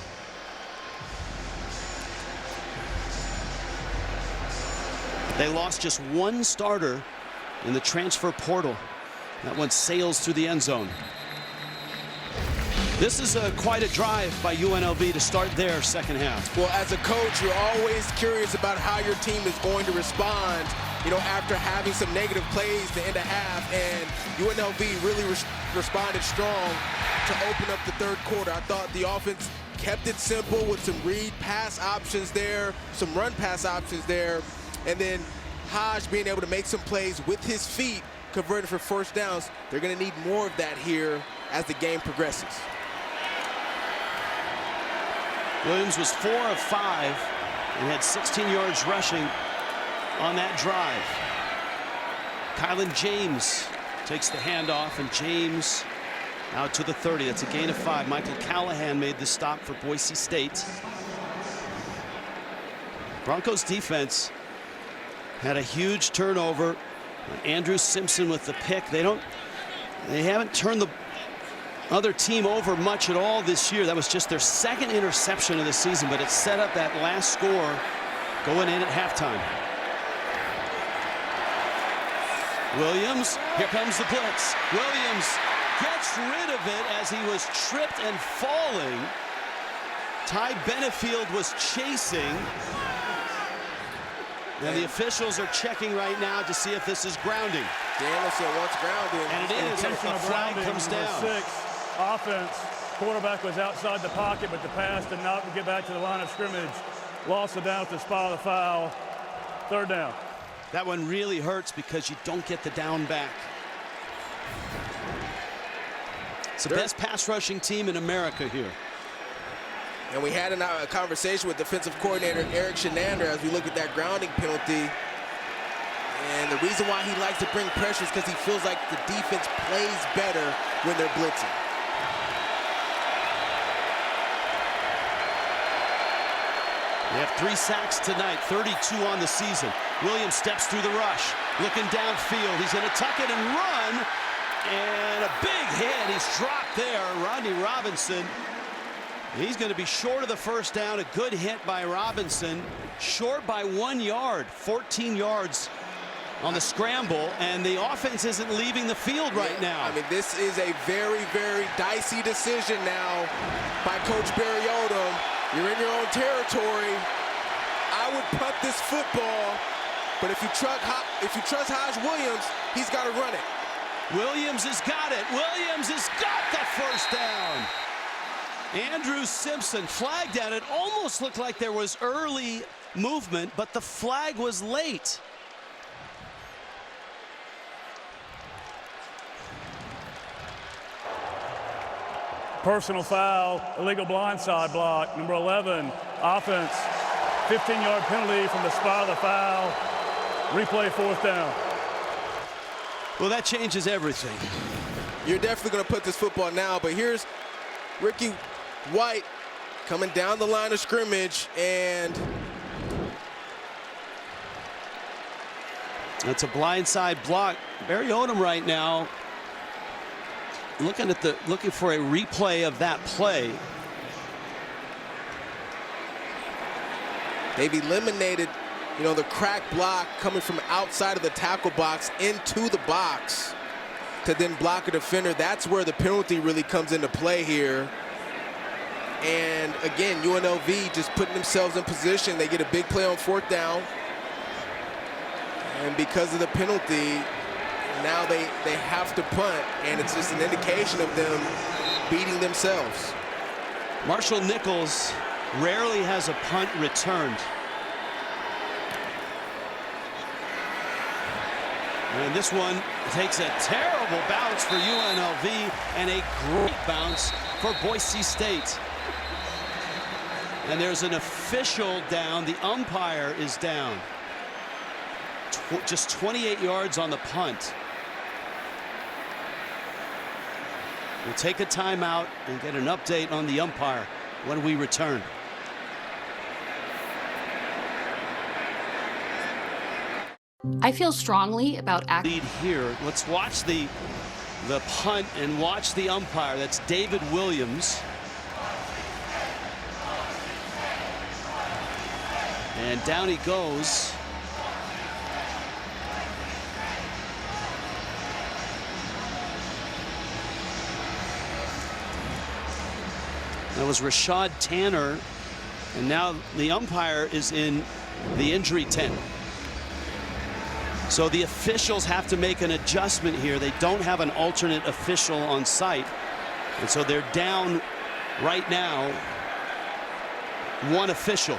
They lost just 1 starter in the transfer portal. That one sails through the end zone. This is quite a drive by UNLV to start their second half. Well, as a coach, you're always curious about how your team is going to respond, you know, after having some negative plays to end a half, and UNLV really responded strong to open up the third quarter. I thought the offense kept it simple with some read pass options there, some run pass options there, and then Hodge being able to make some plays with his feet, converting for first downs. They're going to need more of that here as the game progresses. Williams was 4 of 5 and had 16 yards rushing on that drive. Kylan James takes the handoff, and James out to the 30. That's a gain of 5. Michael Callahan made the stop for Boise State. Broncos defense had a huge turnover. Andrew Simpson with the pick. They haven't turned the other team over much at all this year. That was just their second interception of the season, but it set up that last score going in at halftime. Williams, here comes the blitz. Williams gets rid of it as he was tripped and falling. Ty Benefield was chasing. And the officials are checking right now to see if this is grounding. Danielson wants grounding. And it is. A flag comes down. 6 offense. Quarterback was outside the pocket, but the pass did not get back to the line of scrimmage. Lost the down at the spot of the foul. 3rd down. That one really hurts because you don't get the down back. It's the best pass rushing team in America here. And we had a conversation with defensive coordinator Eric Shenander as we look at that grounding penalty. And the reason why he likes to bring pressure is because he feels like the defense plays better when they're blitzing. They have 3 sacks tonight, 32 on the season. Williams steps through the rush, looking downfield. He's going to tuck it and run. And a big hit. He's dropped there. Rodney Robinson. He's going to be short of the first down. A good hit by Robinson. Short by 1 yard. 14 yards on the scramble. And the offense isn't leaving the field right now. I mean, this is a very, very dicey decision now by Coach Barry Odom. You're in your own territory. I would punt this football, but if you trust Hodge Williams, he's got to run it. Williams has got it. Williams has got the first down. Andrew Simpson flagged at it. Almost looked like there was early movement, but the flag was late. Personal foul, illegal blindside block. Number 11, offense. 15-yard penalty from the spot of the foul. Replay 4th down. Well, that changes everything. You're definitely going to put this football now, but here's Ricky White coming down the line of scrimmage, and that's a blindside block. Barry Odom right now looking for a replay of that play. They've eliminated, the crack block coming from outside of the tackle box into the box to then block a defender. That's where the penalty really comes into play here. And again, UNLV just putting themselves in position. They get a big play on 4th down. And because of the penalty, now they have to punt, and it's just an indication of them beating themselves. Marshall Nichols rarely has a punt returned. And this one takes a terrible bounce for UNLV and a great bounce for Boise State. And there's an official down. The umpire is down. Just 28 yards on the punt. We'll take a timeout and get an update on the umpire when we return. I feel strongly about lead here. Let's watch the punt and watch the umpire. That's David Williams. And down he goes. That was Rashad Tanner, and now the umpire is in the injury tent. So the officials have to make an adjustment here. They don't have an alternate official on site, and so they're down right now 1 official.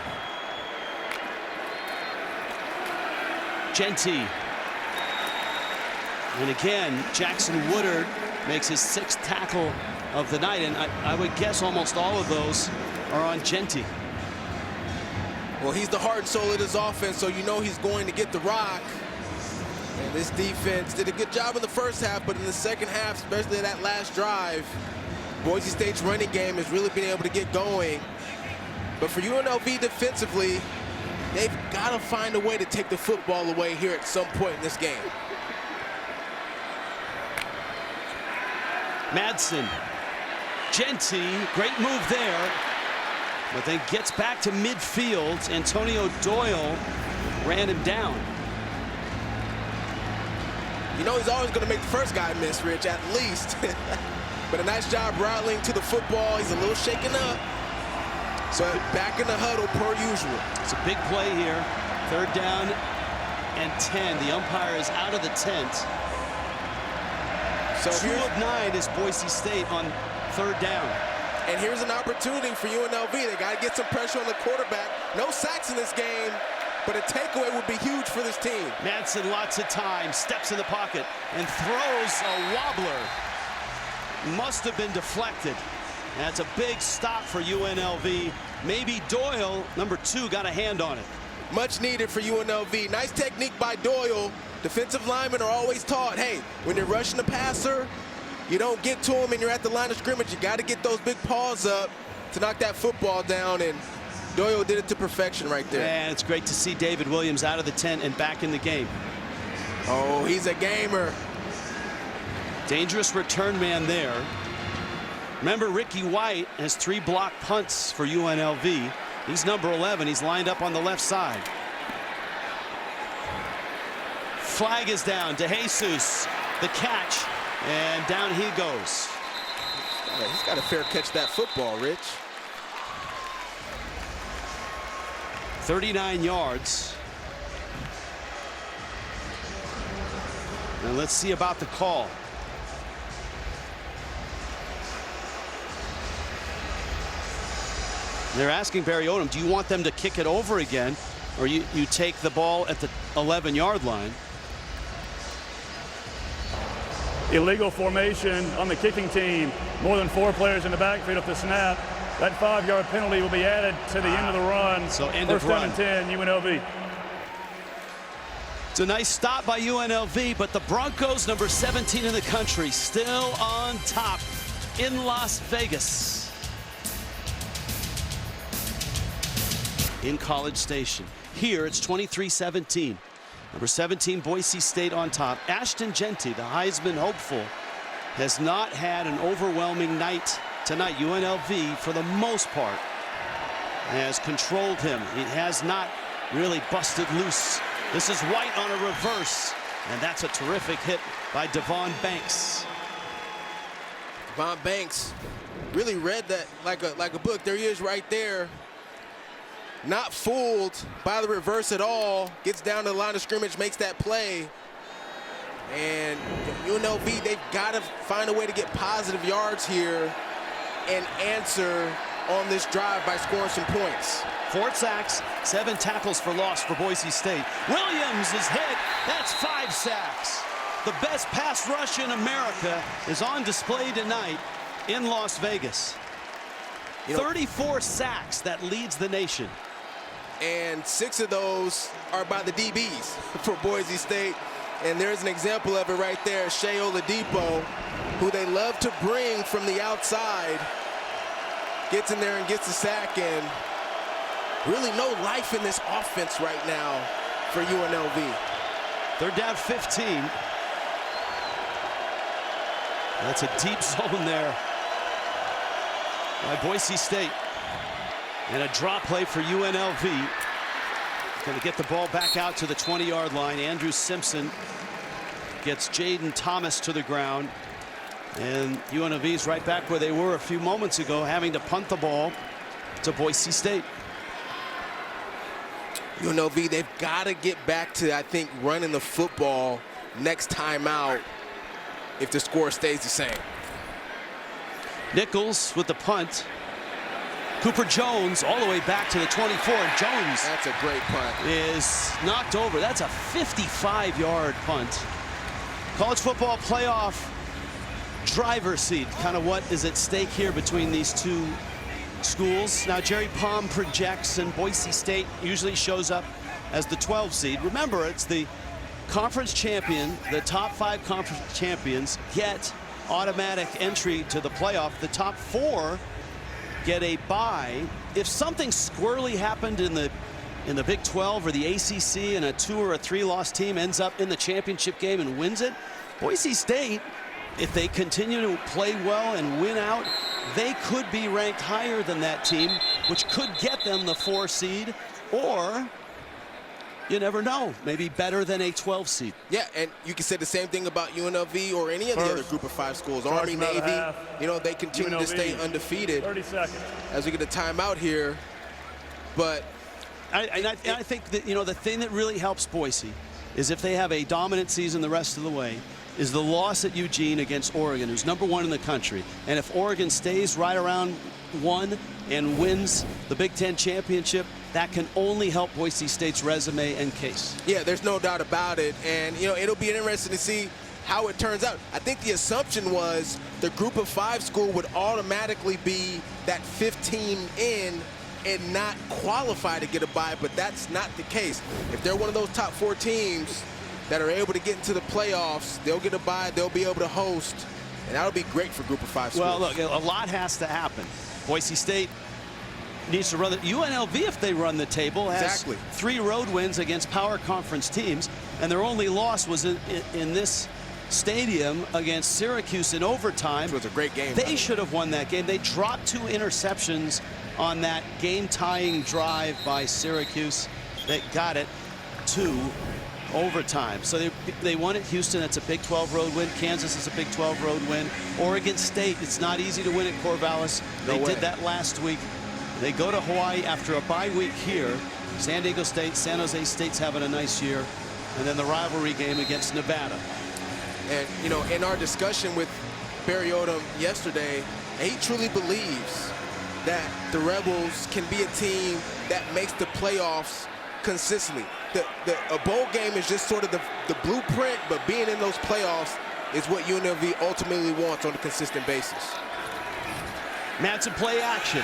JEANTY. And again, Jackson Woodard makes his 6th tackle of the night, and I would guess almost all of those are on JEANTY. Well, he's the heart and soul of this offense, so you know he's going to get the rock. And this defense did a good job in the first half, but in the second half, especially that last drive, Boise State's running game has really been able to get going. But for UNLV defensively, they've got to find a way to take the football away here at some point in this game. Madsen, JEANTY, great move there, but then gets back to midfield. Antonio Doyle ran him down. You know he's always going to make the first guy miss, Rich, at least. But a nice job rallying to the football. He's a little shaken up. So back in the huddle per usual. It's a big play here. 3rd down and 10. The umpire is out of the tent. So 2 of 9 is Boise State on 3rd down. And here's an opportunity for UNLV. They got to get some pressure on the quarterback. No sacks in this game, but a takeaway would be huge for this team. Madsen, lots of time, steps in the pocket and throws a wobbler. Must have been deflected. That's a big stop for UNLV. Maybe Doyle, number 2, got a hand on it. Much needed for UNLV. Nice technique by Doyle. Defensive linemen are always taught, hey, when you're rushing the passer, you don't get to him and you're at the line of scrimmage. You got to get those big paws up to knock that football down, and Doyle did it to perfection right there. And it's great to see David Williams out of the tent and back in the game. Oh, he's a gamer. Dangerous return man there. Remember, Ricky White has 3 block punts for UNLV. He's number 11. He's lined up on the left side. Flag is down. DeJesus, the catch, and down he goes. He's got a fair catch that football, Rich. 39 yards. And let's see about the call. They're asking Barry Odom, do you want them to kick it over again, or you take the ball at the 11-yard line? Illegal formation on the kicking team. More than 4 players in the backfield at the snap. That 5-yard penalty will be added to the end of the run. So end First of run. down and 10, UNLV. It's a nice stop by UNLV, but the Broncos, number 17 in the country, still on top in Las Vegas. In College Station. Here it's 23-17. Number 17 Boise State on top. Ashton Jeanty, the Heisman hopeful, has not had an overwhelming night tonight. UNLV, for the most part, has controlled him. He has not really busted loose. This is White on a reverse, and that's a terrific hit by Devon Banks. Devon Banks really read that like a book. There he is right there. Not fooled by the reverse at all. Gets down to the line of scrimmage, makes that play. And UNLV, they've got to find a way to get positive yards here and answer on this drive by scoring some points. 4 sacks, 7 tackles for loss for Boise State. Williams is hit. That's 5 sacks. The best pass rush in America is on display tonight in Las Vegas. 34 sacks, that leads the nation. And 6 of those are by the DBs for Boise State. And there's an example of it right there. Shea Oladipo, who they love to bring from the outside, gets in there and gets a sack. And really no life in this offense right now for UNLV. They're down 15. That's a deep zone there by Boise State. And a drop play for UNLV. Going to get the ball back out to the 20-yard line. Andrew Simpson gets Jaden Thomas to the ground. And UNLV's right back where they were a few moments ago, having to punt the ball to Boise State. UNLV, they've got to get back to, I think, running the football next time out if the score stays the same. Nichols with the punt. Cooper Jones all the way back to the 24. And Jones, that's a great punt, is knocked over. That's a 55-yard punt. College football playoff driver's seat. Kind of what is at stake here between these two schools. Now, Jerry Palm projects, and Boise State usually shows up as the 12 seed. Remember, it's the conference champion. The top 5 conference champions get automatic entry to the playoff. The top 4 get a bye. If something squirrely happened in the Big 12 or the ACC and a 2 or a 3 loss team ends up in the championship game and wins it, Boise State, if they continue to play well and win out, they could be ranked higher than that team, which could get them the 4 seed, or you never know, maybe better than a 12 seed. Yeah, and you can say the same thing about UNLV or any of the other group of 5 schools. Army, Navy, you know, they continue to stay undefeated. 30 seconds. As we get a timeout here, but I think that, you know, the thing that really helps Boise is if they have a dominant season the rest of the way, is the loss at Eugene against Oregon, who's #1 in the country. And if Oregon stays right around 1 and wins the Big Ten championship, that can only help Boise State's resume and case. Yeah, there's no doubt about it. And, you know, it'll be interesting to see how it turns out. I think the assumption was the group of 5 school would automatically be that 15 in and not qualify to get a bye, but that's not the case. If they're one of those top 4 teams that are able to get into the playoffs, they'll get a bye, they'll be able to host, and that'll be great for group of 5 schools. Well, look, a lot has to happen. Boise State needs to run the UNLV, if they run the table, has 3 road wins against power conference teams, and their only loss was in this stadium against Syracuse in overtime. It was a great game. They should have won that game. They dropped 2 interceptions on that game-tying drive by Syracuse that got it to overtime. So they won at Houston. That's a Big 12 road win. Kansas is a Big 12 road win. Oregon State, it's not easy to win at Corvallis. They did that last week. They go to Hawaii after a bye week here. San Diego State, San Jose State's having a nice year. And then the rivalry game against Nevada. And, you know, in our discussion with Barry Odom yesterday, he truly believes that the Rebels can be a team that makes the playoffs consistently. A bowl game is just sort of the blueprint, but being in those playoffs is what UNLV ultimately wants on a consistent basis. Madsen play action.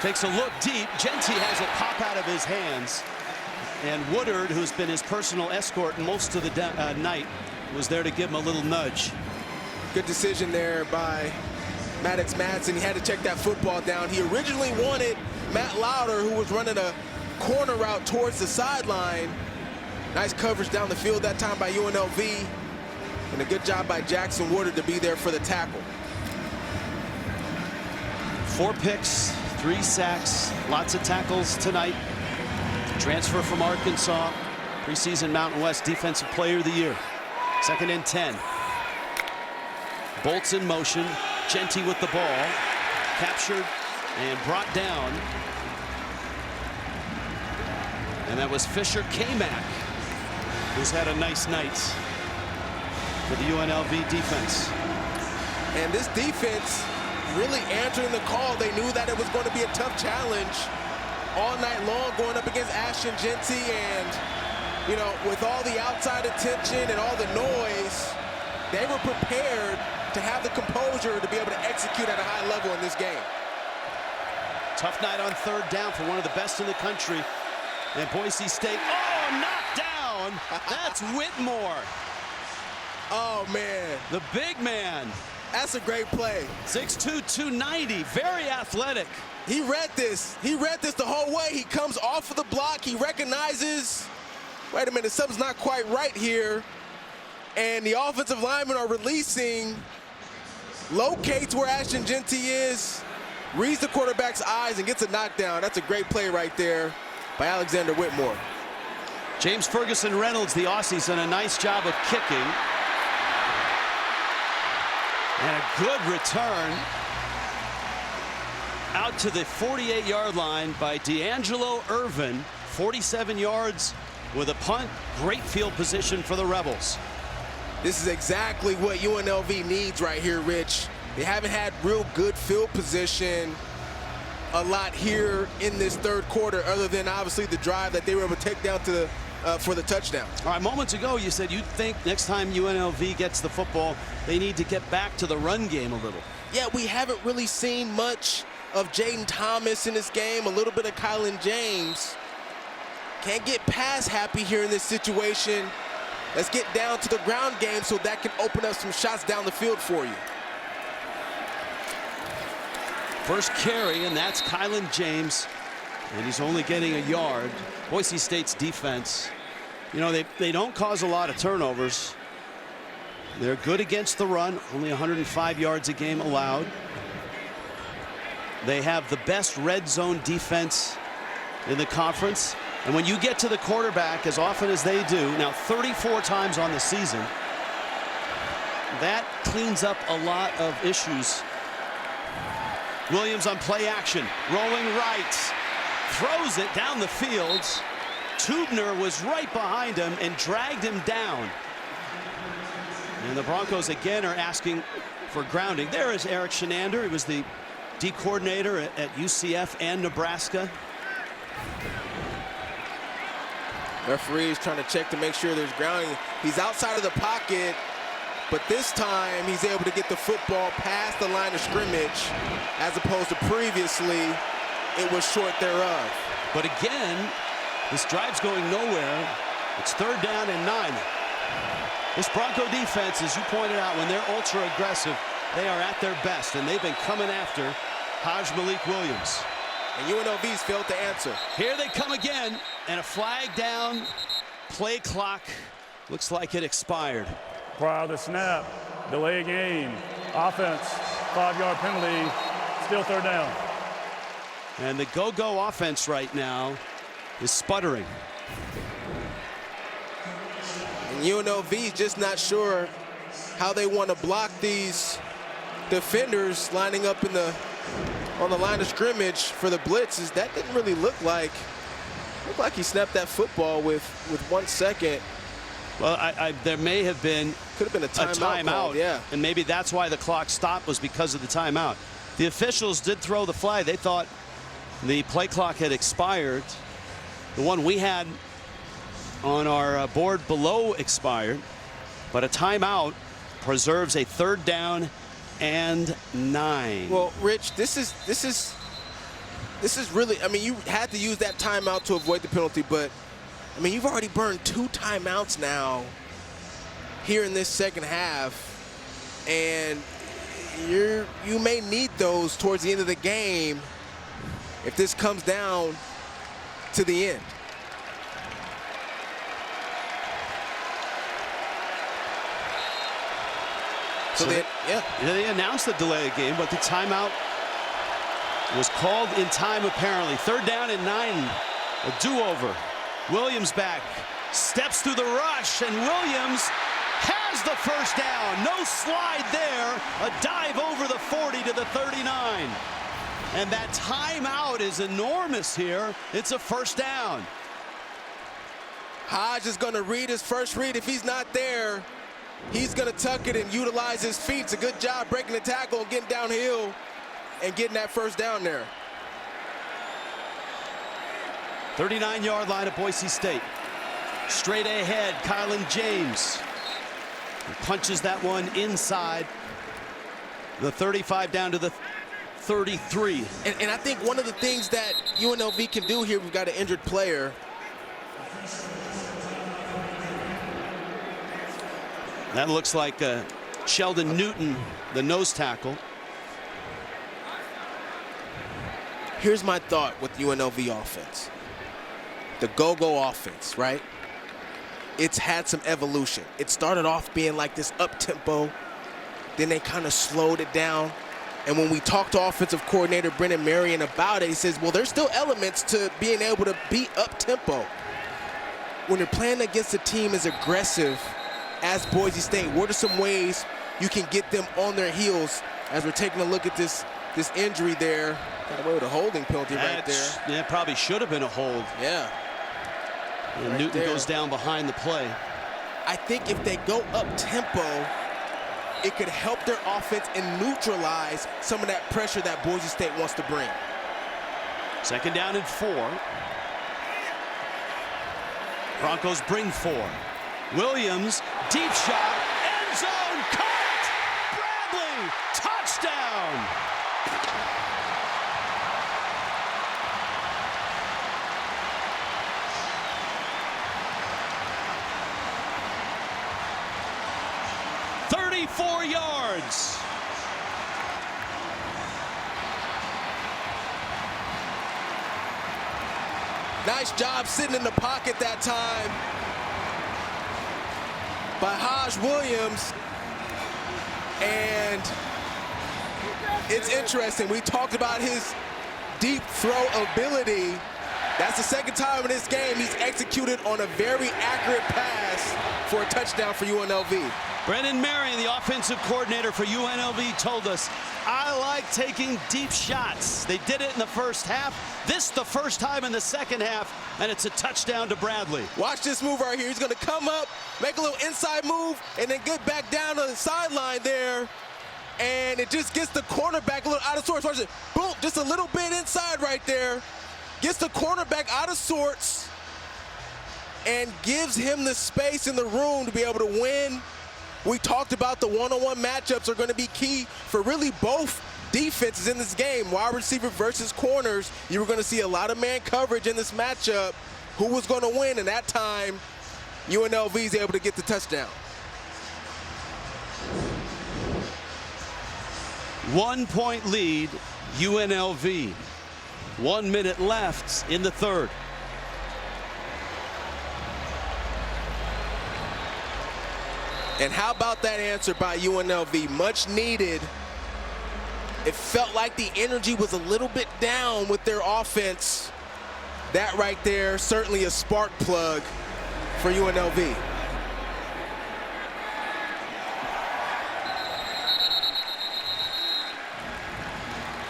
Takes a look deep. JEANTY has it pop out of his hands. And Woodard, who's been his personal escort most of the night, was there to give him a little nudge. Good decision there by Maddox Madsen. He had to check that football down. He originally wanted Matt Lauder, who was running a corner route towards the sideline. Nice coverage down the field that time by UNLV. And a good job by Jackson Woodard to be there for the tackle. 4 picks, 3 sacks, lots of tackles tonight. Transfer from Arkansas, preseason Mountain West Defensive Player of the Year. 2nd and 10. Bolts in motion. JEANTY with the ball. Captured and brought down. And that was Fisher K-Mac, who's had a nice night for the UNLV defense. And this defense really answering the call. They knew that it was going to be a tough challenge all night long going up against Ashton Jeanty, and, you know, with all the outside attention and all the noise, they were prepared to have the composure to be able to execute at a high level in this game. Tough night on 3rd down for one of the best in the country. And Boise State, knocked down. That's Whitmore. Oh, man. The big man. That's a great play. 6'2", 290, very athletic. He read this. He read this the whole way. He comes off of the block. He recognizes, wait a minute, something's not quite right here. And the offensive linemen are releasing, locates where Ashton Jeanty is, reads the quarterback's eyes, and gets a knockdown. That's a great play right there by Alexander Whitmore. James Ferguson Reynolds, the Aussie's done a nice job of kicking. And a good return out to the 48-yard line by D'Angelo Irvin. 47 yards with a punt. Great field position for the Rebels. This is exactly what UNLV needs right here, Rich. They haven't had real good field position a lot here in this 3rd quarter, other than obviously the drive that they were able to take down to for the touchdown. All right, moments ago you said you think next time UNLV gets the football, they need to get back to the run game a little. Yeah, we haven't really seen much of Jaden Thomas in this game, a little bit of Kylan James. Can't get pass happy here in this situation. Let's get down to the ground game so that can open up some shots down the field for you. First carry, and that's Kylan James, and he's only getting a yard. Boise State's defense, you know, they don't cause a lot of turnovers. They're good against the run, only 105 yards a game allowed. They have the best red zone defense in the conference. And when you get to the quarterback as often as they do, now 34 times on the season, that cleans up a lot of issues. Williams on play action, rolling right, throws it down the field. Tubner was right behind him and dragged him down. And the Broncos again are asking for grounding. There is Eric Shenander. He was the D coordinator at UCF and Nebraska. Referee's trying to check to make sure there's grounding. He's outside of the pocket, but this time he's able to get the football past the line of scrimmage, as opposed to previously it was short thereof. But again, this drive's going nowhere. It's 3rd down and 9. This Bronco defense, as you pointed out, when they're ultra aggressive, they are at their best, and they've been coming after Hajj-Malik Williams. And UNLV's failed to answer. Here they come again, and a flag down. Play clock looks like it expired. Prior to the snap, delay game, offense, 5-yard penalty, still 3rd down. And the go-go offense right now is sputtering. And UNLV just not sure how they want to block these defenders lining up on the line of scrimmage for the blitzes. That didn't really look like he snapped that football with 1 second. Well, there may have been a timeout, yeah. And maybe that's why the clock stopped, was because of the timeout. The officials did throw the flag. They thought the play clock had expired. The one we had on our board below expired, but a timeout preserves a 3rd down and 9. Well, Rich, this is really, I mean, you had to use that timeout to avoid the penalty, but I mean, you've already burned 2 timeouts now here in this second half, and you may need those towards the end of the game if this comes down to the end. So they announced the delay of game, but the timeout was called in time apparently. 3rd down and 9, a do-over. Williams back, steps through the rush, and Williams has the 1st down. No slide there, a dive over the 40 to the 39. And that timeout is enormous here. It's a 1st down. Hodge is going to read his first read. If he's not there, he's going to tuck it and utilize his feet. It's a good job breaking the tackle and getting downhill and getting that 1st down there. 39-yard line of Boise State. Straight ahead, Kylan James. He punches that one inside the 35 down to the 33. And I think one of the things that UNLV can do here, we've got an injured player. That looks like Sheldon Newton, the nose tackle. Here's my thought with UNLV offense. The go-go offense, right? It's had some evolution. It started off being like this up-tempo. Then they kind of slowed it down. And when we talked to offensive coordinator Brennan Marion about it, he says, well, there's still elements to being able to be up-tempo. When you're playing against a team as aggressive as Boise State, what are some ways you can get them on their heels? As we're taking a look at this injury there, got away with a holding penalty right there. Yeah, probably should have been a hold. Yeah. And right Newton goes down behind the play. I think if they go up-tempo, it could help their offense and neutralize some of that pressure that Boise State wants to bring. 2nd down and 4. Broncos bring 4. Williams, deep shot, end zone, caught! Bradley, touchdown! 34 yards. Nice job sitting in the pocket that time by Haj Williams. And it's interesting. We talked about his deep throw ability. That's the second time in this game he's executed on a very accurate pass for a touchdown for UNLV. Brennan Marion, the offensive coordinator for UNLV, told us, I like taking deep shots. They did it in the first half. This the first time in the second half, and it's a touchdown to Bradley. Watch this move right here. He's going to come up, make a little inside move, and then get back down on the sideline there. And it just gets the cornerback a little out of sorts. Watch it. Boom, just a little bit inside right there. Gets the cornerback out of sorts and gives him the space in the room to be able to win. We talked about the one-on-one matchups are going to be key for really both defenses in this game. Wide receiver versus corners. You were going to see a lot of man coverage in this matchup. Who was going to win? And that time, UNLV is able to get the touchdown. 1 point lead, UNLV. 1 minute left in the third. And how about that answer by UNLV? Much needed. It felt like the energy was a little bit down with their offense. That right there, certainly a spark plug for UNLV.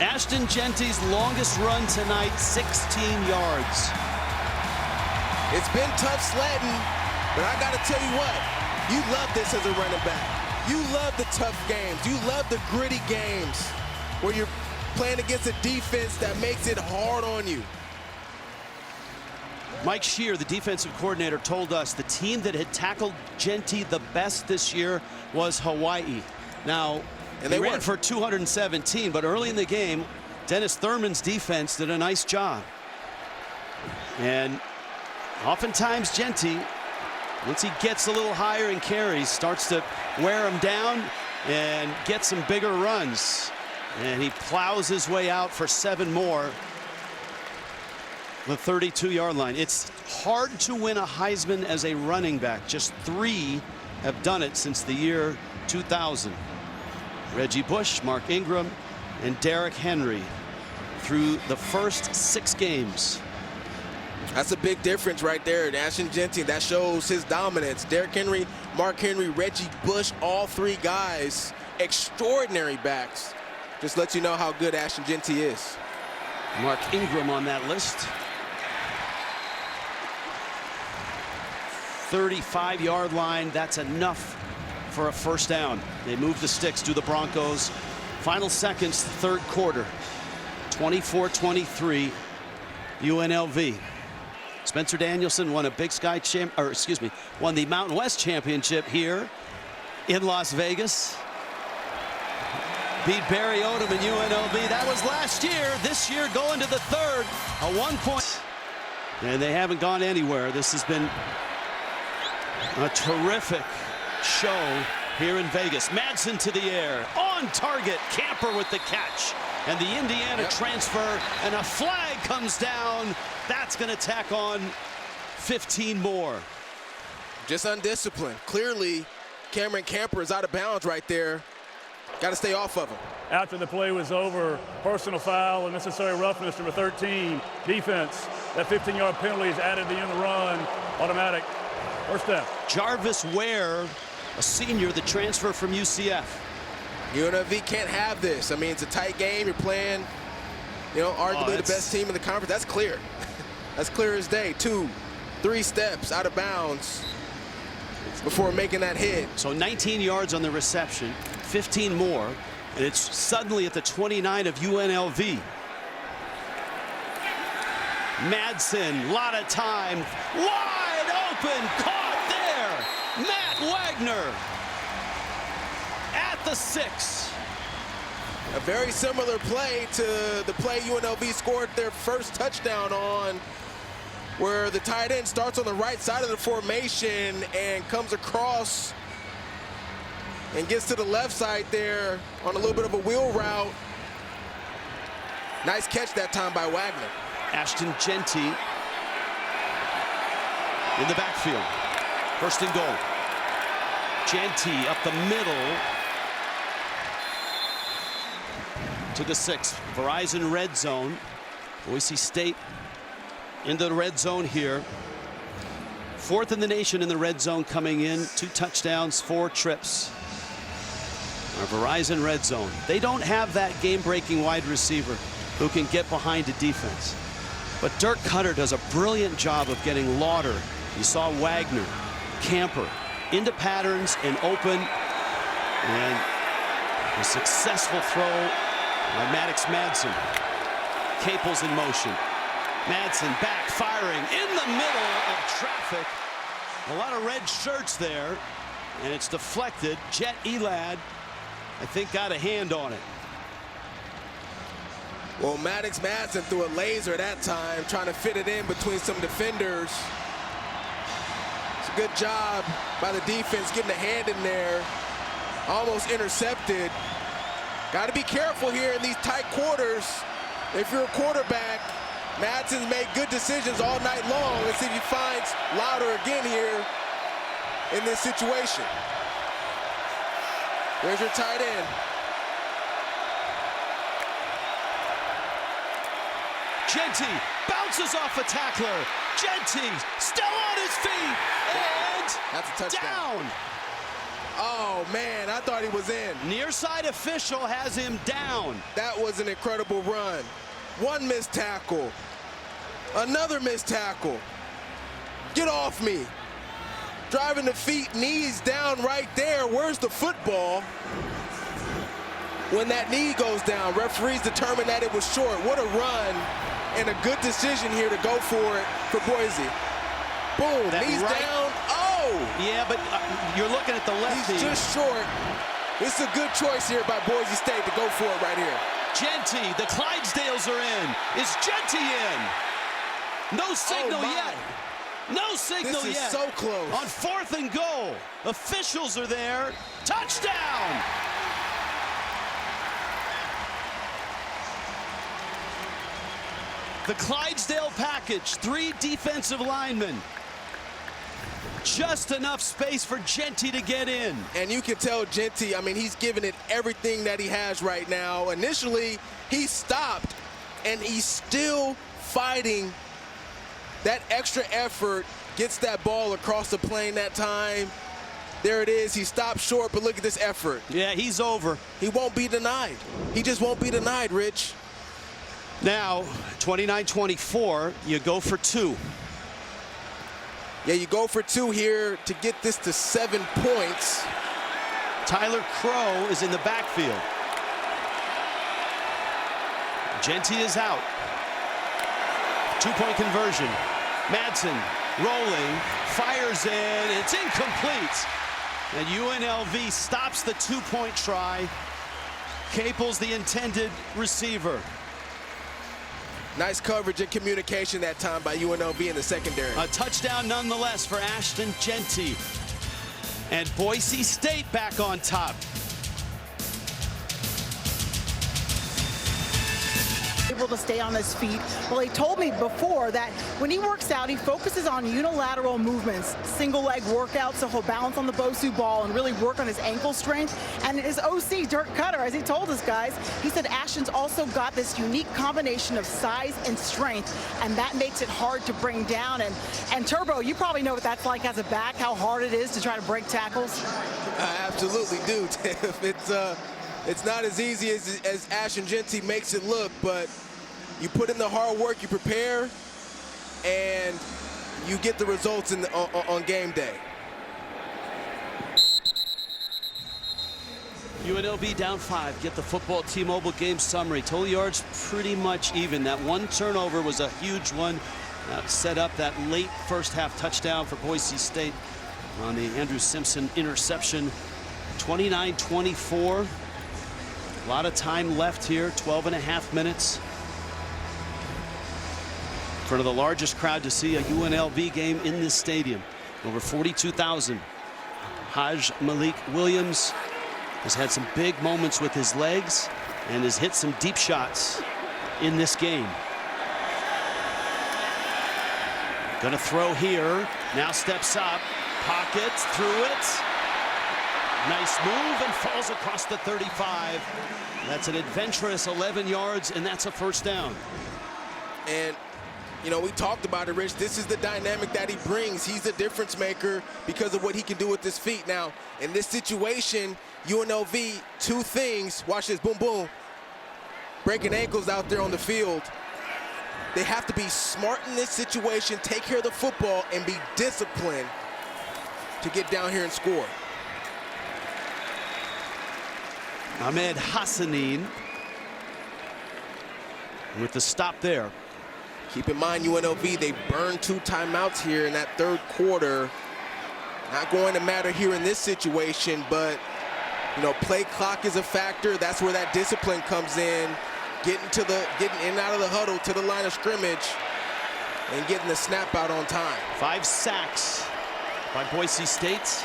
Ashton Jeanty's longest run tonight, 16 yards. It's been tough sledding, but I got to tell you what, you love this as a running back. You love the tough games. You love the gritty games where you're playing against a defense that makes it hard on you. Mike Shear, the defensive coordinator, told us the team that had tackled Jeanty the best this year was Hawaii. Now, they ran for 217, but early in the game, Dennis Thurman's defense did a nice job. And oftentimes Jeanty, once he gets a little higher in carries, starts to wear him down and get some bigger runs. And he plows his way out for 7 more. The 32-yard line. It's hard to win a Heisman as a running back. Just 3 have done it since the year 2000. Reggie Bush, Mark Ingram, and Derrick Henry through the first 6 games. That's a big difference right there. Ashton Jeanty, that shows his dominance. Derrick Henry, Mark Henry, Reggie Bush, all 3 guys, extraordinary backs. Just lets you know how good Ashton Jeanty is. Mark Ingram on that list. 35-yard line, that's enough for a first down. They move the sticks to the Broncos. Final seconds, third quarter. 24-23, UNLV. Spencer Danielson won a Big Sky won the Mountain West Championship here in Las Vegas. Beat Barry Odom and UNLV. That was last year. This year going to the third. A 1 point. And they haven't gone anywhere. This has been a terrific show here in Vegas. Madsen to the air. On target. Camper with the catch. And the Indiana transfer. And a flag comes down. That's going to tack on 15 more. Just undisciplined. Clearly, Cameron Camper is out of bounds right there. Got to stay off of him. After the play was over, personal foul and necessary roughness, number 13, defense. That 15-yard penalty is added to the end of the run. Automatic. First down. Jarvis Ware, a senior, the transfer from UCF. UNLV can't have this. I mean, it's a tight game. You're playing, arguably the best team in the conference. That's clear. That's clear as day. 2, 3 steps out of bounds before making that hit. So 19 yards on the reception, 15 more, and it's suddenly at the 29 of UNLV. Madsen, lot of time, wide open, caught there. Matt Wagner at the 6. A very similar play to the play UNLV scored their first touchdown on, where the tight end starts on the right side of the formation and comes across and gets to the left side there on a little bit of a wheel route. Nice catch that time by Wagner. Ashton JEANTY in the backfield. First and goal. JEANTY up the middle to the 6. Verizon red zone. Boise State into the red zone here. 4th in the nation in the red zone coming in. 2 touchdowns, 4 trips. Our Verizon red zone. They don't have that game-breaking wide receiver who can get behind a defense. But Dirk Cutter does a brilliant job of getting Lauder. You saw Wagner, Camper, into patterns and open. And a successful throw by Maddox Madsen. Capel's in motion. Madsen back, firing in the middle of traffic. A lot of red shirts there. And it's deflected. Jet Elad, I think, got a hand on it. Well, Maddox Madsen threw a laser that time, trying to fit it in between some defenders. It's a good job by the defense getting a hand in there. Almost intercepted. Got to be careful here in these tight quarters. If you're a quarterback, Madsen's made good decisions all night long. Let's see if he finds Lauder again here in this situation. There's your tight end. JEANTY bounces off a tackler. JEANTY still on his feet, and that's a touchdown. Down. Oh, man, I thought he was in. Near side official has him down. That was an incredible run. One missed tackle. Another missed tackle. Get off me. Driving the feet, knees down right there. Where's the football? When that knee goes down, referees determined that it was short. What a run, and a good decision here to go for it for Boise. Boom, that knees down. Oh! Yeah, but you're looking at the left knee. He's just short. This is a good choice here by Boise State to go for it right here. JEANTY, the Clydesdales are in. Is JEANTY in? No signal yet. No signal yet. This is so close. On 4th and goal. Officials are there. Touchdown! The Clydesdale package, 3 defensive linemen. Just enough space for JEANTY to get in. And you can tell JEANTY, I mean, he's giving it everything that he has right now. Initially, he stopped, and he's still fighting. That extra effort gets that ball across the plane that time. There it is. He stopped short, but look at this effort. Yeah, he's over. He won't be denied. He just won't be denied, Rich. Now, 29-24, you go for 2. Yeah, you go for 2 here to get this to 7 points. Tyler Crow is in the backfield. JEANTY is out. 2-point conversion. Madsen rolling, fires in, it's incomplete. And UNLV stops the 2-point try. Capel's the intended receiver. Nice coverage and communication that time by UNLV in the secondary. A touchdown nonetheless for Ashton JEANTY. And Boise State back on top. Able to stay on his feet. Well, he told me before that when he works out, he focuses on unilateral movements, single leg workouts, so he'll balance on the Bosu ball and really work on his ankle strength. And his OC, Dirk Cutter, as he told us guys, he said Ashton's also got this unique combination of size and strength, and that makes it hard to bring down. And Turbo, you probably know what that's like as a back, how hard it is to try to break tackles. I absolutely do, Tiff. It's not as easy as Ashton JEANTY makes it look, but you put in the hard work, you prepare, and you get the results on game day. UNLV down 5. Get the football T-Mobile game summary. Total yards pretty much even. That one turnover was a huge one. Set up that late first half touchdown for Boise State on the Andrew Simpson interception. 29-24. A lot of time left here, 12.5 minutes. In front of the largest crowd to see a UNLV game in this stadium. Over 42,000. Haj Malik Williams has had some big moments with his legs and has hit some deep shots in this game. Gonna throw here. Now steps up. Pockets through it. Nice move and falls across the 35. That's an adventurous 11 yards, and that's a first down. And, you know, we talked about it, Rich. This is the dynamic that he brings. He's the difference maker because of what he can do with his feet. Now, in this situation, UNLV, two things. Watch this, boom, boom. Breaking ankles out there on the field. They have to be smart in this situation, take care of the football, and be disciplined to get down here and score. Ahmed Hassanin with the stop there. Keep in mind, UNLV, they burned 2 timeouts here in that third quarter. Not going to matter here in this situation, but, you know, play clock is a factor. That's where that discipline comes in. Getting in and out of the huddle to the line of scrimmage and getting the snap out on time. 5 sacks by Boise State.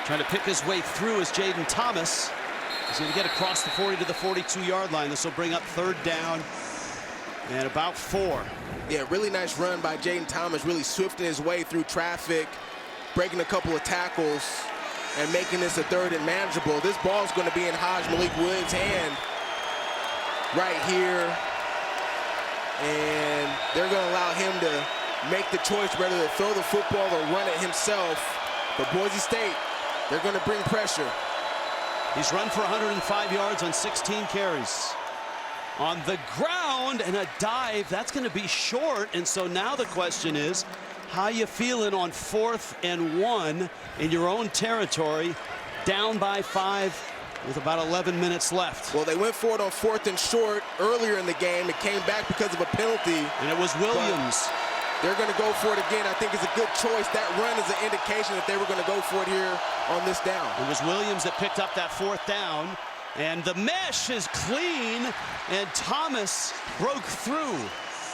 Trying to pick his way through is Jaden Thomas. He's going to get across the 40 to the 42-yard line. This will bring up 3rd down and about 4. Yeah, really nice run by Jaden Thomas, really swifting his way through traffic, breaking a couple of tackles, and making this a 3rd and manageable. This ball's going to be in Malik Williams' hand right here, and they're going to allow him to make the choice whether to throw the football or run it himself. But Boise State, they're going to bring pressure. He's run for 105 yards on 16 carries. On the ground and a dive, that's going to be short. And so now the question is, how you feeling on 4th and 1 in your own territory, down by 5 with about 11 minutes left? Well, they went for it on 4th and short earlier in the game. It came back because of a penalty. And it was Williams. They're going to go for it again. I think it's a good choice. That run is an indication that they were going to go for it here on this down. It was Williams that picked up that 4th down. And the mesh is clean, and Thomas broke through.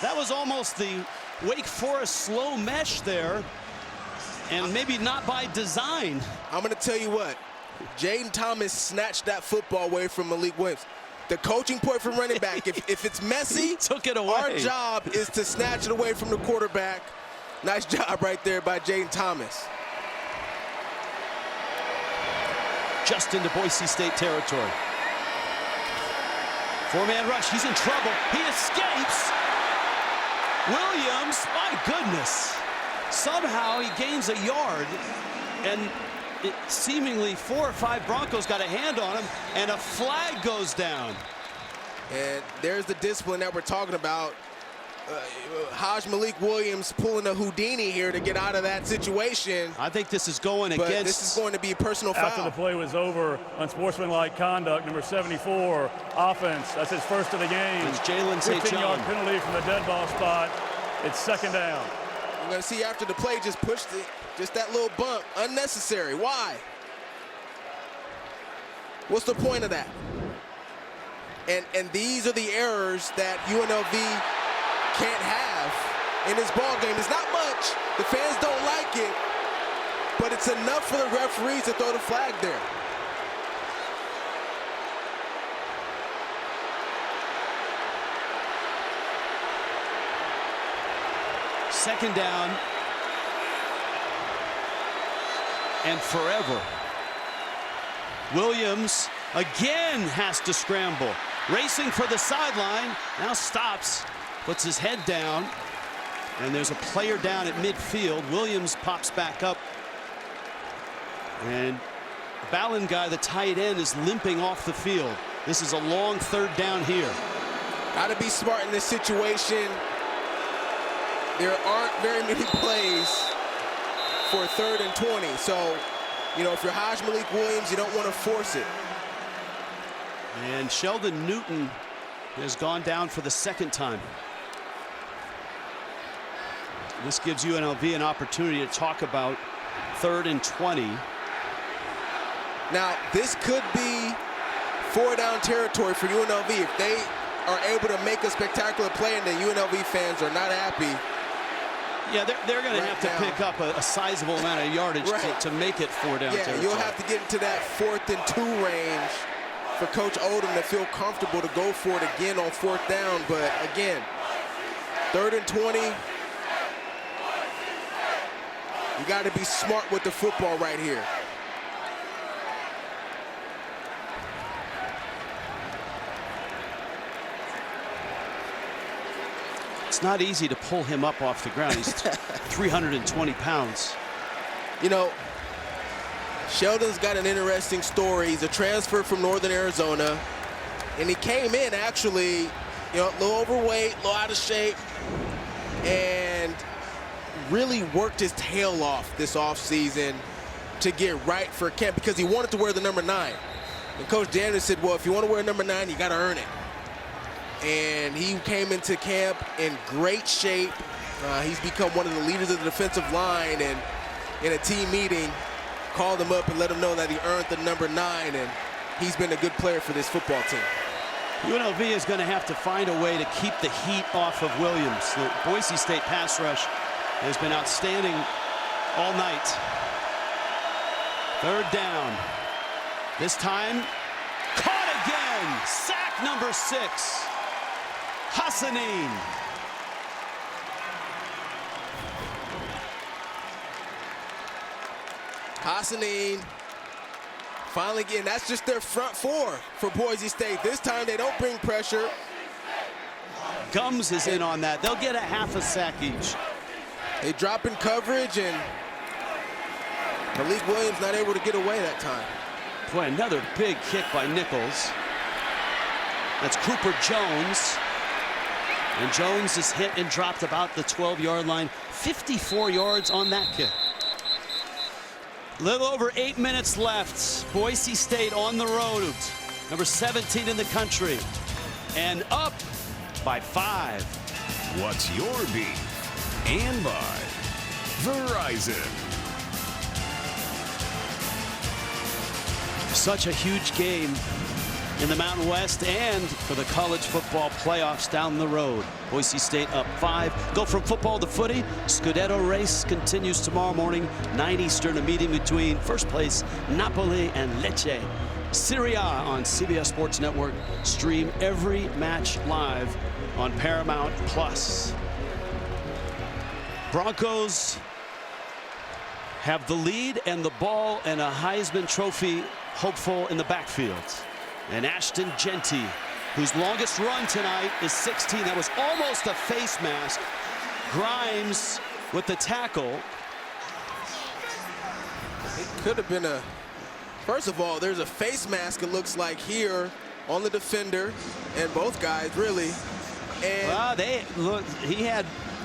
That was almost the Wake Forest slow mesh there, and maybe not by design. I'm going to tell you what. Jaden Thomas snatched that football away from Malik Williams. The coaching point from running back, if it's messy, took it away. Our job is to snatch it away from the quarterback. Nice job right there by Jaden Thomas. Just into Boise State territory. 4-man rush, he's in trouble. He escapes. Williams, my goodness. Somehow he gains a yard, and seemingly 4 or 5 Broncos got a hand on him, and a flag goes down. And there's the discipline that we're talking about. Malik Williams pulling a Houdini here to get out of that situation. I think this is going but against. This is going to be a personal foul. After the play was over, unsportsmanlike conduct, number 74, offense. That's his first of the game. It's Jalen St. John. 15-yard penalty from the dead ball spot. It's 2nd down. You're going to see after the play just pushed it, just that little bump, unnecessary. Why? What's the point of that? And these are the errors that UNLV can't have in this ball game. It's not much. The fans don't like it, but it's enough for the referees to throw the flag there. Second down and forever. Williams again has to scramble. Racing for the sideline, now stops, puts his head down, and there's a player down at midfield. Williams pops back up, and Ballen-Guy, the tight end, is limping off the field. This is a long 3rd down here. Got to be smart in this situation. There aren't very many plays for 3rd and 20. So, you know, if you're Malik Williams, you don't want to force it. And Sheldon Newton has gone down for the 2nd time. This gives UNLV an opportunity to talk about 3rd and 20. Now, this could be 4-down territory for UNLV. If they are able to make a spectacular play and the UNLV fans are not happy, Yeah, they're going to have to pick up a sizable amount of yardage to make it 4 down. Yeah, you'll have to get into that 4th and 2 range for Coach Odom to feel comfortable to go for it again on 4th down. But again, 3rd and 20. You got to be smart with the football right here. It's not easy to pull him up off the ground. He's 320 pounds. You know, Sheldon's got an interesting story. He's a transfer from Northern Arizona, and he came in actually, you know, a little overweight, a little out of shape, and really worked his tail off this offseason to get right for camp because he wanted to wear the number 9. And Coach Daniels said, well, if you want to wear number 9, you got to earn it. And he came into camp in great shape. He's become one of the leaders of the defensive line, and in a team meeting, called him up and let him know that he earned the number 9, and he's been a good player for this football team. UNLV is going to have to find a way to keep the heat off of Williams. The Boise State pass rush has been outstanding all night. 3rd down. This time, caught again. Sack number 6. Hassanin. Hassanin finally getting, that's just their front 4 for Boise State. This time they don't bring pressure. Gums is in on that. They'll get a half a sack each. They drop in coverage, and Malik Williams not able to get away that time. Boy, another big kick by Nichols. That's Cooper Jones. And Jones is hit and dropped about the 12-yard line. 54 yards on that kick. A little over 8 minutes left. Boise State on the road. Number 17 in the country. And up by 5. What's your beef? And by Verizon. Such a huge game in the Mountain West and for the college football playoffs down the road. Boise State up 5. Go from football to footy. Scudetto race continues tomorrow morning, 9 Eastern, a meeting between first place Napoli and Lecce. Serie A on CBS Sports Network. Stream every match live on Paramount Plus. Broncos have the lead and the ball and a Heisman Trophy hopeful in the backfield. And Ashton Jeanty, whose longest run tonight is 16. That was almost a face mask. Grimes with the tackle. It could have been a, first of all, there's a face mask, it looks like, here on the defender, and both guys really. And well,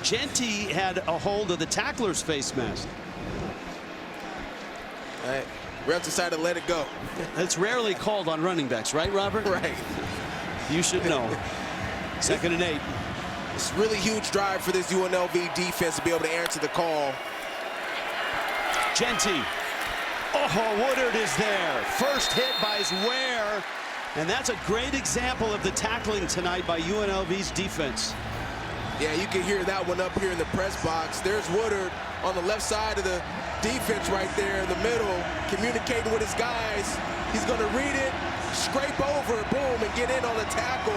Jeanty had a hold of the tackler's face mask. Right. Refs decided to let it go. That's rarely called on running backs, right, Robert? Right. You should know. 2nd and 8. It's a really huge drive for this UNLV defense to be able to answer the call. Jeanty. Oh, Woodard is there. First hit by Ware. And that's a great example of the tackling tonight by UNLV's defense. Yeah, you can hear that one up here in the press box. There's Woodard on the left side of the defense right there in the middle, communicating with his guys. He's going to read it, scrape over, boom, and get in on the tackle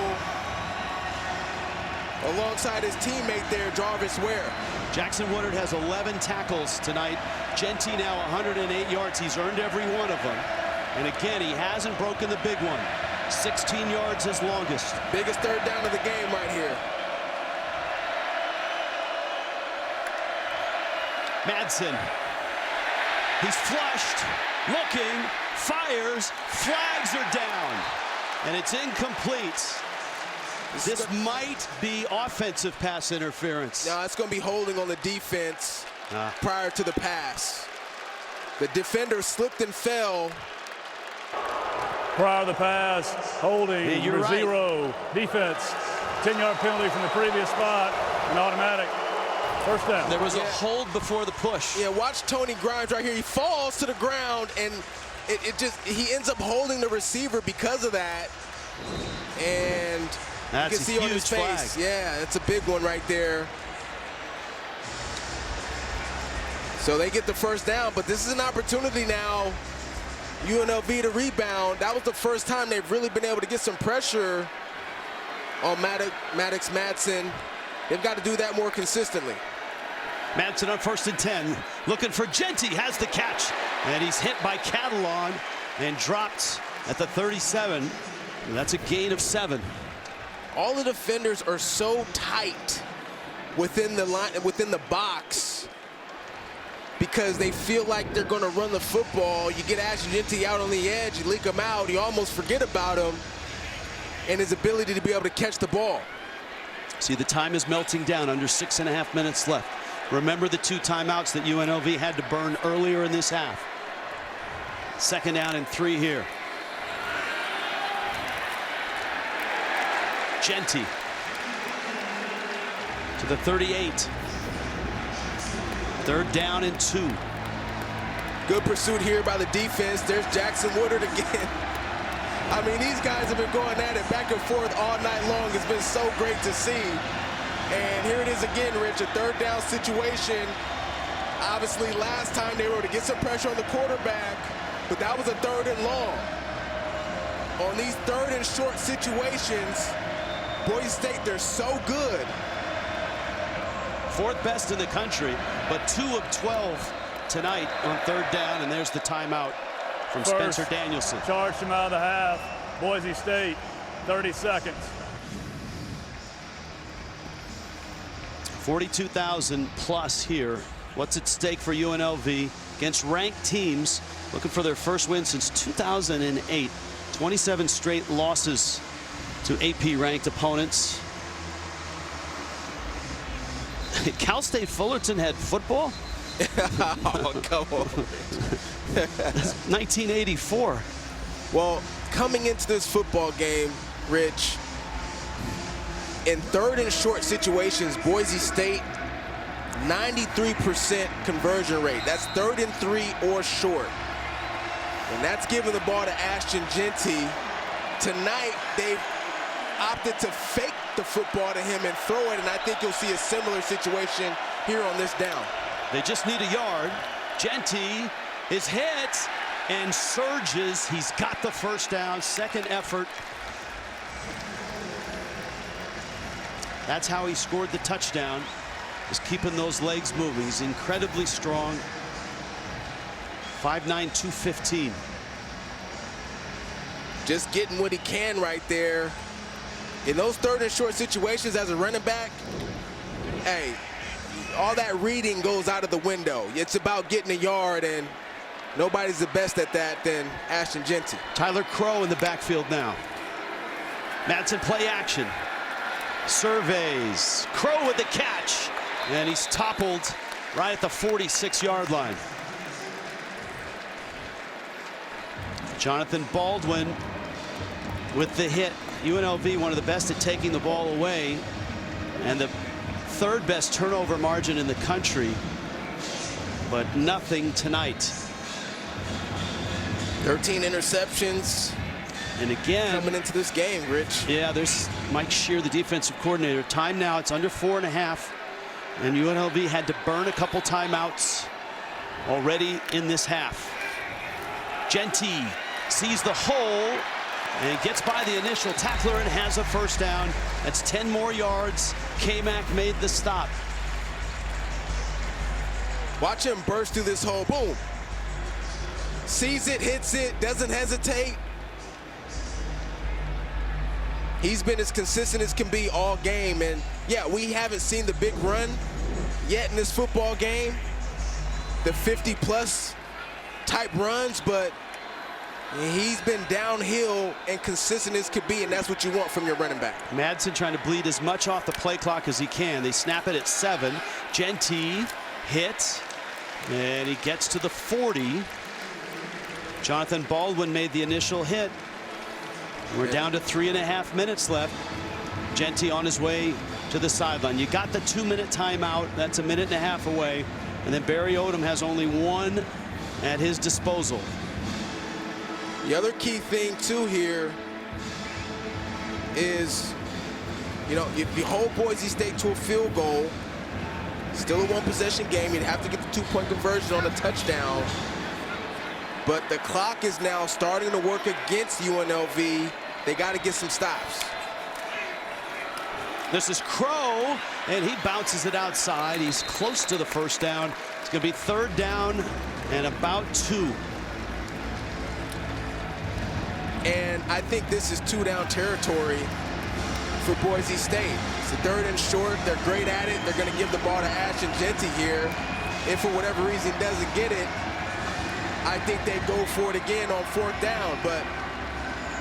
alongside his teammate there, Jarvis Ware. Jackson Woodard has 11 tackles tonight. Jeanty now 108 yards. He's earned every one of them. And again, he hasn't broken the big one. 16 yards his longest. Biggest 3rd down of the game right here. Madsen. He's flushed, looking, fires, flags are down, and it's incomplete. This might be offensive pass interference. No, it's going to be holding on the defense prior to the pass. The defender slipped and fell. Prior to the pass, holding, yeah, number right. 0, defense, 10-yard penalty from the previous spot, an automatic. First down. There was a hold before the push. Yeah, watch Tony Grimes right here. He falls to the ground, and he ends up holding the receiver because of that. And that's you can see on his face. flag. Yeah, it's a big one right there. So they get the first down, but this is an opportunity now, UNLV to rebound. That was the first time they've really been able to get some pressure on Maddox Madsen. They've got to do that more consistently. Madsen on 1st and 10, looking for JEANTY, has the catch, and he's hit by Catalon and dropped at the 37. That's a gain of 7. All the defenders are so tight within the line, within the box, because they feel like they're going to run the football. You get Ashton Jeanty out on the edge, you leak him out, you almost forget about him and his ability to be able to catch the ball. See, the time is melting down, under 6.5 minutes left. Remember the 2 timeouts that UNLV had to burn earlier in this half. 2nd down and 3 here. JEANTY to the 38. 3rd down and 2. Good pursuit here by the defense. There's Jackson Woodard again. I mean, these guys have been going at it back and forth all night long. It's been so great to see. And here it is again, Rich, a 3rd down situation. Obviously, last time they were able to get some pressure on the quarterback, but that was a 3rd and long. On these 3rd and short situations, Boise State, they're so good. 4th best in the country, but 2 of 12 tonight on 3rd down, and there's the timeout from Spencer Danielson. Charged him out of the half. Boise State, 30 seconds. 42,000 plus here. What's at stake for UNLV against ranked teams looking for their first win since 2008. 27 straight losses to AP ranked opponents. Cal State Fullerton had football? Oh, come on. 1984. Well, coming into this football game, Rich, in 3rd and short situations, Boise State, 93% conversion rate. That's 3rd and 3 or short. And that's giving the ball to Ashton Jeanty. Tonight, they've opted to fake the football to him and throw it, and I think you'll see a similar situation here on this down. They just need a yard. JEANTY is hit and surges. He's got the first down, 2nd effort. That's how he scored the touchdown, is keeping those legs moving. He's incredibly strong. 5'9", 215. Just getting what he can right there. In those 3rd and short situations as a running back, hey, all that reading goes out of the window. It's about getting a yard, and nobody's the best at that than Ashton Jeanty. Tyler Crow in the backfield now. Madsen play action. Surveys. Crow with the catch. And he's toppled right at the 46-yard line. Jonathan Baldwin with the hit. UNLV, one of the best at taking the ball away, and the 3rd best turnover margin in the country, but nothing tonight. 13 interceptions. And again, coming into this game, Rich. Yeah, there's Mike Shear, the defensive coordinator. Time now, it's under 4.5, and UNLV had to burn a couple timeouts already in this half. JEANTY sees the hole and gets by the initial tackler and has a first down. That's 10 more yards. K-Mac made the stop. Watch him burst through this hole. Boom. Sees it, hits it, doesn't hesitate. He's been as consistent as can be all game. And yeah, we haven't seen the big run yet in this football game, the 50-plus type runs, but he's been downhill and consistent as could be, and that's what you want from your running back. Madsen trying to bleed as much off the play clock as he can. They snap it at 7. JEANTY hit, and he gets to the 40. Jonathan Baldwin made the initial hit. We're down to 3.5 minutes left. JEANTY on his way to the sideline. You got the 2-minute timeout. That's a 1.5 minutes away. And then Barry Odom has only 1 at his disposal. The other key thing, too, here is, you know, if you hold Boise State to a field goal, Still a one-possession game. You'd have to get the two-point conversion on a touchdown. But the clock is now starting to work against UNLV. They got to get some stops. This is Crow, and he bounces it outside. He's close to the first down. It's going to be 3rd down and about 2. And I think this is 2-down territory for Boise State. It's a 3rd and short. They're great at it. They're going to give the ball to Ashton Jeanty here. If for whatever reason he doesn't get it, I think they go for it again on 4th down. But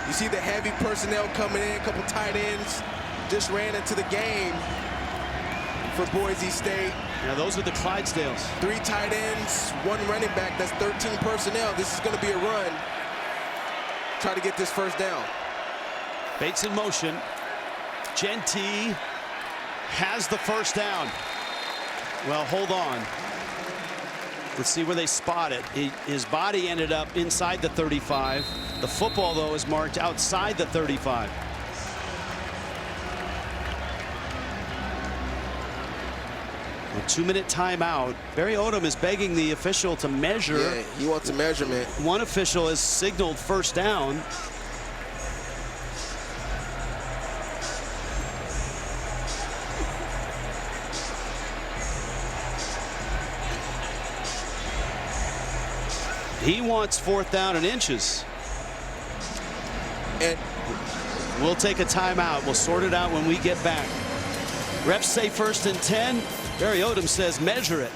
you see the heavy personnel coming in, a couple tight ends just ran into the game for Boise State. Yeah, those are the Clydesdales. 3 tight ends, 1 running back. That's 13 personnel. This is going to be a run. Try to get this 1st down. Bates in motion. Jeanty has the 1st down. Well, hold on. Let's see where they spot it. His body ended up inside the 35. The football, though, is marked outside the 35. A 2-minute timeout. Barry Odom is begging the official to measure. Yeah, he wants a measurement. One official has signaled 1st down. He wants 4th down and inches. And we'll take a timeout. We'll sort it out when we get back. Refs say 1st and 10. Barry Odom says measure it.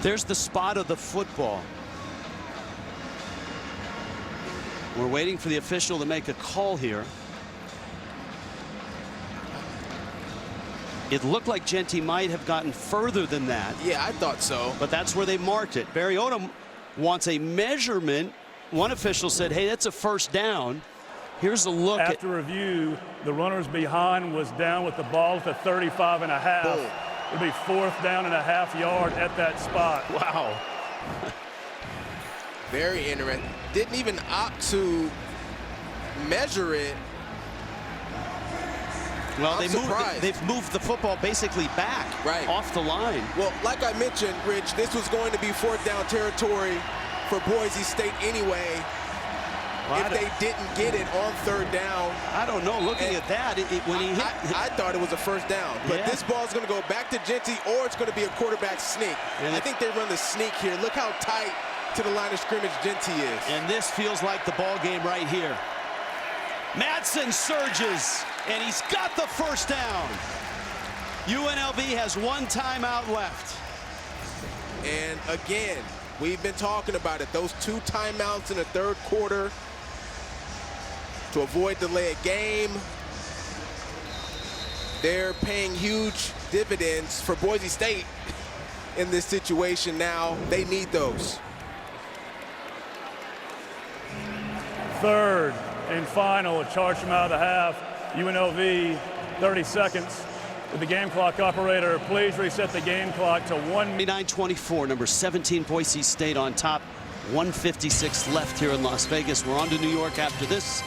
There's the spot of the football. We're waiting for the official to make a call here. It looked like Jeanty might have gotten further than that. Yeah, I thought so. But that's where they marked it. Barry Odom wants a measurement. One official said, hey, that's a 1st down. Here's a look. After review, the runner's behind was down with the ball at the 35 and a half. Boom. It'll be 4th down and a half yard at that spot. Wow. Very interesting. Didn't even opt to measure it. Well, they've moved the football basically back off the line. Well, like I mentioned, Rich, this was going to be 4th down territory for Boise State anyway. Well, if they didn't get it on 3rd down. I don't know. Looking at that, when he hit, I thought it was a 1st down. But this ball is going to go back to Jeanty, or it's going to be a quarterback sneak. And I think they run the sneak here. Look how tight to the line of scrimmage Jeanty is. And this feels like the ball game right here. Madsen surges, and he's got the 1st down. UNLV has 1 timeout left. And again, we've been talking about it. Those 2 timeouts in the 3rd quarter to avoid delay of game. They're paying huge dividends for Boise State in this situation now. They need those. 3rd and final, a charge from out of the half. UNLV, 30 seconds. With the game clock operator, please reset the game clock to 1:29:24. Number 17, Boise State on top. 1:56 left here in Las Vegas. We're on to New York after this.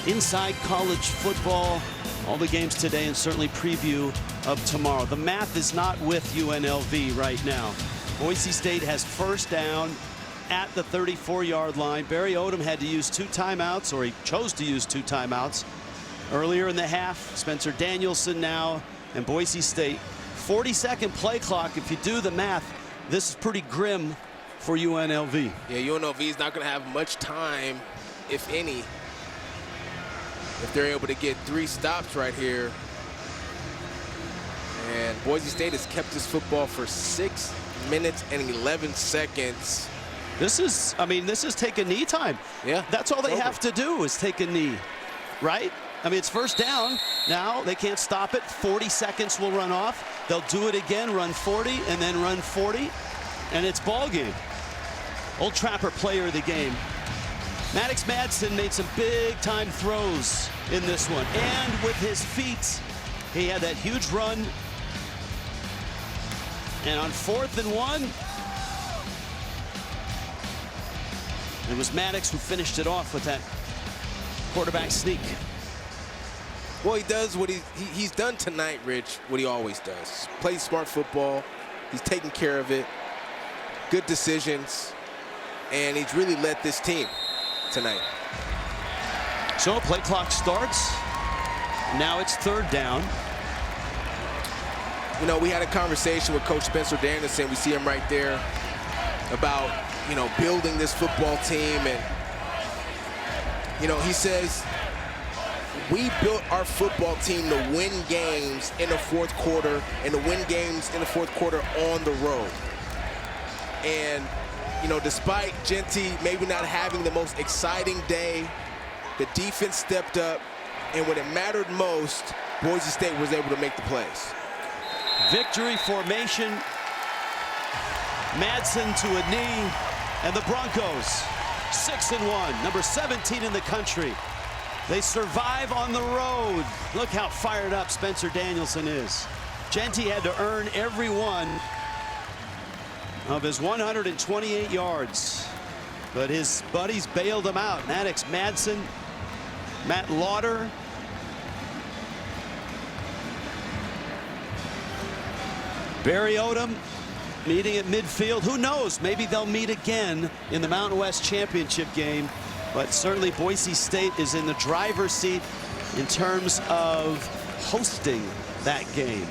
Inside college football, all the games today, and certainly preview of tomorrow. The math is not with UNLV right now. Boise State has 1st down at the 34-yard line. Barry Odom had to use 2 timeouts, or he chose to use 2 timeouts earlier in the half. Spencer Danielson now, and Boise State. 40-second play clock. If you do the math, this is pretty grim for UNLV. Yeah, UNLV is not going to have much time, if any, if they're able to get 3 stops right here. And Boise State has kept this football for 6 minutes and 11 seconds. This is, I mean, this is take a knee time. Yeah. That's all they have to do is take a knee, right? I mean, it's 1st down. Now they can't stop it. 40 seconds will run off. They'll do it again, run 40, and then run 40, and it's ball game. Old Trapper player of the game. Maddox Madsen made some big-time throws in this one. And with his feet, he had that huge run. And on 4th and 1, it was Maddox who finished it off with that quarterback sneak. Well, he does what he's done tonight, Rich, what he always does. Plays smart football. He's taking care of it. Good decisions. And he's really led this team tonight. So play clock starts. Now it's 3rd down. You know, we had a conversation with Coach Spencer Danielson. We see him right there about, you know, building this football team. And, you know, he says, we built our football team to win games in the 4th quarter and to win games in the 4th quarter on the road. And, you know, despite JEANTY maybe not having the most exciting day, the defense stepped up, and when it mattered most, Boise State was able to make the plays. Victory formation. Madsen to a knee, and the Broncos 6-1, number 17 in the country. They survive on the road. Look how fired up Spencer Danielson is. JEANTY had to earn every one of his 128 yards, but his buddies bailed him out. Maddox Madsen, Matt Lauder, Barry Odom meeting at midfield. Who knows? Maybe they'll meet again in the Mountain West Championship game. But certainly Boise State is in the driver's seat in terms of hosting that game.